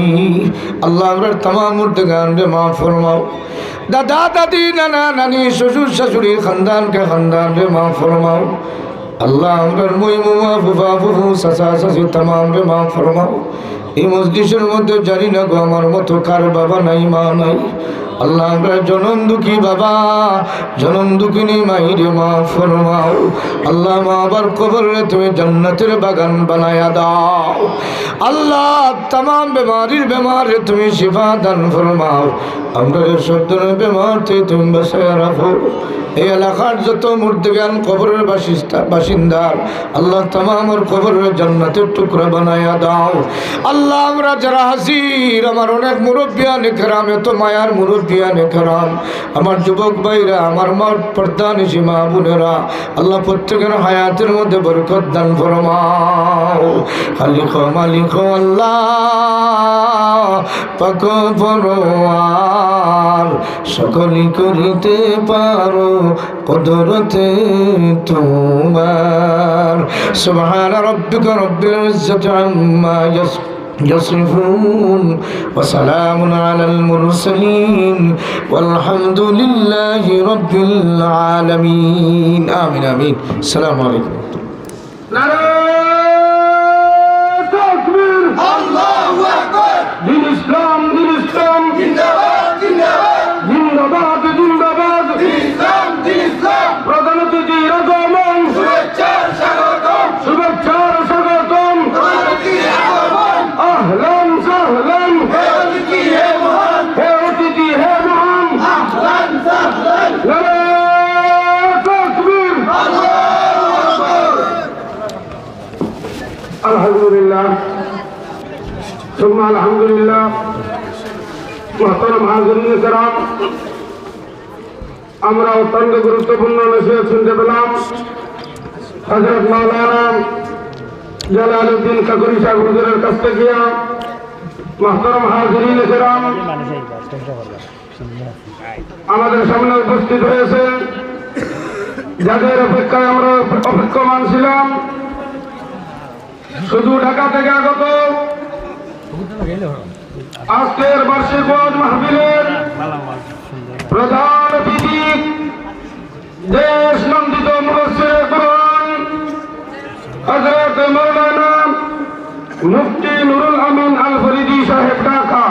আল্লাহ আমরা তামাম মুর্দেগান রে মাফ ফরমাও। দাদা দাদি নানা নানি শ্বশুর শাশুড়ির খানদানকে খানদান রে মাফ ফরমাও। আল্লাহ আমরা মই মুয়া ফুফা ফুফু চাচা চাচি তামাম রে মাফ ফরমাও। এই মজলিসের মধ্যে জানি না গো আমার মতো কার বাবা নাই, মা নাই। আল্লাহ আমরা জনম দুঃখী বাবা, জনম দুঃখিনী মাইরে মাফ ফরমাও। আল্লাহ মা আবার কবরে তুমি জান্নাতের বাগান বানায়া দাও। আল্লাহ তামাম বেমারির বেমারে তুমি শিফা দান ফরমাও। আমরা সব ধরনের বেমার থেকে তুমি বাঁচাইয়া রাখো। এই এলাকার যত মুর্দেগান কবরের বাসিন্দার আল্লাহ তামামের কবরের জান্নাতের টুকরা বানায়া দাও। আল্লাহ আমরা যারা হাজির, আমার অনেক মুরব্বিয়ানে কেরাম, এত মায়ার মুরব্বিয়ানে কেরাম, আমার যুবক ভাইরা, আমার মা পর্দানিশী মা বোনেরা, আল্লাহ প্রত্যেকের হায়াতের মধ্যে বরকত দান ফরমাও। খালিক মালিক আল্লাহ পাক পরওয়ার, সকলই করিতে পারো কুদরতে তোমার। সুবহান রাব্বিকা রাব্বিল ইজ্জাতি আম্মা ইয়াসিফুন يصفون وسلام على المرسلين والحمد لله رب العالمين آمين آمين السلام عليكم দিন ইসলাম জিন্দাবাদ জিন্দাবাদ জিন্দাবাদ প্রধান অতিথির আগমন শুভেচ্ছার স্বাগতম আহলান সাহলান হে অতিথি হে মহান নারায়ে তাকবীর আলহামদুলিল্লাহ সুম্মা আলহামদুলিল্লাহ মুহতারাম হাজিরিন کرام আমরা অত্যন্ত গুরুত্বপূর্ণ নসিহত শুনতে পেলাম হযরত মাওলানা জালালউদ্দিন কাকরি সাহেব হুজুরের কাছ থেকে। মুহতারাম হাজিরিন کرام আমাদের সামনে উপস্থিত হয়েছে যাদের অপেক্ষায় আমরা অপেক্ষমান ছিলাম, শুধু ঢাকা থেকে আগত আজকের বার্ষিক ওয়াজ মাহফিলের প্রধান অতিথি দেশ নন্দিত মুফাসসিরে কুরআন হযরত মাওলানা মুফতি নুরুল আমিন আল ফরিদি সাহেব ঢাকা,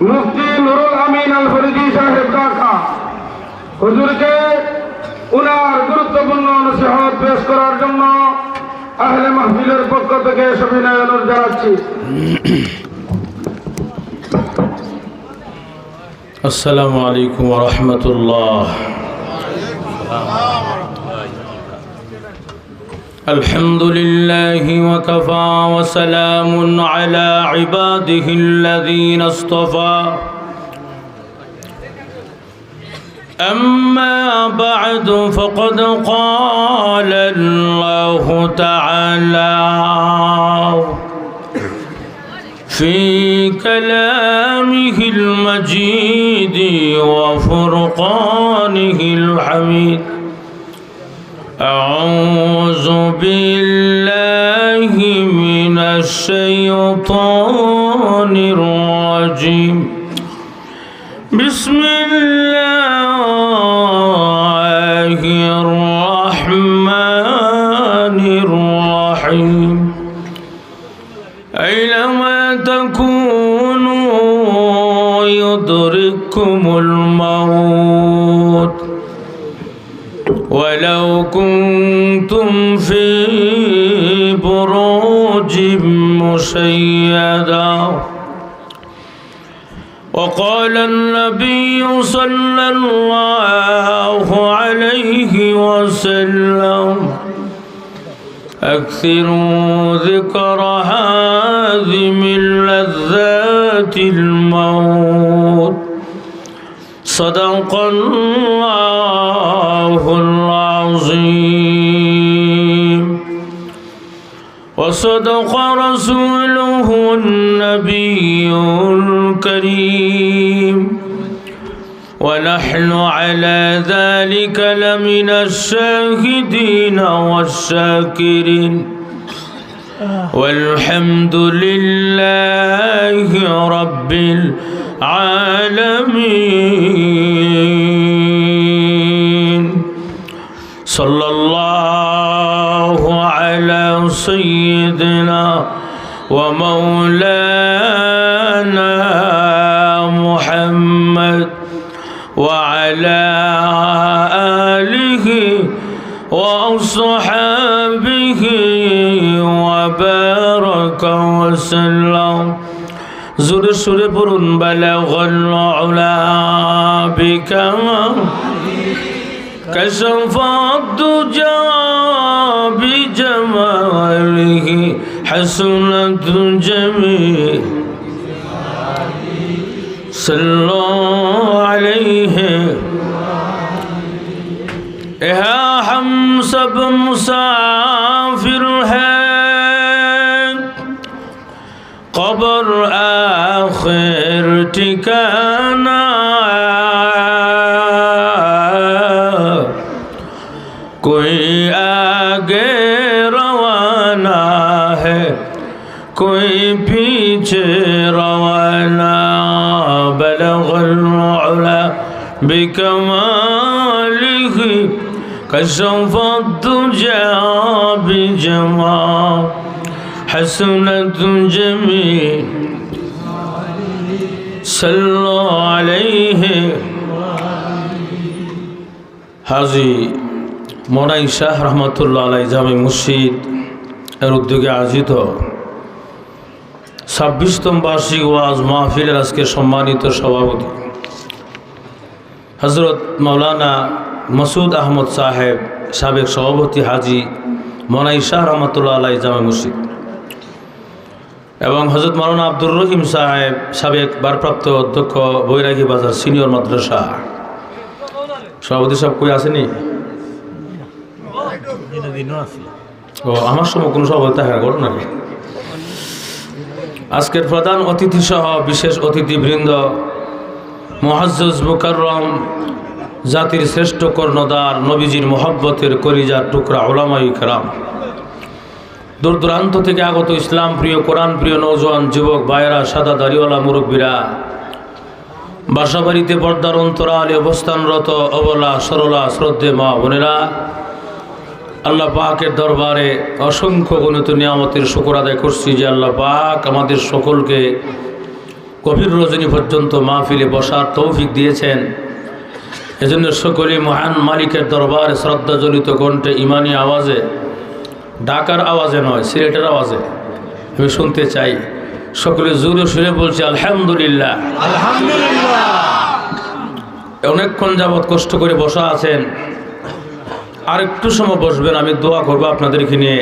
মুফতি নুরুল আমিন আল ফরিদি সাহেব ঢাকা হুজুরকে উনার গুরুত্বপূর্ণ নসিহত পেশ করার জন্য আহলে মাহফিলের পক্ষ থেকে সবিনয় অনুরোধ জানাচ্ছি। السلام عليكم ورحمة الله. الحمد لله وكفى وسلام على عباده الذين اصطفى. أما بعد فقد قال الله تعالى في كلامه المجيد وفرقانه الحميد: أعوذ بالله من الشيطان الرجيم. بسم الله الرحمن الرحيم. أينما تكونوا يدرككم الموت ولو كنتم في بروج مشيدة. وقال النبي صلى الله عليه وسلم: أكثروا ذكر هاذم لذات الموت. صدق الله العظيم وصدق رسوله النبي الكريم، ونحن على ذلك لمن الشاهدين والشاكرين، والحمد لله رب العالمين. صلى الله على سيدنا ومولانا محمد وعلى آله وأصحابه وبارك وسلم. زور سور برون بلغ العلا بكمال كشف الدجى بجماله حسنت جميل. صلوا عليه يا ہم سب مسافر ہیں، قبر آخر ٹھکانہ، کوئی آگے روانہ ہے کوئی بھی روانا بلغ العلا بكماله كشف الدجى بجمال حسنة جميل صلوا عليه হাজী মনাই শাহ রহমতুল্লাহ আলাই জামে মসজিদ এর উদ্যোগে আয়োজিত 26তম বার্ষিক ওয়াজ মাহফিলের আজকে সম্মানিত সভাপতি হযরত মাওলানা মাসুদ আহমদ সাহেব, সাবেক সভাপতি হাজী মনাই শাহ রহমতুল্লাহ আলাই জামে মসজিদ, এবং হযরত মাওলানা আব্দুর রহিম সাহেব, সাবেক ভারপ্রাপ্ত অধ্যক্ষ বৈরাগী বাজার সিনিয়র মাদ্রাসা। সভাপতি সব কই আসেনি? ও আমার সময় কোনো সভাপতি দেখা করো নাকি? আজকের প্রধান অতিথি সহ বিশেষ অতিথিবৃন্দ, মুআজ্জজ মুকাররম, জাতির শ্রেষ্ঠ কর্ণধার, নবীজির মোহব্বতের কলিজার টুকরা উলামায়ে কেরাম, দূর দূরান্ত থেকে আগত ইসলাম প্রিয়, কোরআন প্রিয় নওজোয়ান যুবক ভাইয়েরা, সাদা দাড়িওয়ালা মুরব্বীরা, বাসাবাড়িতে পর্দার অন্তরালে অবস্থানরত অবলা সরলা শ্রদ্ধে মা বোনেরা, আল্লাহ পাকের দরবারে অসংখ্য গণিত নিয়ামতের শুকর আদায় করছি যে আল্লাহ পাক আমাদের সকলকে গভীর রজনী পর্যন্ত মাহফিলে বসার তৌফিক দিয়েছেন। এজন্য সকলেই মহান মালিকের দরবারে শ্রদ্ধাজনিত কণ্ঠে ইমানি আওয়াজে, ঢাকার আওয়াজে নয়, সিলেটের আওয়াজে আমি শুনতে চাই। সকলে জোরে সুরে বলছি আলহামদুলিল্লাহ। আলহামদুলিল্লাহ। অনেকক্ষণ যাবৎ কষ্ট করে বসা আছেন, আর একটু সময় বসবেন, আমি দোয়া করবো আপনাদেরকে নিয়ে।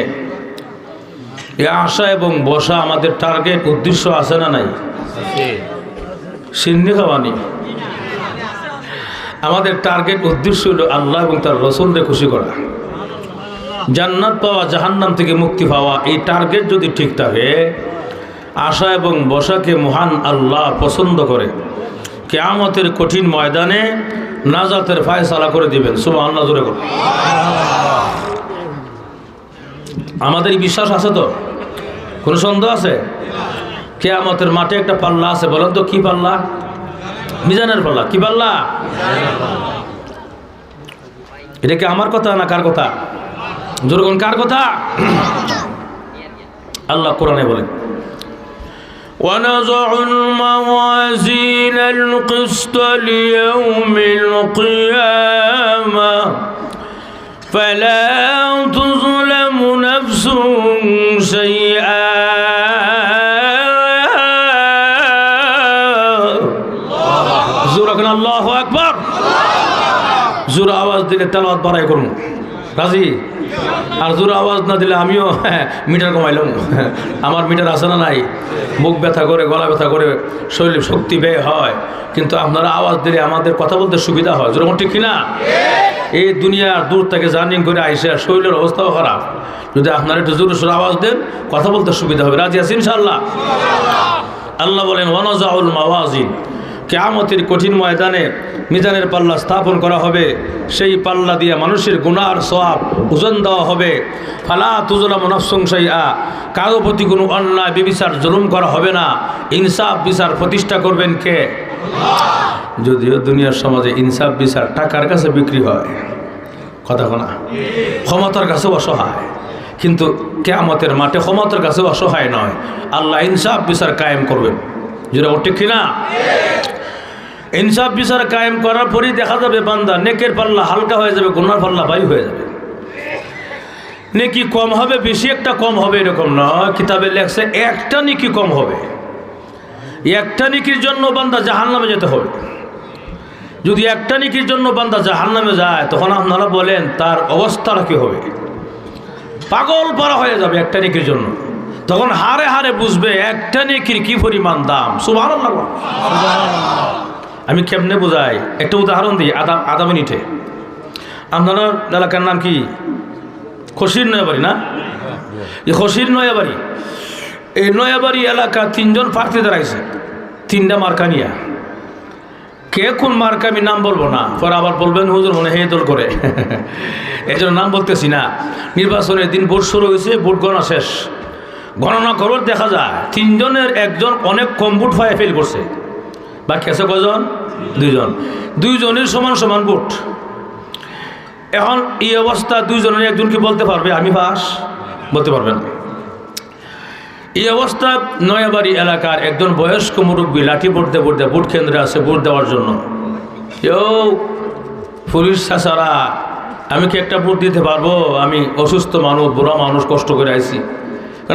এই আশা এবং বসা আমাদের টার্গেট, উদ্দেশ্য আছে না নাই? সিন্নি খাওয়ানি আমাদের টার্গেট, উদ্দেশ্য হলো আল্লাহ এবং তার রসুলকে খুশি করা, জান্নাত পাওয়া, জাহান্নাম থেকে মুক্তি পাওয়া। এই টার্গেট যদি ঠিক থাকে, আশা এবং বসাকে মহান আল্লাহ পছন্দ করে কিয়ামতের কঠিন ময়দানে নাজাতের ফায়সালা করে দিবেন। সুবহানাল্লাহ জোরে করুন। আমাদের বিশ্বাস আছে তো? কোনো সন্দেহ আছে? কিয়ামতের মাঠে একটা পাল্লা আছে, বলেন তো কি পাল্লা? মিজানের পাল্লা। কি পাল্লা? এটা কি আমার কথা না কার কথা? জোরে বলুন, কার কথা? আল্লাহ কোরআনে বলেন, ونضع الموازين القسط ليوم القيامة فلا تظلم نفس شيئا জোরে আল্লাহু আকবার। জোরে আওয়াজ দিলে তেলাওয়াত বাড়াই করুন, রাজি? আর জোরে আওয়াজ না দিলে আমিও মিটার কমাইলাম। আমার মিটার আছে না নাই? বুক ব্যথা করে, গলা ব্যথা করে, শরীরে শক্তি ব্যয় হয়, কিন্তু আপনারা আওয়াজ দিলে আমাদের কথা বলতে সুবিধা হয়। যেরকম ঠিক কিনা? এই দুনিয়ার দূর থেকে জার্নিং করে আইসে শরীরের অবস্থাও খারাপ, যদি আপনারা একটু জোরে সোরে আওয়াজ দেন কথা বলতে সুবিধা হবে। রাজি আছেন ইনশাআল্লাহ? আল্লাহ বলেন ওয়ানাজাউল মাওয়াজিন, কিয়ামতের কঠিন ময়দানে মিজানের পাল্লা স্থাপন করা হবে, সেই পাল্লা দিয়ে মানুষের গুনার সওয়াব ওজন দেওয়া হবে। ফালা তুজলামু নাফসুন শাইআ, কারো প্রতি কোনো অন্যায় বিবিচার জুলুম করা হবে না। ইনসাফ বিচার প্রতিষ্ঠা করবেন কে? যদিও দুনিয়ার সমাজে ইনসাফ বিচার টাকার কাছে বিক্রি হয়, কথা কোনা, ক্ষমতার কাছে অসহায়, কিন্তু কিয়ামতের মাঠে ক্ষমতার কাছে অসহায় নয়, আল্লাহ ইনসাফ বিচার কায়েম করবেন। যেটা ঠিক কিনা? ইনসাফ বিচার কায়েম করার পরই দেখা যাবে বান্দা নেকের পাল্লা হালকা হয়ে যাবে, গুনার পাল্লা ভারী হয়ে যাবে। নেকি কম হবে, বেশি একটা কম হবে এরকম নয়। কিতাবে লেখছে একটা নেকি কম হবে, একটা নেকির জন্য বান্দা জাহান্নামে যেতে হবে। যদি একটা নেকির জন্য বান্দা জাহান্নামে যায়, তখন আপনারা বলেন তার অবস্থাটা কি হবে? পাগল পারা হয়ে যাবে একটা নেকির জন্য। তখন হারে হারে বুঝবে একটা নেকির কি পরিমাণ দাম। সুবহানাল্লাহ। আমি কেমনে বোঝাই? একটা উদাহরণ দিই, আধা মিনিটে। আপনার এলাকার নাম কি? খসির নয়াবাড়ি না? এই খসির নয়াবাড়ি, এই নয়াবাড়ি এলাকা 3 জন প্রার্থী দাঁড়াইছে, 3টা মার্কা নিয়া। কে কোন মার্কা আমি নাম বলবো না, পরে আবার বলবেন হুজুর মনে হয় দল করে, এই জন্য নাম বলতেছি না। নির্বাচনের দিন ভোট শুরু হয়েছে, ভোট গণনা শেষ, গণনা করো দেখা যায় 3 জনের একজন অনেক কম বুট হয়ে ফেল করছে, বাকি আছে কজন? 2 জন। 2 জনের সমান সমান বুট। এখন এই অবস্থা 2 জনের একজন কি বলতে পারবে আমি পাস? বলতে পারবে না। এই অবস্থা নয়াবাড়ি এলাকার একজন বয়স্ক মুরব্বী লাঠি পড়তে পড়তে ভোট কেন্দ্রে আছে ভোট দেওয়ার জন্য। পুলিশ চাচারা, আমি কি একটা ভোট দিতে পারবো? আমি অসুস্থ মানুষ, বুড়া মানুষ, কষ্ট করে আইছি।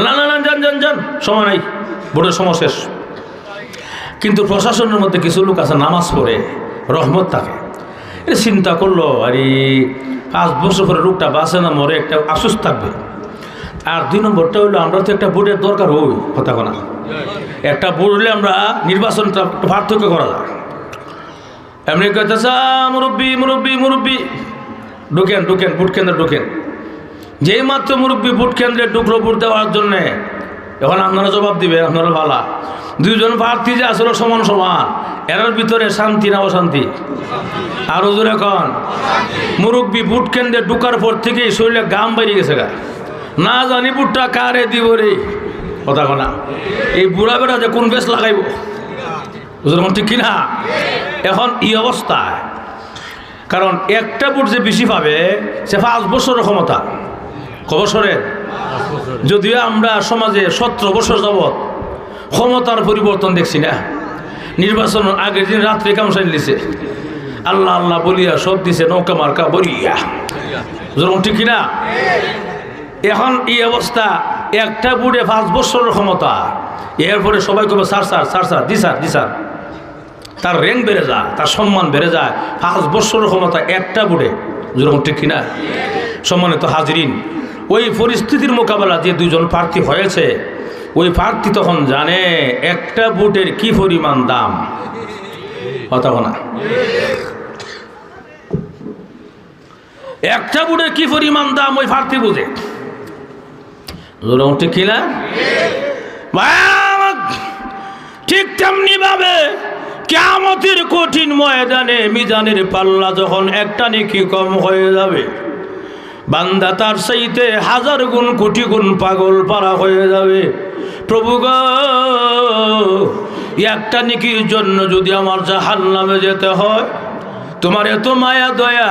না না না, যান যান যান, সময় নাই, ভোটের সময় শেষ। কিন্তু প্রশাসনের মধ্যে কিছু লোক আছে নামাজ পড়ে, রহমত থাকে। এটা চিন্তা করলো, আরে 5 বছর পরে লোকটা বাঁচে না মরে, একটা আফসোস থাকবে। আর 2 নম্বরটা হইলো আমরা তো একটা ভোটের দরকার হই, কথা না। একটা ভোট হলে আমরা নির্বাচনটা পার্থক্য করা যায়। এমনি কইতেছে মুরব্বী মুরব্বী মুরব্বী, ঢুকেন ঢুকেন, ভোট কেন্দ্রে ঢুকেন। যেই মাত্র মুরব্বী ভোট কেন্দ্রে ঢুকলো ভোট দেওয়ার জন্যে, এখন আপনারা জবাব দিবেন, আপনারা ভালা। 2 জন প্রার্থী যে আসলে সমান সমান, এর ভিতরে শান্তি না অশান্তি? আরো জোরে এখন মুরব্বী ভোট কেন্দ্রে ঢুকার পর থেকেই শরীরে গাম বেরিয়ে গেছে গা, না জানি ভোটটা কারে দিব রে, কথা না। এই বুড়া বেড়া যে কোন বেশ লাগাইব, বুঝলাম ঠিক কিনা? এখন এই অবস্থায়, কারণ একটা ভোট যে বেশি পাবে সে 5 বছরের ক্ষমতা। ক বছরের? যদিও আমরা সমাজে 17 বছর যাবৎ ক্ষমতার পরিবর্তন দেখছি না। নির্বাচন আগের দিন রাত্রে কামসাইল দিছে, আল্লাহ আল্লাহ বলিয়া সব দিছে, নৌকা মার্কা বলিয়া, বুঝলাম ঠিক কিনা? এখন এই অবস্থা, একটা বুড়ে 5 বছরের ক্ষমতা, এরপরে সবাই কবে স্যার স্যার স্যার স্যার, জি স্যার জি স্যার। তার র্যাঙ্ক বেড়ে যায়, তার সম্মান বেড়ে যায়। 5 বছরের ক্ষমতা একটা বুড়ে, যেরকম ঠিক কিনা? সম্মানিত হাজরিন, ওই পরিস্থিতির মোকাবেলা যে 2 জন প্রার্থী হয়েছে, ওই প্রার্থী তখন জানে একটা বুটের কি পরিমাণ দাম, কথা না। একটা বুটের কি পরিমাণ দাম ওই প্রার্থী বুঝে, ঠিক কিনা? ঠিক তেমনি ভাবে কিয়ামতের কঠিন ময়দানে মিজানের পাল্লা যখন একটা নেকি কম হয়ে যাবে, বান্দা তার চাইতে 1000 গুণ কোটি গুণ পাগল পারা হয়ে যাবে। প্রভু গো, একটা নেকির জন্য যদি আমার জাহান্নামে যেতে হয়, তোমার এত মায়া দয়া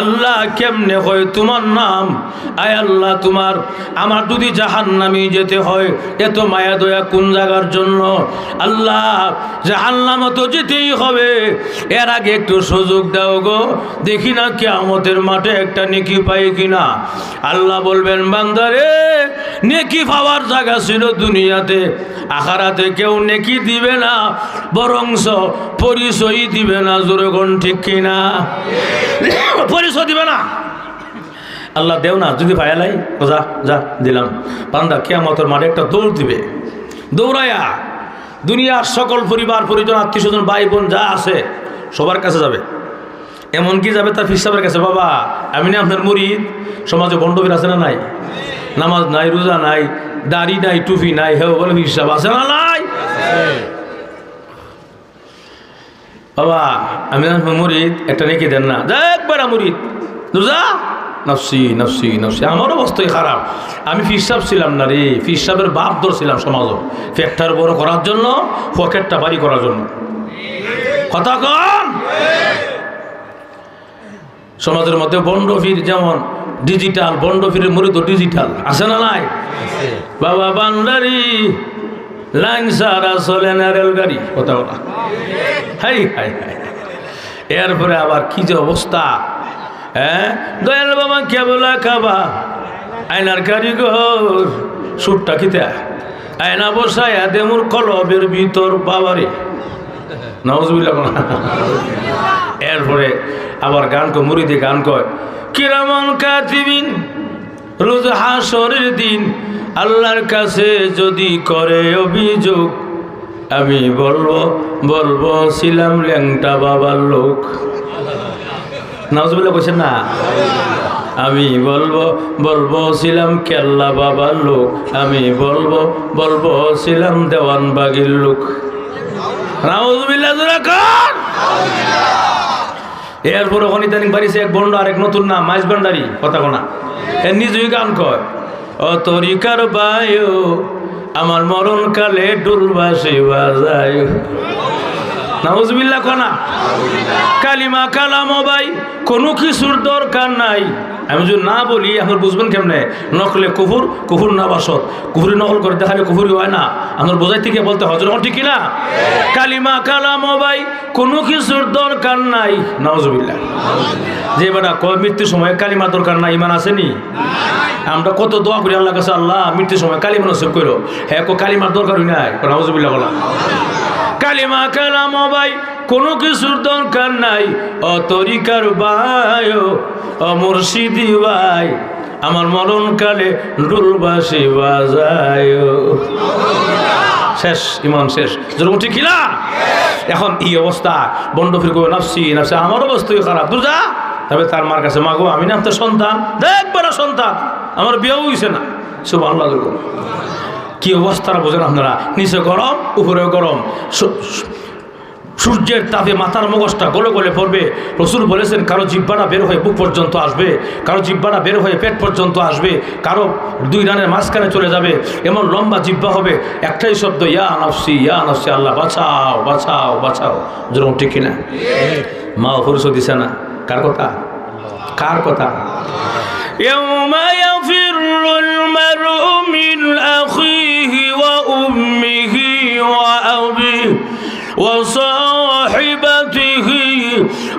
আল্লাহ কেমনে হয় তোমার নাম? আয় আল্লাহ, তোমার আমার যদি জাহান্নামে যেতে হয়, এত মায়া দয়া কোন জায়গার জন্য? আল্লাহ, জাহান্নামে তো যেতেই হবে, এর আগে একটু সুযোগ দাও গো, দেখি না কিয়ামতের মাঠে একটা নেকি পাই কিনা। আল্লাহ বলবেন, বান্দারে, নেকি পাওয়ার জায়গা ছিল দুনিয়াতে, আখিরাতে কেউ নেকি দিবে না, বরংস পরিচয় দিবে না। জোরে কোন ঠিক কিনা? পরিচয় দিবে না। আল্লাহ দেও না, যদি পায়ালাই যা যা দিলাম। বান্দা কিয়ামতের মাঠে একটা দৌড় দিবে, দৌড়ায়া দুনিয়ার সকল পরিবার পরিজন আত্মীয় স্বজন ভাই বোন যা আছে সবার কাছে যাবে। এমনকি যাবে তার ফিসাবের কাছে, বাবা আমি না আপনার মুরিদ। সমাজে বন্ডবীর আছে না নাই? নামাজ নাই, রোজা নাই, দাড়ি নাই, টুপি নাই, হে বলে হিসাব আছে না নাই? বাবা আমি মুরিদ, একটা নেকি দেন না। দেখ বেড়া মুরিদ, রোজা, নফসি নফসি নফসি। আমার অবস্থাই খারাপ, আমি ফিসাব ছিলাম না রে, ফিসাবের বাপ ধরছিলাম সমাজ, ফ্যাক্টর বড় করার জন্য, পকেটটা বাড়ি করার জন্য। কথা কন। সমাজের মধ্যে বন্ডফির যেমন ডিজিটাল, বন্ডফিরের মুরিদ ডিজিটাল আছে না নাই? বাবা বান্দারি লাইন সারা চলে না রেলগাড়ি, কথা বলা। High high high. এরপরে আবার কি যে অবস্থা, হ্যাঁ দয়াল বাবা কেবলা খাবা, আয়নার কারিগর সুটটা খিতা, আয়না বসায় দেমুর কলবের ভিতর, বাবারে নাউজুবিল্লাহ। এরপরে আবার গান কয়, মুরিদে গান কয়, কিরামান কাতিবিন, রোজ হাসরের দিন আল্লাহর কাছে যদি করে অভিযোগ, আমি বলবো বলবো ছিলাম ল্যাংটা বাবার লোক। নাউজুবিল্লাহ বলছেন না? আমি বলবো বলবো ছিলাম কেল্লা বাবার লোক, আমি বলবো বলবো ছিলাম দেওয়ানবাগির লোক। নাউজুবিল্লাহ। এরপরে খনিতানিক বাড়িছে এক বন্ড, আর এক নতুন নাম মাইজ ভান্ডারি, কথা কোনা। এর নিজেই গান কয়, ও তরিকার বায়ু আমার মরণকালে ডুলবাসি বাজায় নাউজুবিল্লাহ কোনা কালিমা কালাম ভাই কোনো কিছুর দরকার নাই। আমি যদি না বলি এখন বুঝবেন কেমনে নকলে কুফুর, কুফুর না বাসত, কুফুরি নকল করে দেখালে কুফুরি হয় না। আমার বোঝাই থেকে বলতে হজর ঠিক না? কালিমা কালাম ভাই কোনো কিছুর দরকার নাই। নাউজুবিল্লাহ। যে বেটা কয় মৃত্যুর সময় কালিমা দরকার নাই, ইমান আসেনি? আমরা কত দোয়া করি আল্লাহ কাছে, আল্লাহ মৃত্যুর সময় কালিমা নসিব করো। হ্যাঁ কালিমার দরকারই নাই। নাউজুবিল্লাহ বলা কালিমা কালাম ভাই কোনো কিছুর দরকার নাই। ও তরিকার ভাই ও মুর্শিদি ভাই আমার মরণকালে ডুলবাসি বাজায়। শেষ, ইমান শেষ। যেরকম ঠিক না? এখন এই অবস্থা বন্ড ফির করবে নাফসি নাফসি, আমার অবস্থাই খারাপ বুঝা। তবে তার মার কাছে মাগো আমি না তোর সন্তান, দেখবে না সন্তান, আমার বিয়েও হইছে না। সুবহানাল্লাহ। কি অবস্থাটা বোঝেন আপনারা? নিচে গরম, উপরেও গরম, সূর্যের তাপে মাথার মগজটা গলে গলে পড়বে। রসুল বলেছেন কারো জিহ্বাটা বের হয়ে বুক পর্যন্ত আসবে, কারো জিহ্বাটা বের হয়ে পেট পর্যন্ত আসবে, কারো দুই রানের মাঝখানে চলে যাবে। এমন লম্বা জিহ্বা হবে, একটাই শব্দ ইয়া নাফসি ইয়া নাফসি, আল্লাহ বাঁচাও বাঁচাও বাঁচাও। যেরকম ঠিক কিনা? মা ফুরসত দিছে না? কার কথা? কার কথা? ইয়াউমা ইয়াফিরুল মারউ মিন আখিহি ওয়া উম্মিহি ওয়া আবিহি ওয়া সাহিবাতিহি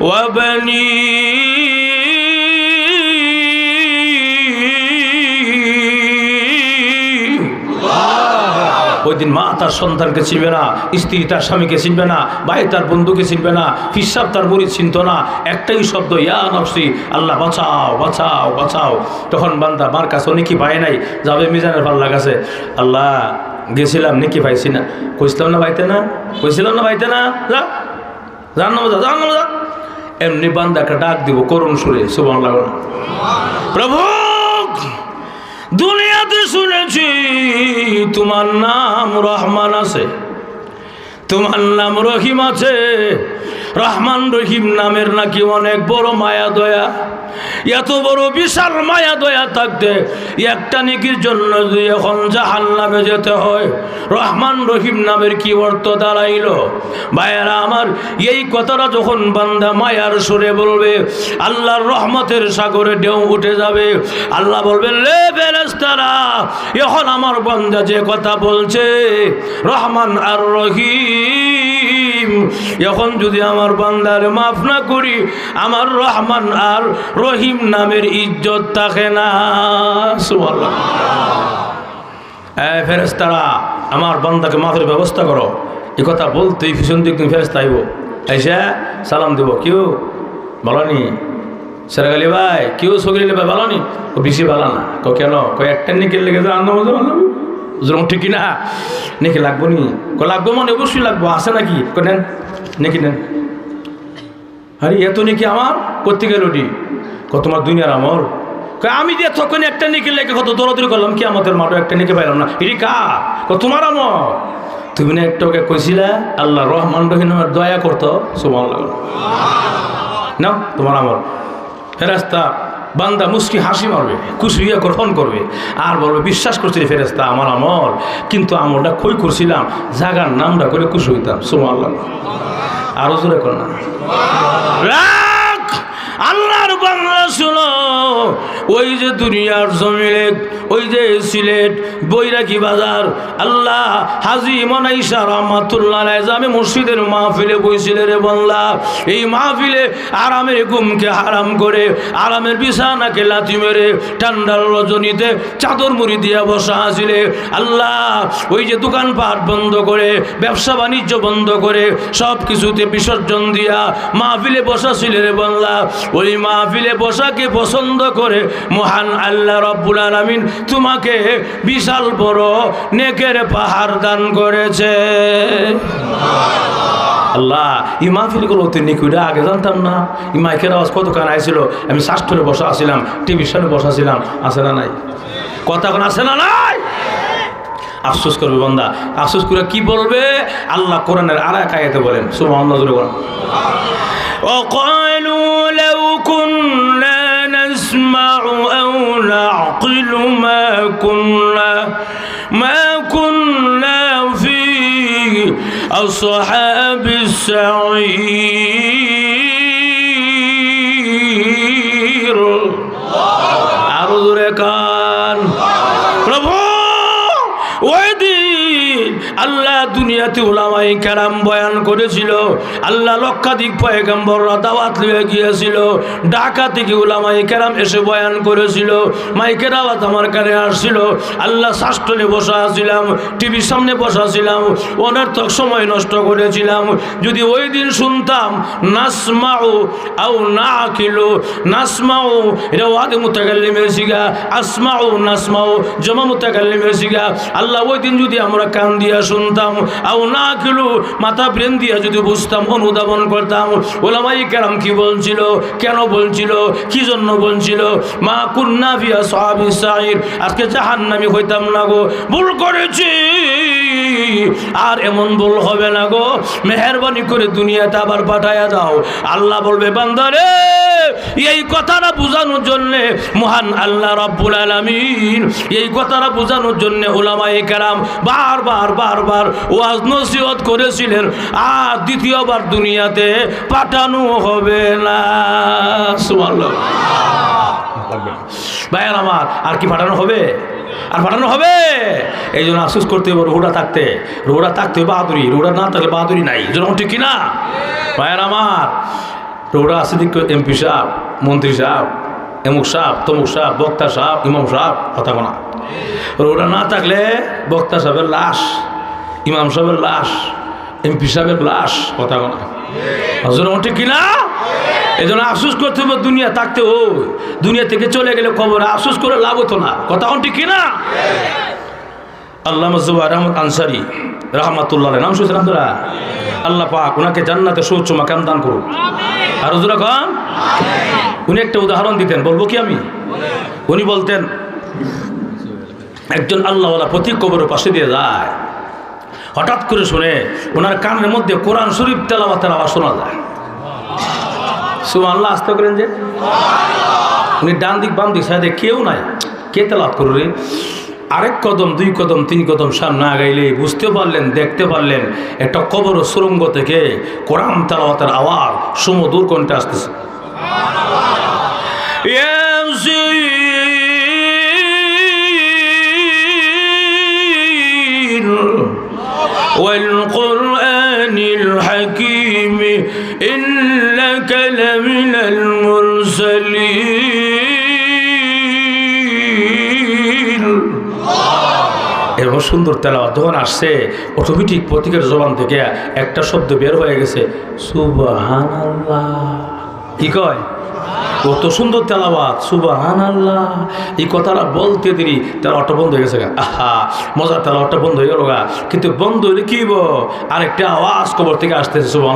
ওয়া ওই দিন মা তার সন্তানকে চিনবে না, স্ত্রী তার স্বামীকে চিনবে না, ভাই তার বন্ধুকে চিনবে না, ফিসাব তার মুরিদ চিনত না। একটাই শব্দ ইয়া নাফসি, আল্লাহ বাঁচাও বাঁচাও বাঁচাও। তখন বান্দা মার কাছে নেকি পায় নাই, যাবে মিজানের পাল্লার কাছে, আল্লাহ গেছিলাম নেকি পাইছি না। কইছিলাম না পাইতে না, কইছিলাম না পাইতে না, যা জান না যা, জান না যা। এমনি বান্দা একটা ডাক দিব করুণ সুরে, সুবহানাল্লাহ। প্রভু দুনিয়াতে শুনেছি তোমার নাম রহমান আছে, তোমার নাম রহিম আছে। রহমান রহিম নামের নাকি অনেক বড় মায়া দয়া। এত বড় বিশাল মায়া দয়া থাকতে একটা নেকির জন্য যদি এখন জাহান্নামে যেতে হয়, রহমান রহিম নামের কি অর্থ দাঁড়াইল? ভাইয়েরা আমার, এই কথাটা যখন বান্দা মায়ার সুরে বলবে, আল্লাহর রহমতের সাগরে ঢেউ উঠে যাবে। আল্লাহ বলবেন, লে ফেরেশতারা, এখন আমার বান্দা যে কথা বলছে রহমান আর রহিম, এখন যদি আমার বান্দার মাফ না করি, আমার রহমান আর রহিম নামের ইজ্জত থাকে না। সুবহানাল্লাহ। এই ফেরেশতারা, আমার বান্দাকে মাফের ব্যবস্থা করো। এই কথা বলতেই পিছন দিক ফেরেশতা আইব, এসে সালাম দেব, কেউ বলনি সেরাগালি ভাই, কেউ সগিলে ভাই বলনি, ও বেশি ভালো না। কেন? একটা নিকেল লেগে যায়, আন্না মজা ভালো ঠিক কিনা? নেকি লাগবো নি? লাগবো মানে অবশ্যই লাগবো, আছে নাকি? নেন নেকি নেন। আরে এত নাকি আমার করতে গেল ডি তোমার দুনিয়ার আমল। আমি যে তখন একটা নেকি লেগে কত দৌড়াদৌড়ি করলাম, কি আমাদের মাঠে একটা নেকি পাইলাম না, এটি কা তোমার আমল। তুমি না একটা ওকে কইছিলে আল্লাহ রহমান রহিম দয়া করতো, সুবহানাল্লাহ না, তোমার আমল। ফেরেশতা বান্দা মুস্কি হাসি মারবে, খুশি হইয়া গ্রহণ করবে, আর বলবে বিশ্বাস করছি ফেরেশতা আমার আমল, কিন্তু আমলটা কই করছিলাম, জাগার নামটা করে খুশি হইতাম। সুবহানাল্লাহ। আরো জোরে কর না। আল্লাহর বান্দা শুনো, ওই যে দুনিয়ার জমিনে, ওই যে সিলেট বৈরাগী বাজার, আল্লাহ হাজী মনাইশা রহমাতুল্লাহ আলাইহি জামে মসজিদের মাহফিলে বইছিল রে বান্দা। এই মাহফিলে আরামের ঘুমকে হারাম করে, আরামের বিছানাকে লাথি মেরে, ঠান্ডার রজনীতে চাদর মুড়ি দিয়া বসা আছিলে। আল্লাহ ওই যে দোকানপাট বন্ধ করে, ব্যবসা বাণিজ্য বন্ধ করে, সব কিছুতে বিসর্জন দিয়া মাহফিলে বসা ছিল রে বান্দা। ওই মাহফিলে বসাকে পছন্দ করে মহান আল্লাহ রব্বুল আলামিন তোমাকে বিশাল বড় নেকের পাহাড় দান করেছে। আল্লাহ এই মাহফিলগুলো অতি নিকুইটা আগে জানতাম না। এই মাইকের আওয়াজ কত কান আইছিল, আমি শাস্ত্রে বসা আসিলাম, টিভির সামনে বসা ছিলাম, আছে না নাই? কথা এখন আছে না নাই? আফসোস করবে বান্দা, আফসোস করে কি বলবে? আল্লাহ কোরআনের আর এক আয়াতে বলেন, সুবহানাল্লাহ জোরে বলেন, وقالوا لو كنا نسمع أو نعقل ما ما كنا في أصحاب السعير আরো জোরে কান প্রভু ওই দিন আল্লাহ দুনিয়াতে উলামায়ে কেরাম বয়ান করেছিল, আল্লাহ লক্ষাধিক পয়গম্বররা দাওয়াত লিয়ে গিয়েছিল, ঢাকা থেকে উলামায়ে কেরাম এসে বয়ান করেছিল, মাইকের আওয়াজ আমার কানে আসছিল, আল্লাহ শাস্ত্রে বসা ছিলাম, টিভির সামনে বসা ছিলাম, অনর্থক সময় নষ্ট করেছিলাম। যদি ওই দিন শুনতাম নাসমাউ আও নাকিলু, নাসমাউ এটা ওয়াদে মুতাকাল্লিমের সিগা, আসমাউ নাসমাউ জমা মুতাকাল্লিমের সিগা। আল্লাহ ওই দিন যদি আমরা কান দিয়া শুনতাম, আও নাকিলু মাথা ব্রেন দিয়া যদি বুঝতাম, অনুধাবন করতাম, ওলামায়ে কেরাম কি বলছিল, কেন বলছিল, কি জন্য বলছিল, মা কুন্না ফি আসহাবিস সাইর, আজকে জাহান্নামী হইতাম না গো, ভুল করেছি আর এমন ভুল হবে না গো, মেহেরবানি করে দুনিয়াতে আবার পাঠায়া দাও। আল্লাহ বলবে বান্দারে, এই কথাটা বোঝানোর জন্য মহান আল্লাহ রাব্বুল আলামিন এই কথাটা বোঝানোর জন্য উলামায়ে কেরাম বারবার ওয়াজ নসিহত করেছিলেন, আর দ্বিতীয়বার দুনিয়াতে পাঠানো হবে না। সুবহানাল্লাহ। ভাইয়ার আমার, আর কি পাঠানো হবে? আর পাঠানো হবে? এই জন্য আফসোস করতে হবে, রোহটা থাকতে বাহাদুরি, রোহটা না থাকলে বাহাদুরি নাই। যেরকম ঠিক কিনা ভাইয়ার আমার? রোহটা আছে দিক এমপি সাহেব, মন্ত্রী সাহেব, এমুক সাহেব, তমুক সাহেব, বক্তা সাহেব, ইমাম সাহেব, কথা কোনা। রোহটা না থাকলে বক্তা সাহেবের লাশ, ইমাম সাহেবের লাশ, এমপি সাহেবের লাশ, কথা কোনা। যেরকম ঠিক কিনা? এই জন্য আফসোস করতে হবে, দুনিয়া থাকতে ও দুনিয়া থেকে চলে গেলে কবরে আফসোস করে লাভ হতো না, কথা কোন ঠিক কিনা? আল্লামা জুবায়ের আহমদ আনসারী রাহমাতুল্লাহ আলাইহি নাম শুনছেন আপনারা? আল্লাহ পাক ওনাকে জান্নাতে সুউচ্চ মাকাম দান করুন। আর হুজুরা খান উনি একটা উদাহরণ দিতেন, বলবো কি আমি? উনি বলতেন একজন আল্লাহওয়ালা প্রতি কবরের পাশে দিয়ে যায়, হঠাৎ করে শুনে ওনার কানের মধ্যে কোরআন শরীফ তেলাওয়াতের আওয়াজ শোনা যায়। সুবহানাল্লাহ, আস্তে করেন যে উনি ডান দিক বাম দিক সাইডে কেউ নাই, কে তেলাওয়াত করবে? আরেক কদম, দুই কদম, তিন কদম সামনে আগাইলে বুঝতে পারলেন, দেখতে পারলেন একটা কবর সুরঙ্গ থেকে কোরআন তেলাওয়াতের আওয়াজ সুমধুর কণ্ঠে আসতেছে। والقرآن الحكيم إنك لمن المرسلين। এরকম সুন্দর তেলাওয়াত যখন আসছে, অটোমেটিক প্রতীকের জবান থেকে একটা শব্দ বের হয়ে গেছে, সুবহানাল্লাহ। কি কয়? কত সুন্দর তেলাওয়াত, সুবহানাল্লাহ। এই কথাটা বলতে দেরি তেলাওয়াতটা বন্ধ হয়ে গেছে। আহা, মজার তেলাওয়াতটা বন্ধ হয়ে গেল গা। কিন্তু বন্ধ হলে কি আরেকটা আওয়াজ কবর থেকে আসতেছে, সুবহানাল্লাহ।